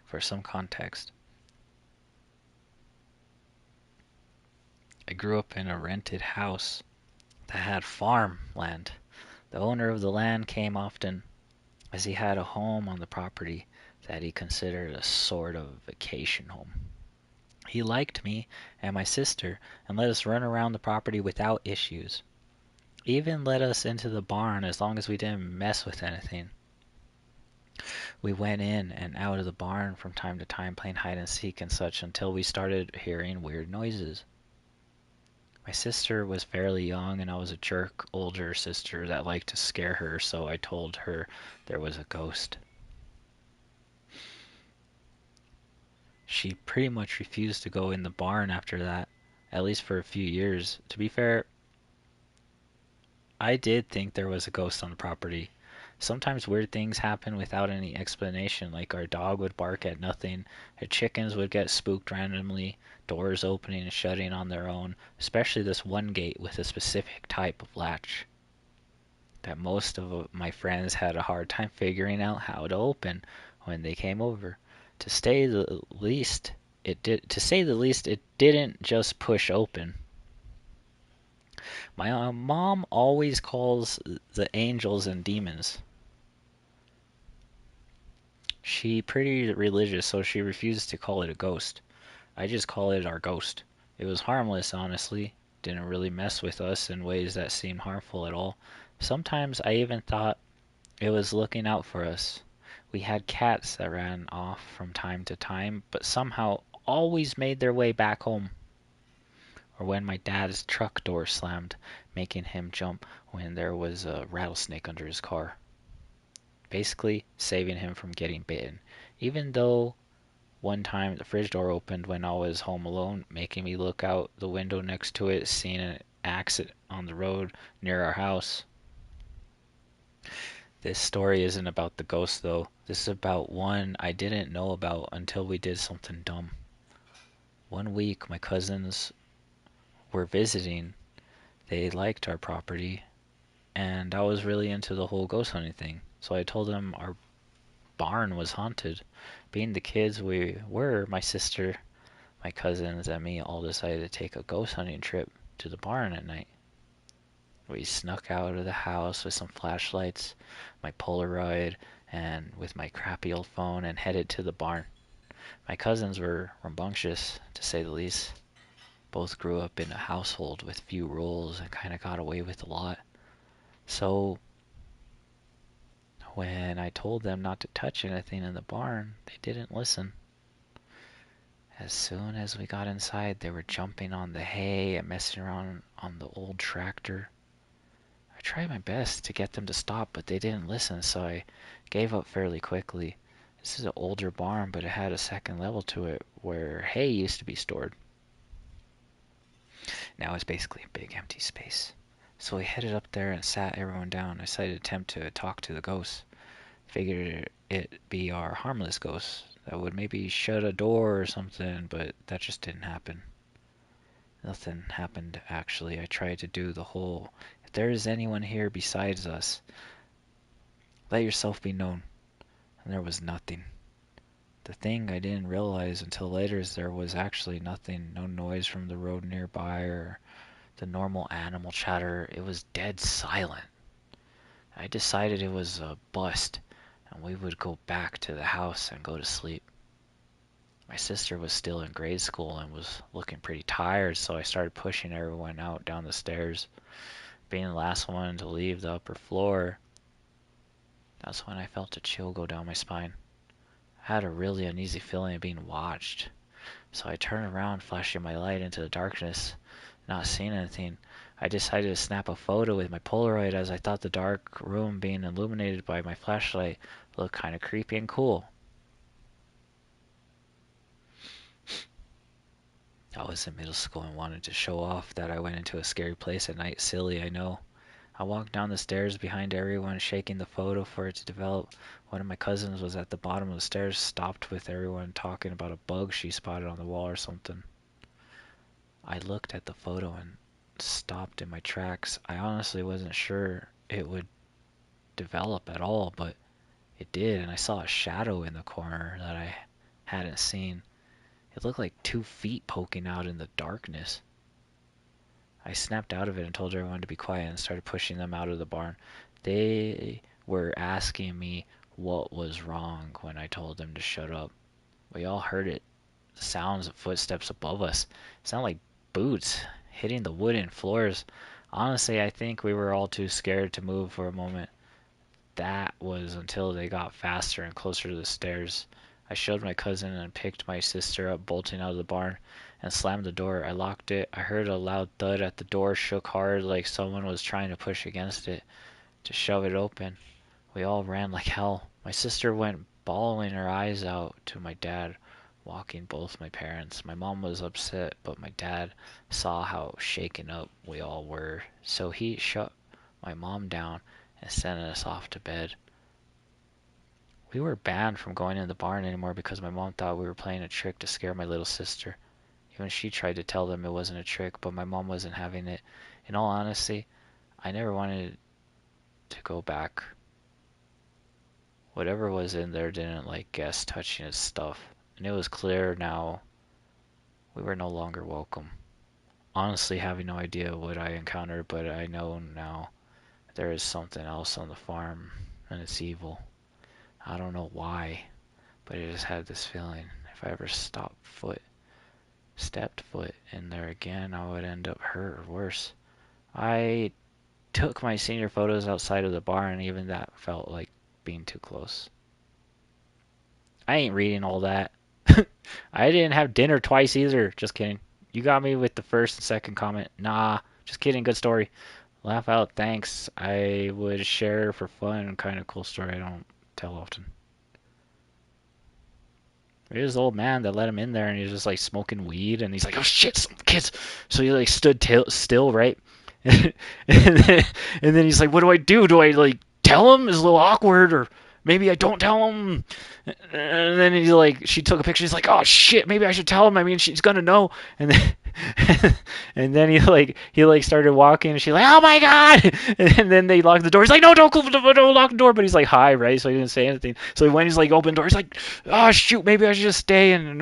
For some context, I grew up in a rented house that had farmland. The owner of the land came often, as he had a home on the property that he considered a sort of vacation home. He liked me and my sister and let us run around the property without issues. Even let us into the barn as long as we didn't mess with anything. We went in and out of the barn from time to time playing hide and seek and such until we started hearing weird noises. My sister was fairly young and I was a jerk older sister that liked to scare her, so I told her there was a ghost. She pretty much refused to go in the barn after that, at least for a few years. To be fair, I did think there was a ghost on the property. Sometimes weird things happen without any explanation, like our dog would bark at nothing, our chickens would get spooked randomly, doors opening and shutting on their own, especially this one gate with a specific type of latch that most of my friends had a hard time figuring out how to open when they came over. To say the least, it didn't just push open. My mom always calls the angels and demons. She pretty religious, so she refused to call it a ghost. I just call it our ghost. It was harmless, honestly. Didn't really mess with us in ways that seemed harmful at all. Sometimes I even thought it was looking out for us. We had cats that ran off from time to time, but somehow always made their way back home. Or when my dad's truck door slammed, making him jump when there was a rattlesnake under his car. Basically, saving him from getting bitten. Even though one time the fridge door opened when I was home alone, making me look out the window next to it, seeing an accident on the road near our house. This story isn't about the ghost, though. This is about one I didn't know about until we did something dumb. One week, my cousins were visiting. They liked our property, and I was really into the whole ghost hunting thing. So I told them our barn was haunted. Being the kids we were, my sister, my cousins, and me all decided to take a ghost hunting trip to the barn at night. We snuck out of the house with some flashlights, my Polaroid, and with my crappy old phone and headed to the barn. My cousins were rambunctious, to say the least. Both grew up in a household with few rules and kind of got away with a lot. So when I told them not to touch anything in the barn, they didn't listen. As soon as we got inside, they were jumping on the hay and messing around on the old tractor. I tried my best to get them to stop, but they didn't listen, so I gave up fairly quickly. This is an older barn, but it had a second level to it where hay used to be stored. Now it's basically a big empty space. So we headed up there and sat everyone down. I decided to attempt to talk to the ghost. Figured it be our harmless ghost that would maybe shut a door or something, but that just didn't happen. Nothing happened, actually. I tried to do the whole, if there is anyone here besides us, let yourself be known. And there was nothing. The thing I didn't realize until later is there was actually nothing. No noise from the road nearby or the normal animal chatter. It was dead silent. I decided it was a bust, and we would go back to the house and go to sleep. My sister was still in grade school and was looking pretty tired, so I started pushing everyone out down the stairs. Being the last one to leave the upper floor, that's when I felt a chill go down my spine. I had a really uneasy feeling of being watched, so I turned around, flashing my light into the darkness, not seeing anything. I decided to snap a photo with my Polaroid as I thought the dark room being illuminated by my flashlight looked kind of creepy and cool. I was in middle school and wanted to show off that I went into a scary place at night. Silly, I know. I walked down the stairs behind everyone, shaking the photo for it to develop. One of my cousins was at the bottom of the stairs, stopped with everyone talking about a bug she spotted on the wall or something. I looked at the photo and stopped in my tracks. I honestly wasn't sure it would develop at all, but it did, and I saw a shadow in the corner that I hadn't seen. It looked like 2 feet poking out in the darkness. I snapped out of it and told everyone to be quiet and started pushing them out of the barn. They were asking me what was wrong when I told them to shut up. We all heard it. The sounds of footsteps above us. It sounded like boots hitting the wooden floors. Honestly, I think we were all too scared to move for a moment. That was until they got faster and closer to the stairs. I showed my cousin and picked my sister up, bolting out of the barn, and slammed the door. I locked it. I heard a loud thud at the door, shook hard like someone was trying to push against it to shove it open. We all ran like hell. My sister went bawling her eyes out to my dad, walking both my parents. My mom was upset, but my dad saw how shaken up we all were, so he shut my mom down and sent us off to bed. We were banned from going in the barn anymore because my mom thought we were playing a trick to scare my little sister. Even she tried to tell them it wasn't a trick, but my mom wasn't having it. In all honesty, I never wanted to go back. Whatever was in there didn't like guests touching its stuff, and it was clear now we were no longer welcome. Honestly, having no idea what I encountered, but I know now there is something else on the farm, and it's evil. I don't know why, but I just had this feeling if I ever stepped foot in there again, I would end up hurt or worse. I took my senior photos outside of the barn, and even that felt like being too close. I ain't reading all that. I didn't have dinner twice either. Just kidding. You got me with the first and second comment. Nah, just kidding. Good story. Laugh out, thanks. I would share for fun. Kind of cool story I don't tell often. There's this old man that let him in there, and he's just like smoking weed, and he's like, "Oh shit, some kids!" So he like stood still, right? and then he's like, "What do I do? Do I like tell him? It's a little awkward, or maybe I don't tell him." And then he's like, she took a picture. He's like, "Oh shit, maybe I should tell him. I mean, she's gonna know." And then and then he started walking, and she's like, "Oh my god!" And then they locked the door. He's like, "No, don't lock the door." But he's like high, right? So he didn't say anything. So when he's like open the door, he's like, "Oh shoot, maybe I should just stay." And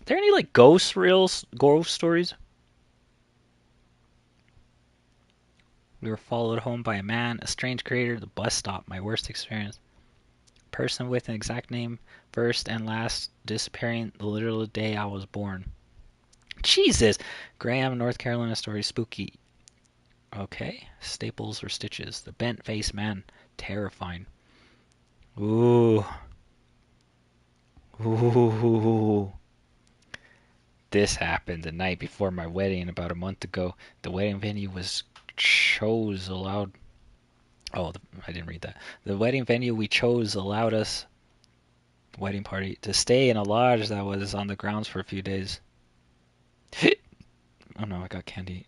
there any like ghost stories? We were followed home by a man, a strange creator, the bus stop, my worst experience. Person with an exact name, first and last, disappearing the literal day I was born. Jesus! Graham, North Carolina story, spooky. Okay. Staples or stitches. The bent face man, terrifying. Ooh. Ooh. This happened the night before my wedding about a month ago. The wedding venue was allowed. Oh, I didn't read that. The wedding venue we chose allowed us, wedding party, to stay in a lodge that was on the grounds for a few days. Oh no, I got candy.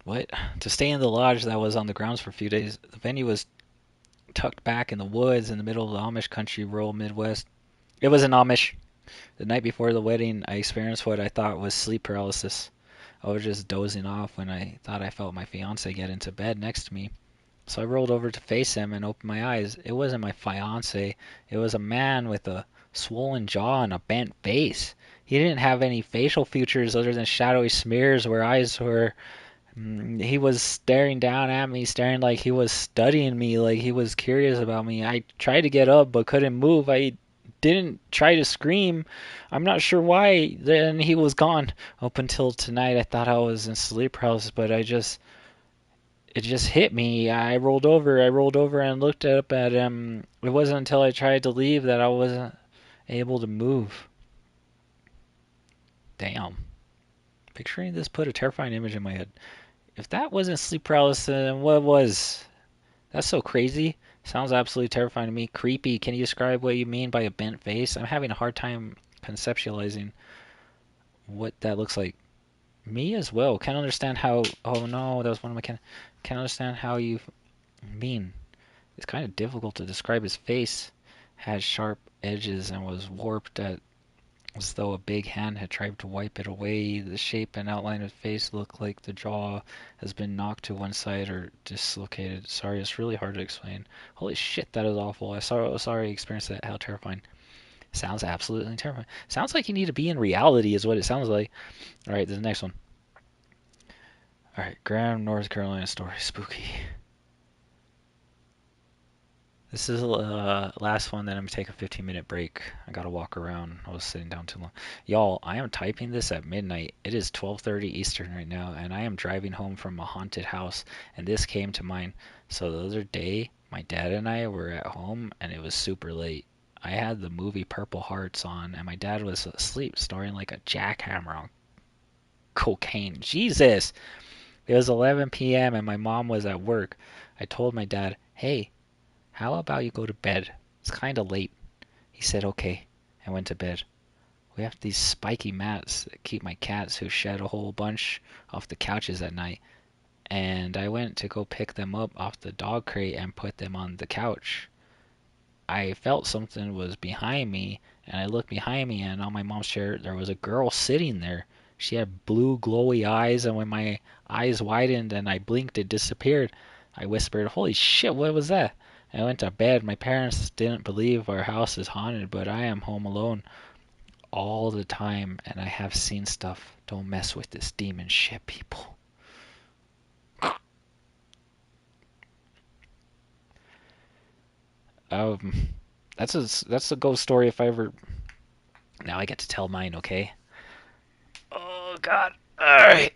What? To stay in the lodge that was on the grounds for a few days. The venue was tucked back in the woods in the middle of the Amish country, rural Midwest. It was an Amish. The night before the wedding, I experienced what I thought was sleep paralysis. I was just dozing off when I thought I felt my fiance get into bed next to me. So I rolled over to face him and opened my eyes. It wasn't my fiance. It was a man with a swollen jaw and a bent face. He didn't have any facial features other than shadowy smears where eyes were. He was staring down at me, staring like he was studying me, like he was curious about me. I tried to get up but couldn't move. I didn't try to scream. I'm not sure why. Then he was gone. Up until tonight, I thought I was in sleep paralysis, but it just hit me. I rolled over and looked up at him. It wasn't until I tried to leave that I wasn't able to move. Damn. Picturing this put a terrifying image in my head. If that wasn't sleep paralysis, then what was? That's so crazy. Sounds absolutely terrifying to me. Creepy. Can you describe what you mean by a bent face? I'm having a hard time conceptualizing what that looks like. Me as well. Can't understand how. Oh no, that was one of my. Can't understand how you mean. It's kind of difficult to describe. His face had sharp edges and was warped as though a big hand had tried to wipe it away. The shape and outline of the face looked like the jaw has been knocked to one side or dislocated. Sorry, it's really hard to explain. Holy shit, that is awful. Sorry I experienced that. How terrifying. Sounds absolutely terrifying. Sounds like you need to be in reality is what it sounds like. Alright, the next one. Alright, Graham, North Carolina story. Spooky. This is the last one, then I'm going to take a 15-minute break. I got to walk around. I was sitting down too long. Y'all, I am typing this at midnight. It is 12:30 Eastern right now, and I am driving home from a haunted house, and this came to mind. So the other day, my dad and I were at home, and it was super late. I had the movie Purple Hearts on, and my dad was asleep, snoring like a jackhammer on cocaine. Jesus! It was 11 p.m., and my mom was at work. I told my dad, hey, how about you go to bed? It's kind of late. He said, okay, and went to bed. We have these spiky mats that keep my cats who shed a whole bunch off the couches at night. And I went to go pick them up off the dog crate and put them on the couch. I felt something was behind me, and I looked behind me, and on my mom's chair, there was a girl sitting there. She had blue, glowy eyes, and when my eyes widened and I blinked, it disappeared. I whispered, holy shit, what was that? I went to bed. My parents didn't believe our house is haunted, but I am home alone all the time, and I have seen stuff. Don't mess with this demon shit, people. That's a ghost story if I ever. Now I get to tell mine, okay? Oh God! All right.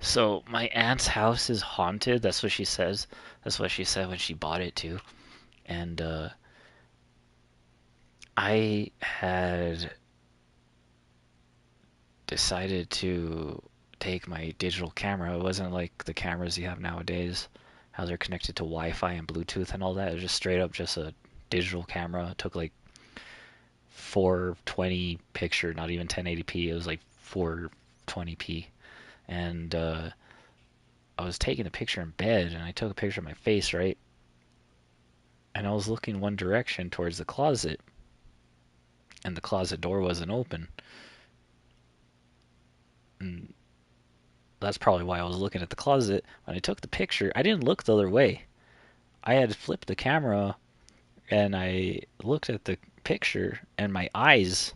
So my aunt's house is haunted. That's what she says. That's what she said when she bought it too. And I had decided to take my digital camera. It wasn't like the cameras you have nowadays, how they're connected to Wi-Fi and Bluetooth and all that. It was just straight up just a digital camera. It took like 420 picture, not even 1080p. It was like 420p. And I was taking a picture in bed, and I took a picture of my face, right? And I was looking one direction towards the closet, and the closet door wasn't open. And that's probably why I was looking at the closet. When I took the picture, I didn't look the other way. I had flipped the camera, and I looked at the picture, and my eyes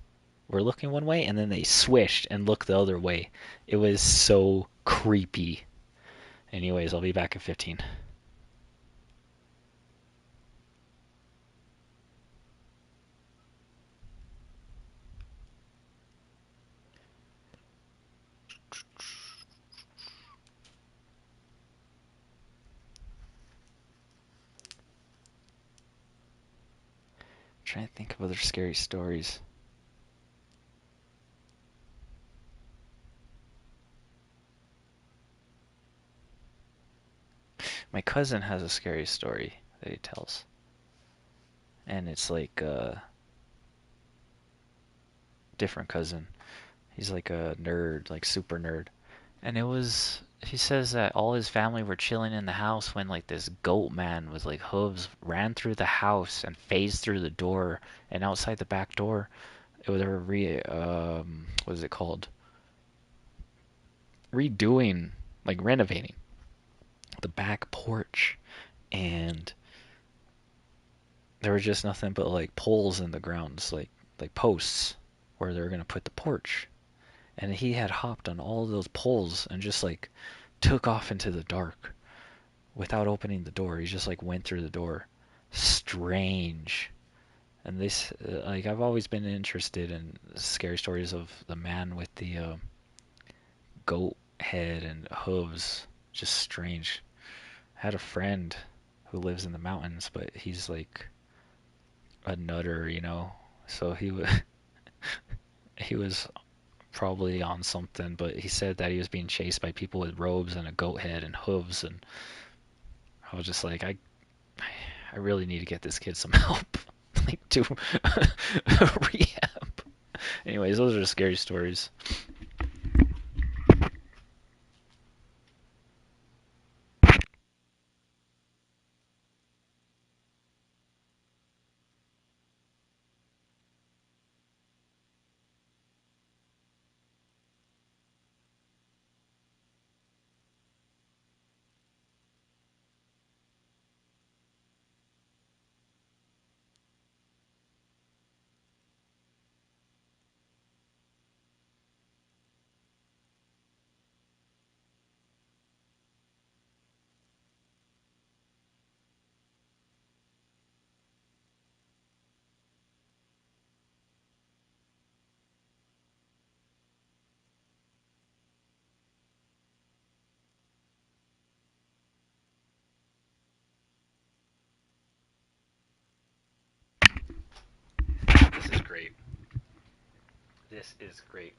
were looking one way, and then they swished and looked the other way. It was so creepy. Anyways, I'll be back in 15. Trying to think of other scary stories. My cousin has a scary story that he tells. And it's like a different cousin. He's like a nerd, like super nerd. And he says that all his family were chilling in the house when like this goat man with like hooves ran through the house and phased through the door, and outside the back door they were what is it called? Redoing, like renovating the back porch, and there was just nothing but like poles in the grounds, like posts where they were gonna put the porch. And he had hopped on all of those poles and just like took off into the dark without opening the door. He just like went through the door. Strange. And this, like, I've always been interested in scary stories of the man with the goat head and hooves. Just strange. I had a friend who lives in the mountains, but he's like a nutter, you know. So he was probably on something, but he said that he was being chased by people with robes and a goat head and hooves, and I was just like, I really need to get this kid some help, like do rehab. Anyways, those are the scary stories. This is great. This is great.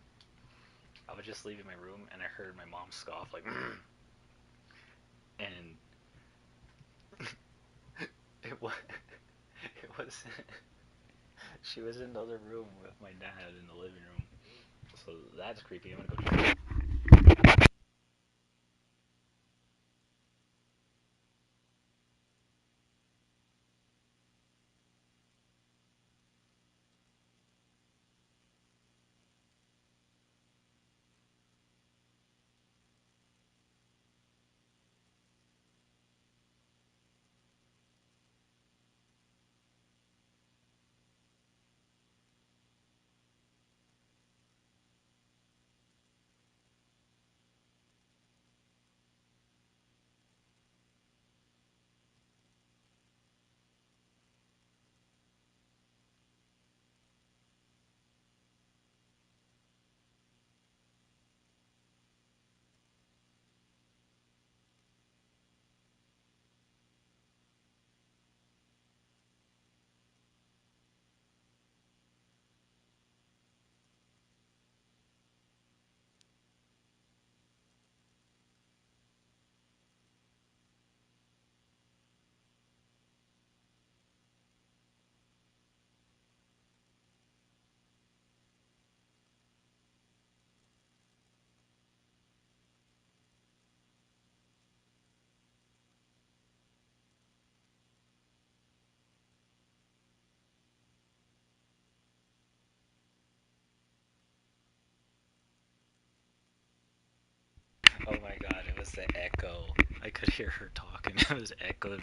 I was just leaving my room and I heard my mom scoff like, and it was it was she was in the other room with my dad in the living room. So that's creepy. I'm gonna go check. Oh my god, it was the echo. I could hear her talking. It was echoed.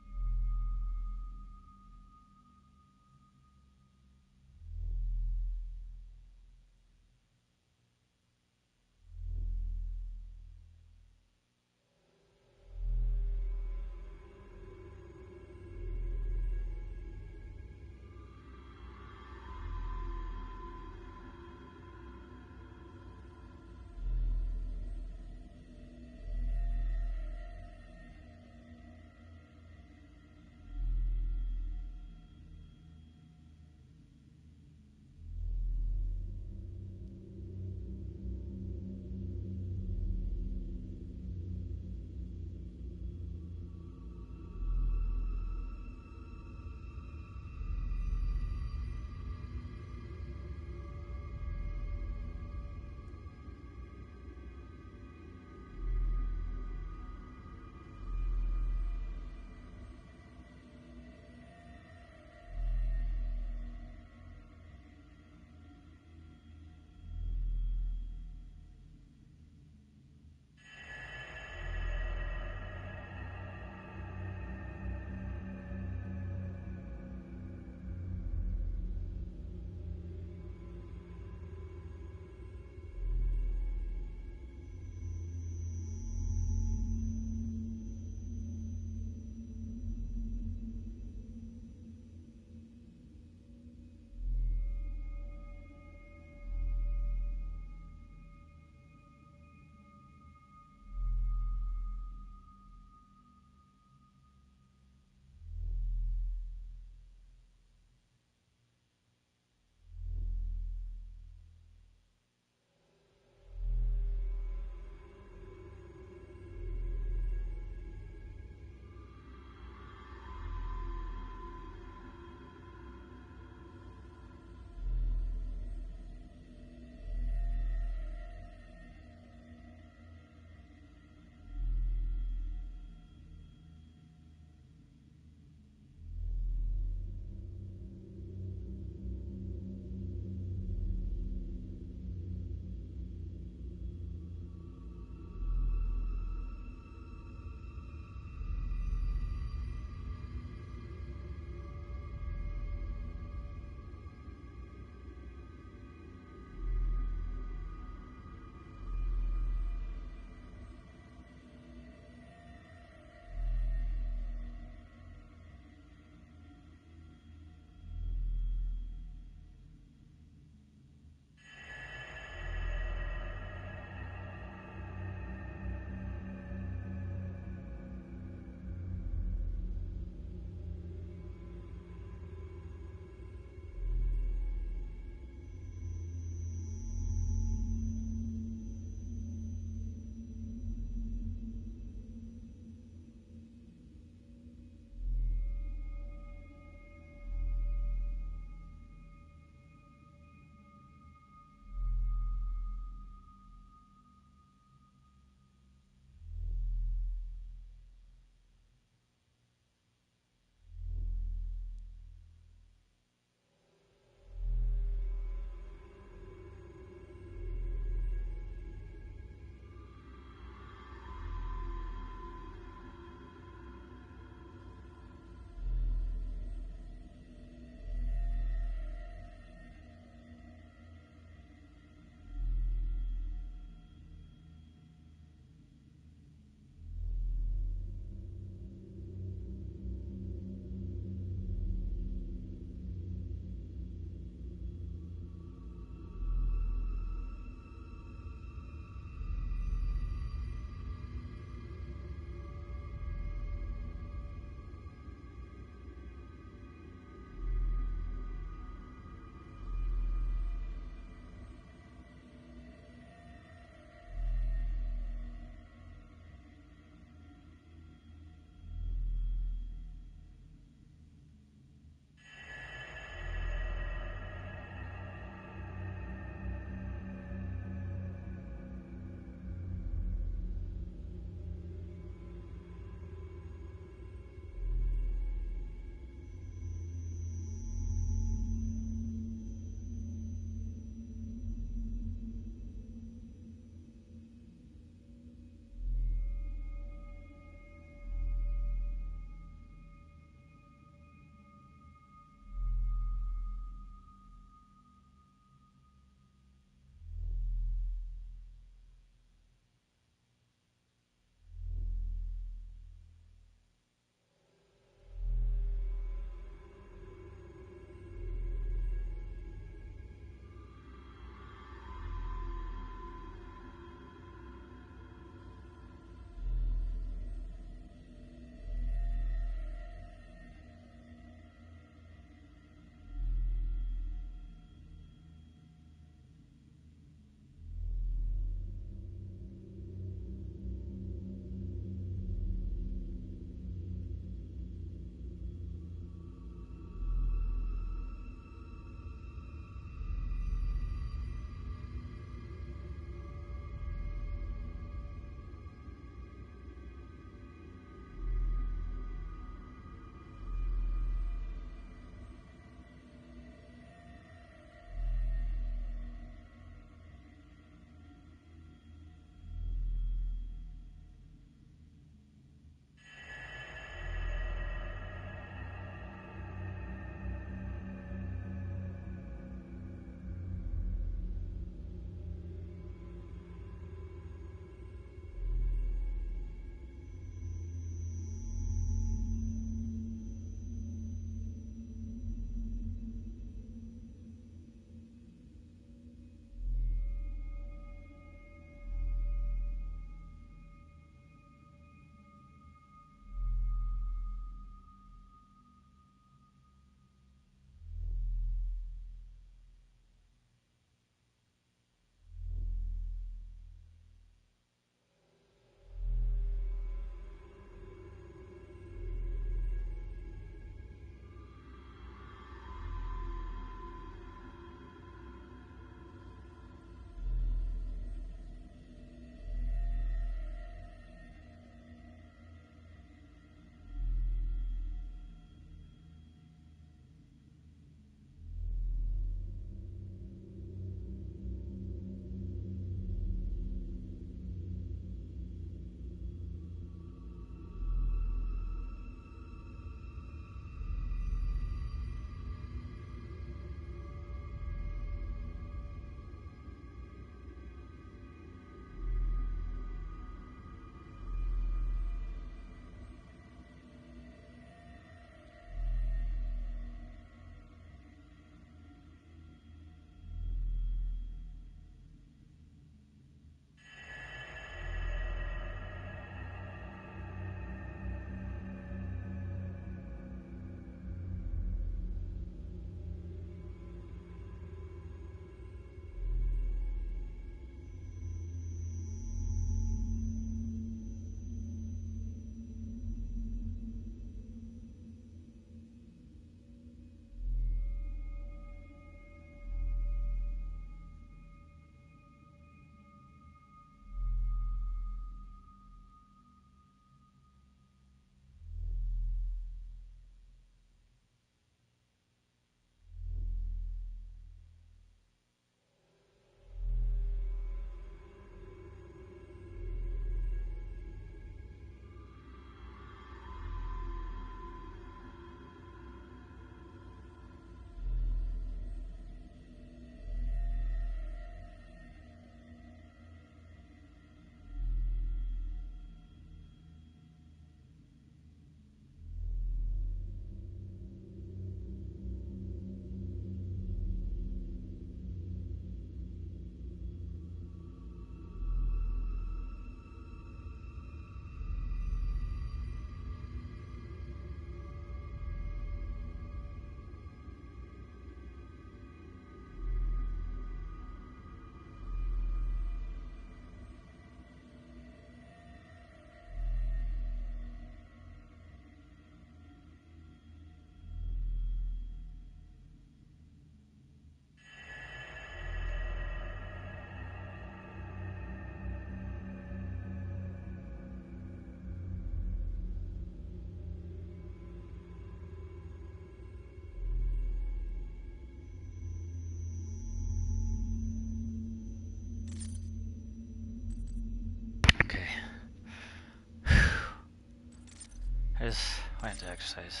Going to exercise.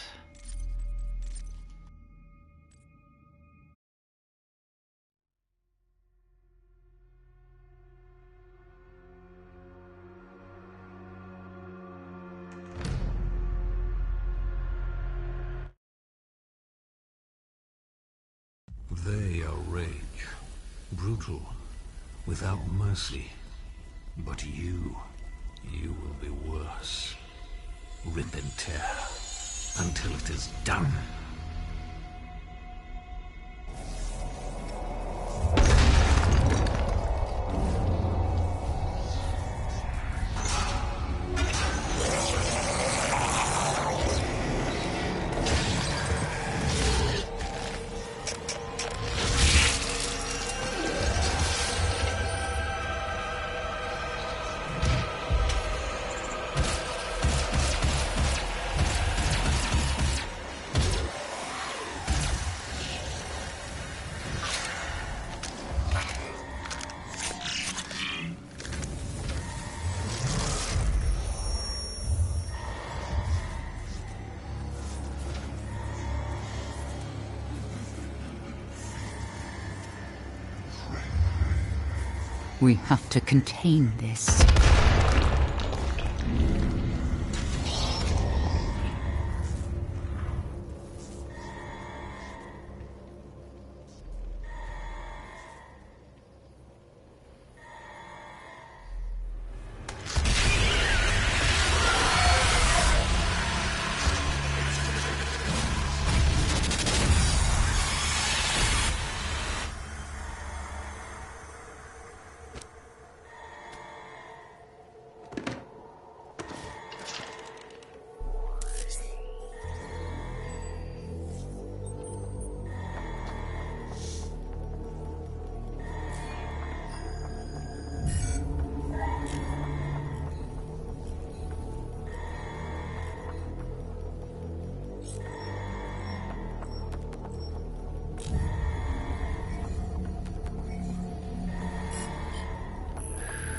They are rage, brutal, without mercy. But you will be worse. Rip and tear, until it is done. We have to contain this.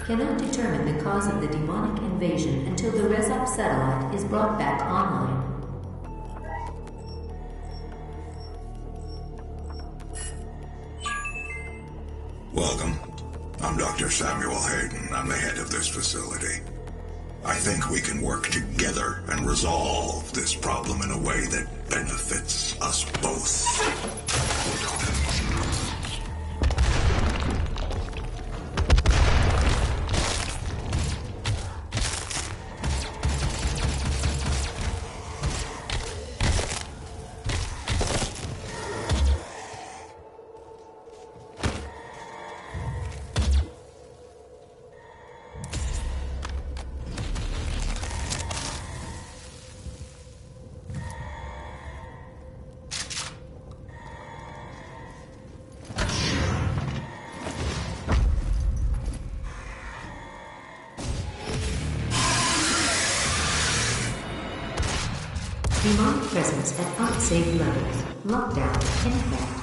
Cannot determine the cause of the demonic invasion until the Rezop satellite is brought back online. Welcome. I'm Dr. Samuel Hayden. I'm the head of this facility. I think we can work together and resolve this problem in a way that benefits us both. Demonic presence at unsafe levels. Lockdown in effect.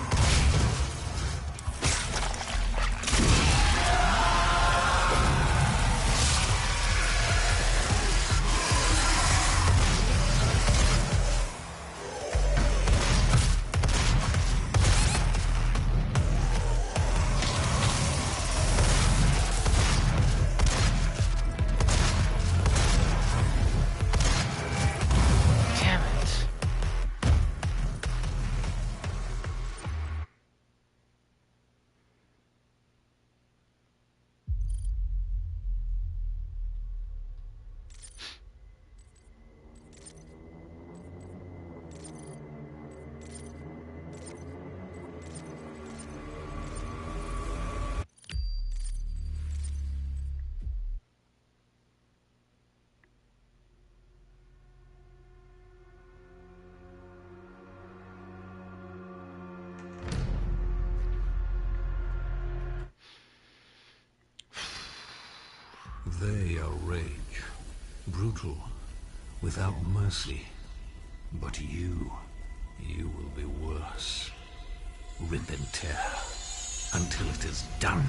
They are rage, brutal, without mercy. But you will be worse. Rip and tear, until it is done.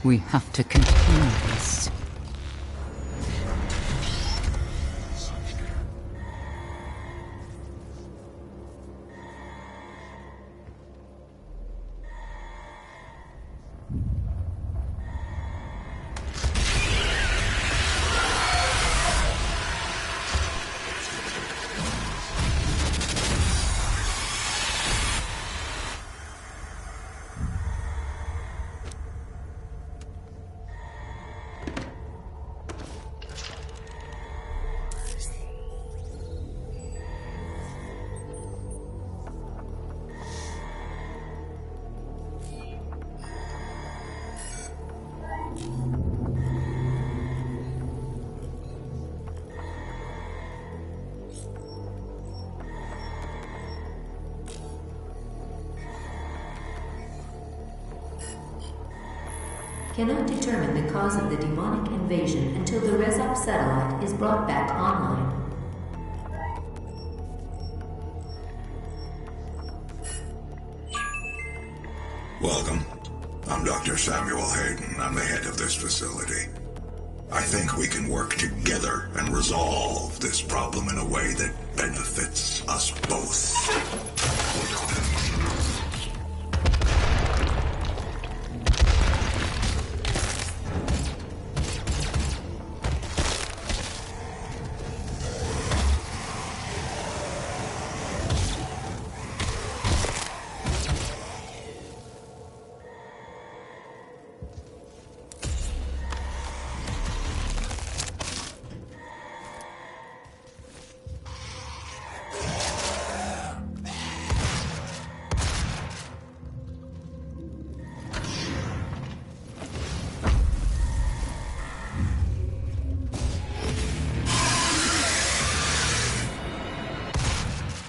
We have to continue this. Cannot determine the cause of the demonic invasion until the Rezop satellite is brought back online. Welcome. I'm Dr. Samuel Hayden. I'm the head of this facility. I think we can work together and resolve this problem in a way that benefits us both.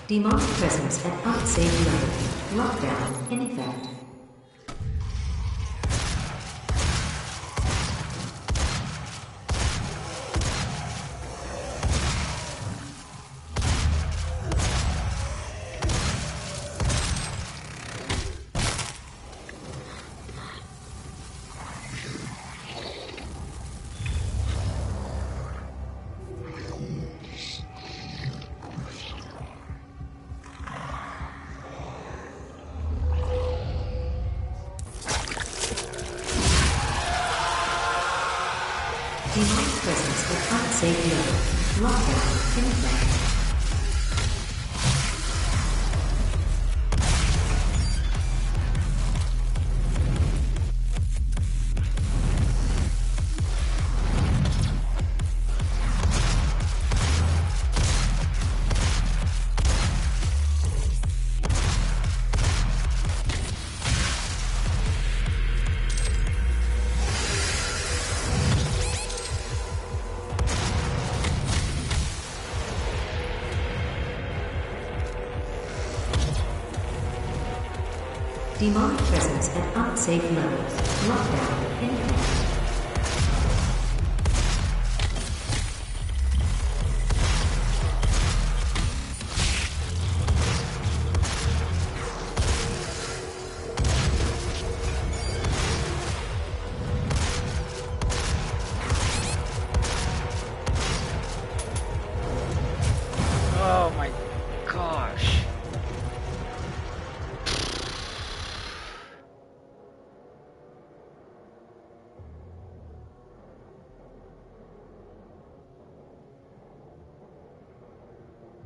Demonic presence at unsafe level. Lockdown in effect. Demonic presence at unsafe level. Lockdown in effect. Demonic presence at unsafe levels. Lockdown in effect. Oh my gosh.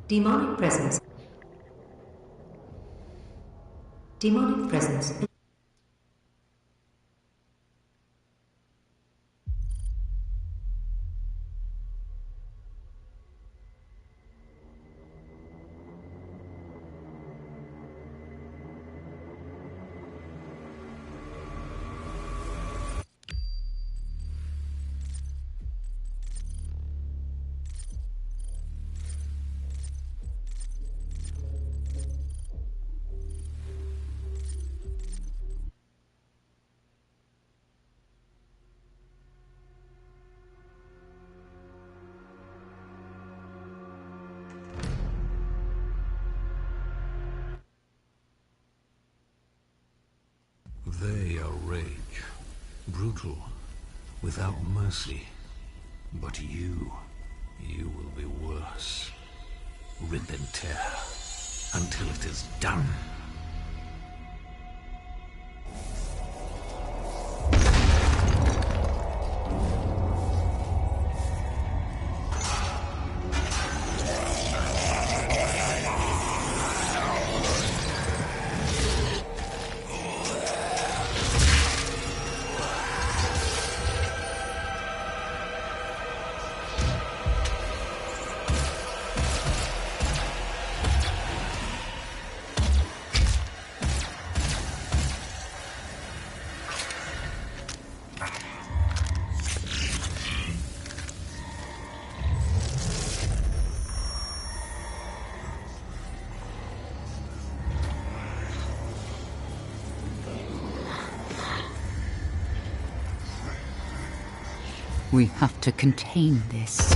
Demonic presence. Demonic presence. Brutal, without mercy. But you will be worse. Rip and tear, until it is done. We have to contain this.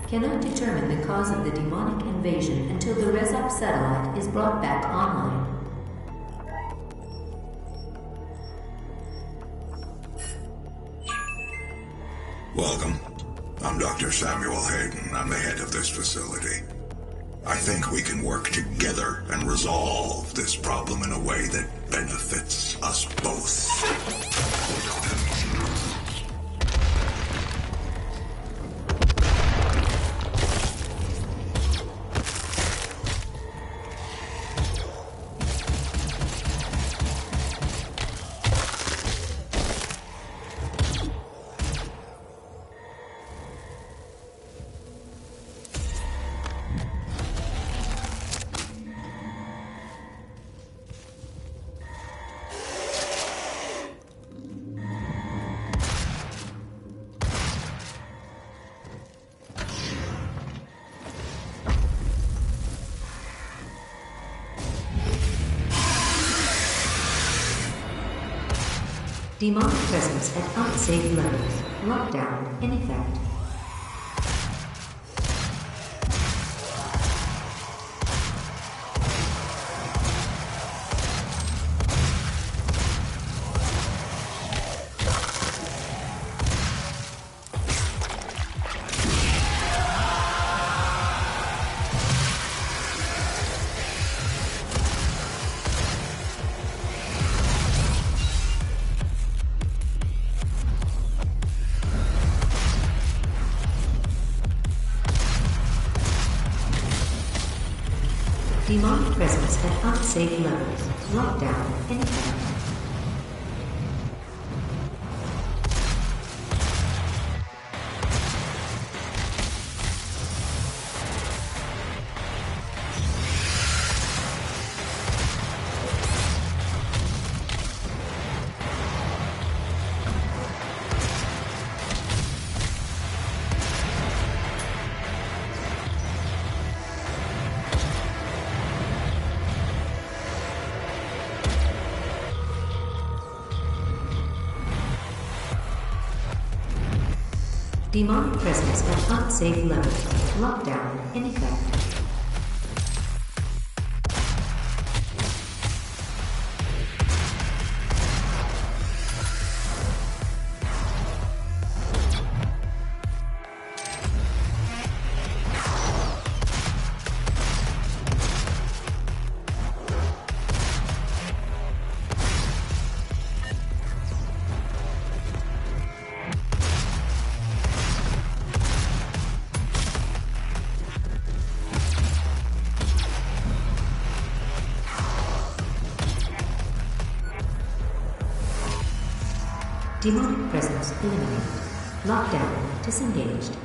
Cannot determine the cause of the demonic invasion until the Rezop satellite is brought back online. Welcome. I'm Dr. Samuel Hayden. I'm the head of this facility. I think we can work together and resolve this problem in a way that benefits us both. Demonic presence at unsafe levels. Lockdown in effect. Demonic presence at unsafe levels. Lockdown in effect. Demonic presence at unsafe levels. Lockdown in effect. Demonic presence eliminated. Lockdown disengaged.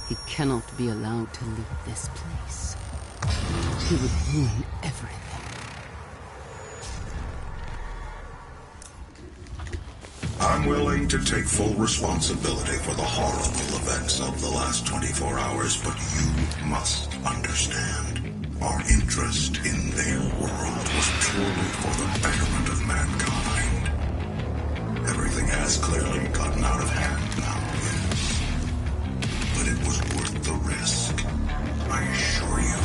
He cannot be allowed to leave this place. He would ruin everything. I'm willing to take full responsibility for the horrible events of the last 24 hours, but you must understand. Our interest in their world was purely for the betterment of mankind. Everything has clearly gotten out of hand now, yes. But it was worth the risk, I assure you.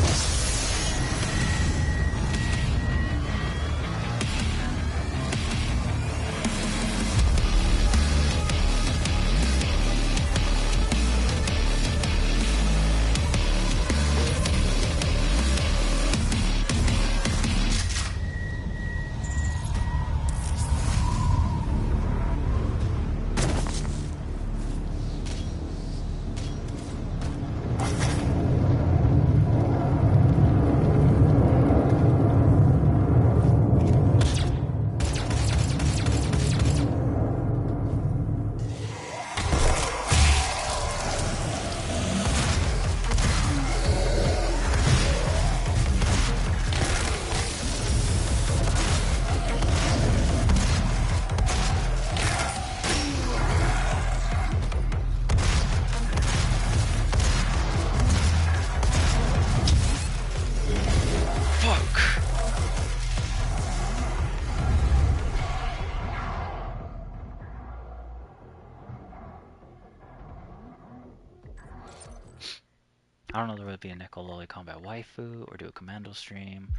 I don't know if there would be a Nekololi Combat Waifu or do a Commando stream,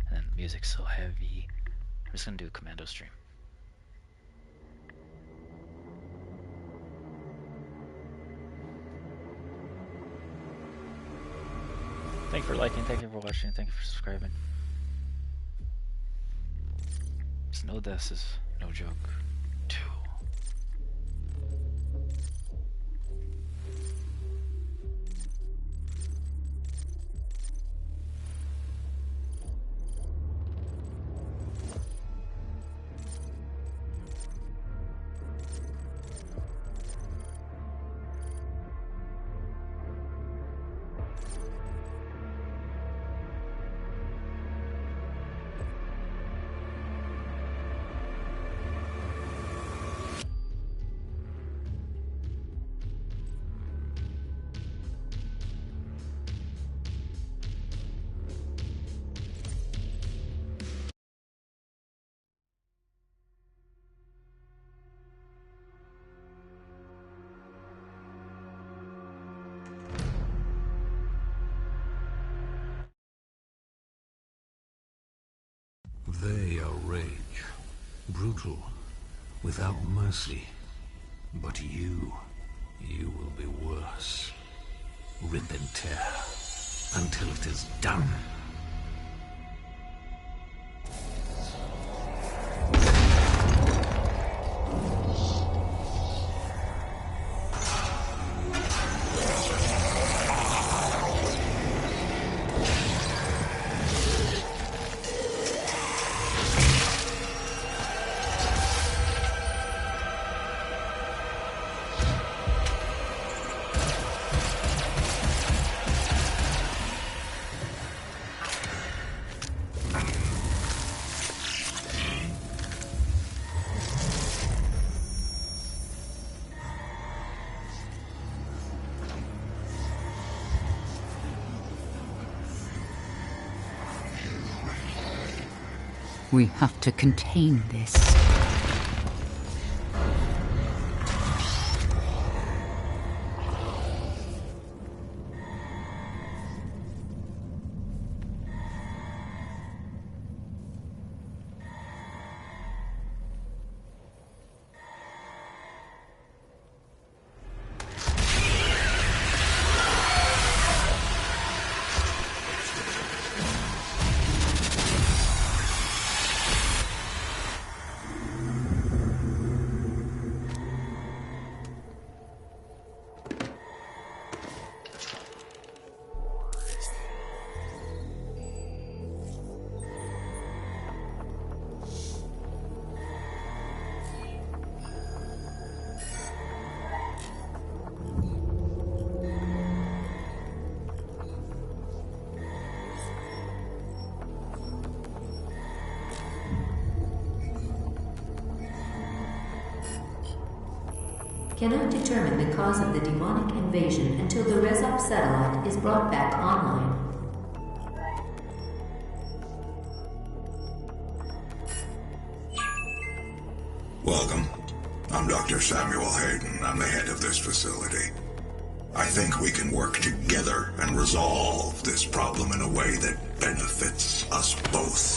and then the music's so heavy. I'm just gonna do a Commando stream. Thank you for liking, thank you for watching, thank you for subscribing. Just know this is no joke. 2. They are rage, brutal, without mercy. But you will be worse. Rip and tear, until it is done. We have to contain this. Cannot determine the cause of the demonic invasion until the Rezop satellite is brought back online. Welcome. I'm Dr. Samuel Hayden. I'm the head of this facility. I think we can work together and resolve this problem in a way that benefits us both.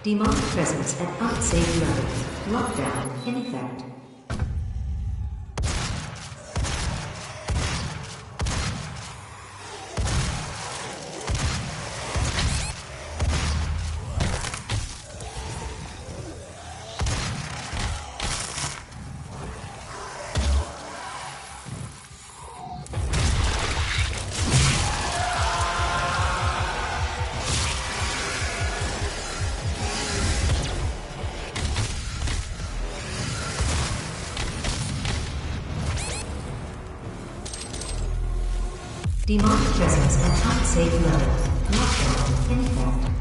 Demonic presence at unsafe levels. Lockdown in effect. Demonic presence at unsafe levels. Lockdown in effect.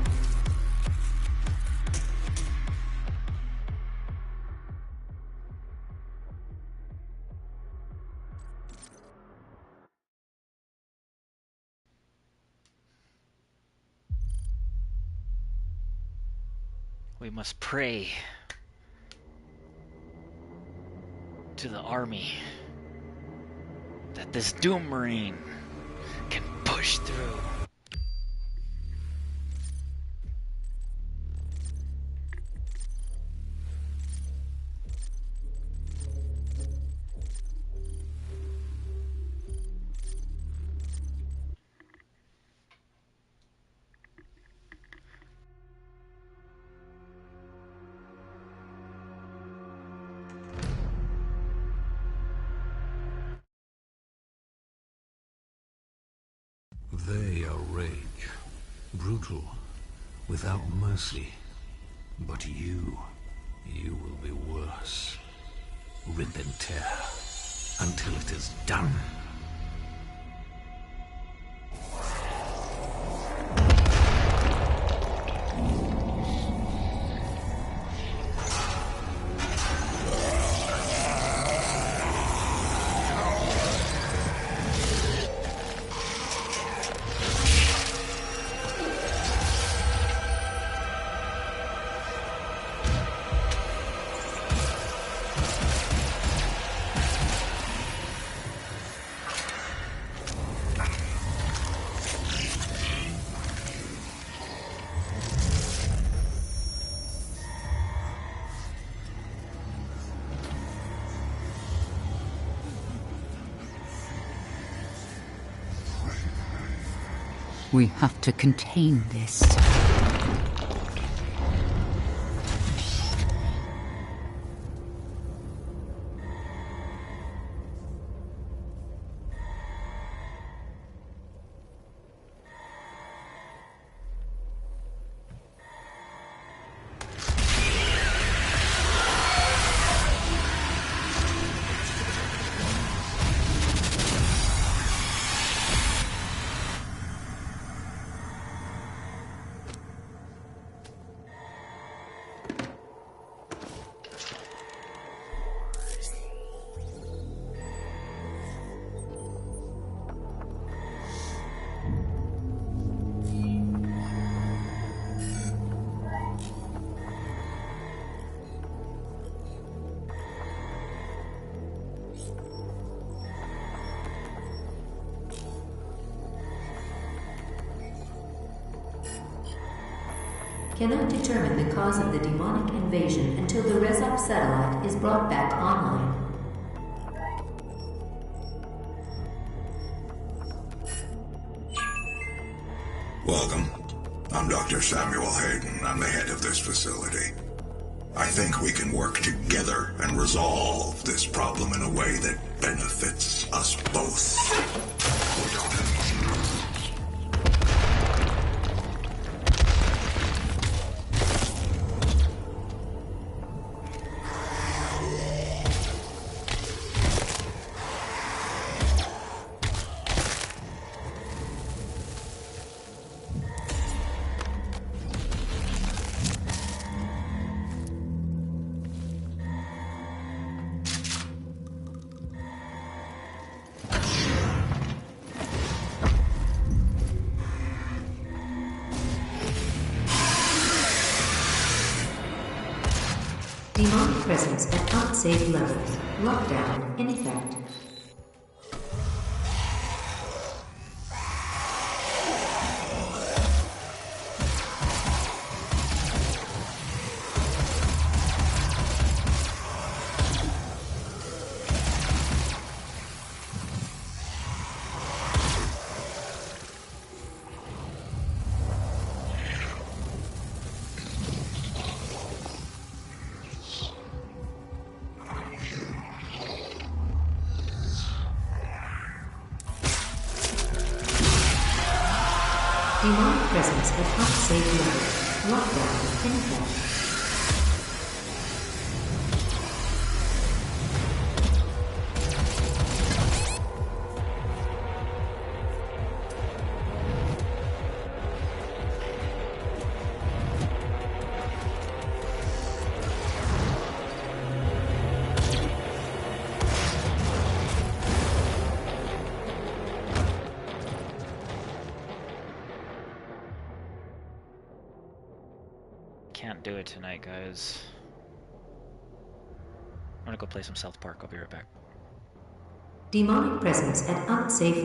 We must pray to the army that this Doom Marine can push through. They are rage, brutal, without mercy. But you will be worse. Rip and tear, until it is done. We have to contain this. Cannot determine the cause of the demonic invasion until the Rezop satellite is brought back online. Welcome. I'm Dr. Samuel Hayden. I'm the head of this facility. I think we can work together and resolve this problem in a way that benefits us both. Demonic presence at unsafe levels. Lockdown in effect. Demonic presence at unsafe levels. Lockdown in effect. Can't do it tonight, guys. I'm gonna go play some South Park. I'll be right back. Demonic presence at unsafe levels.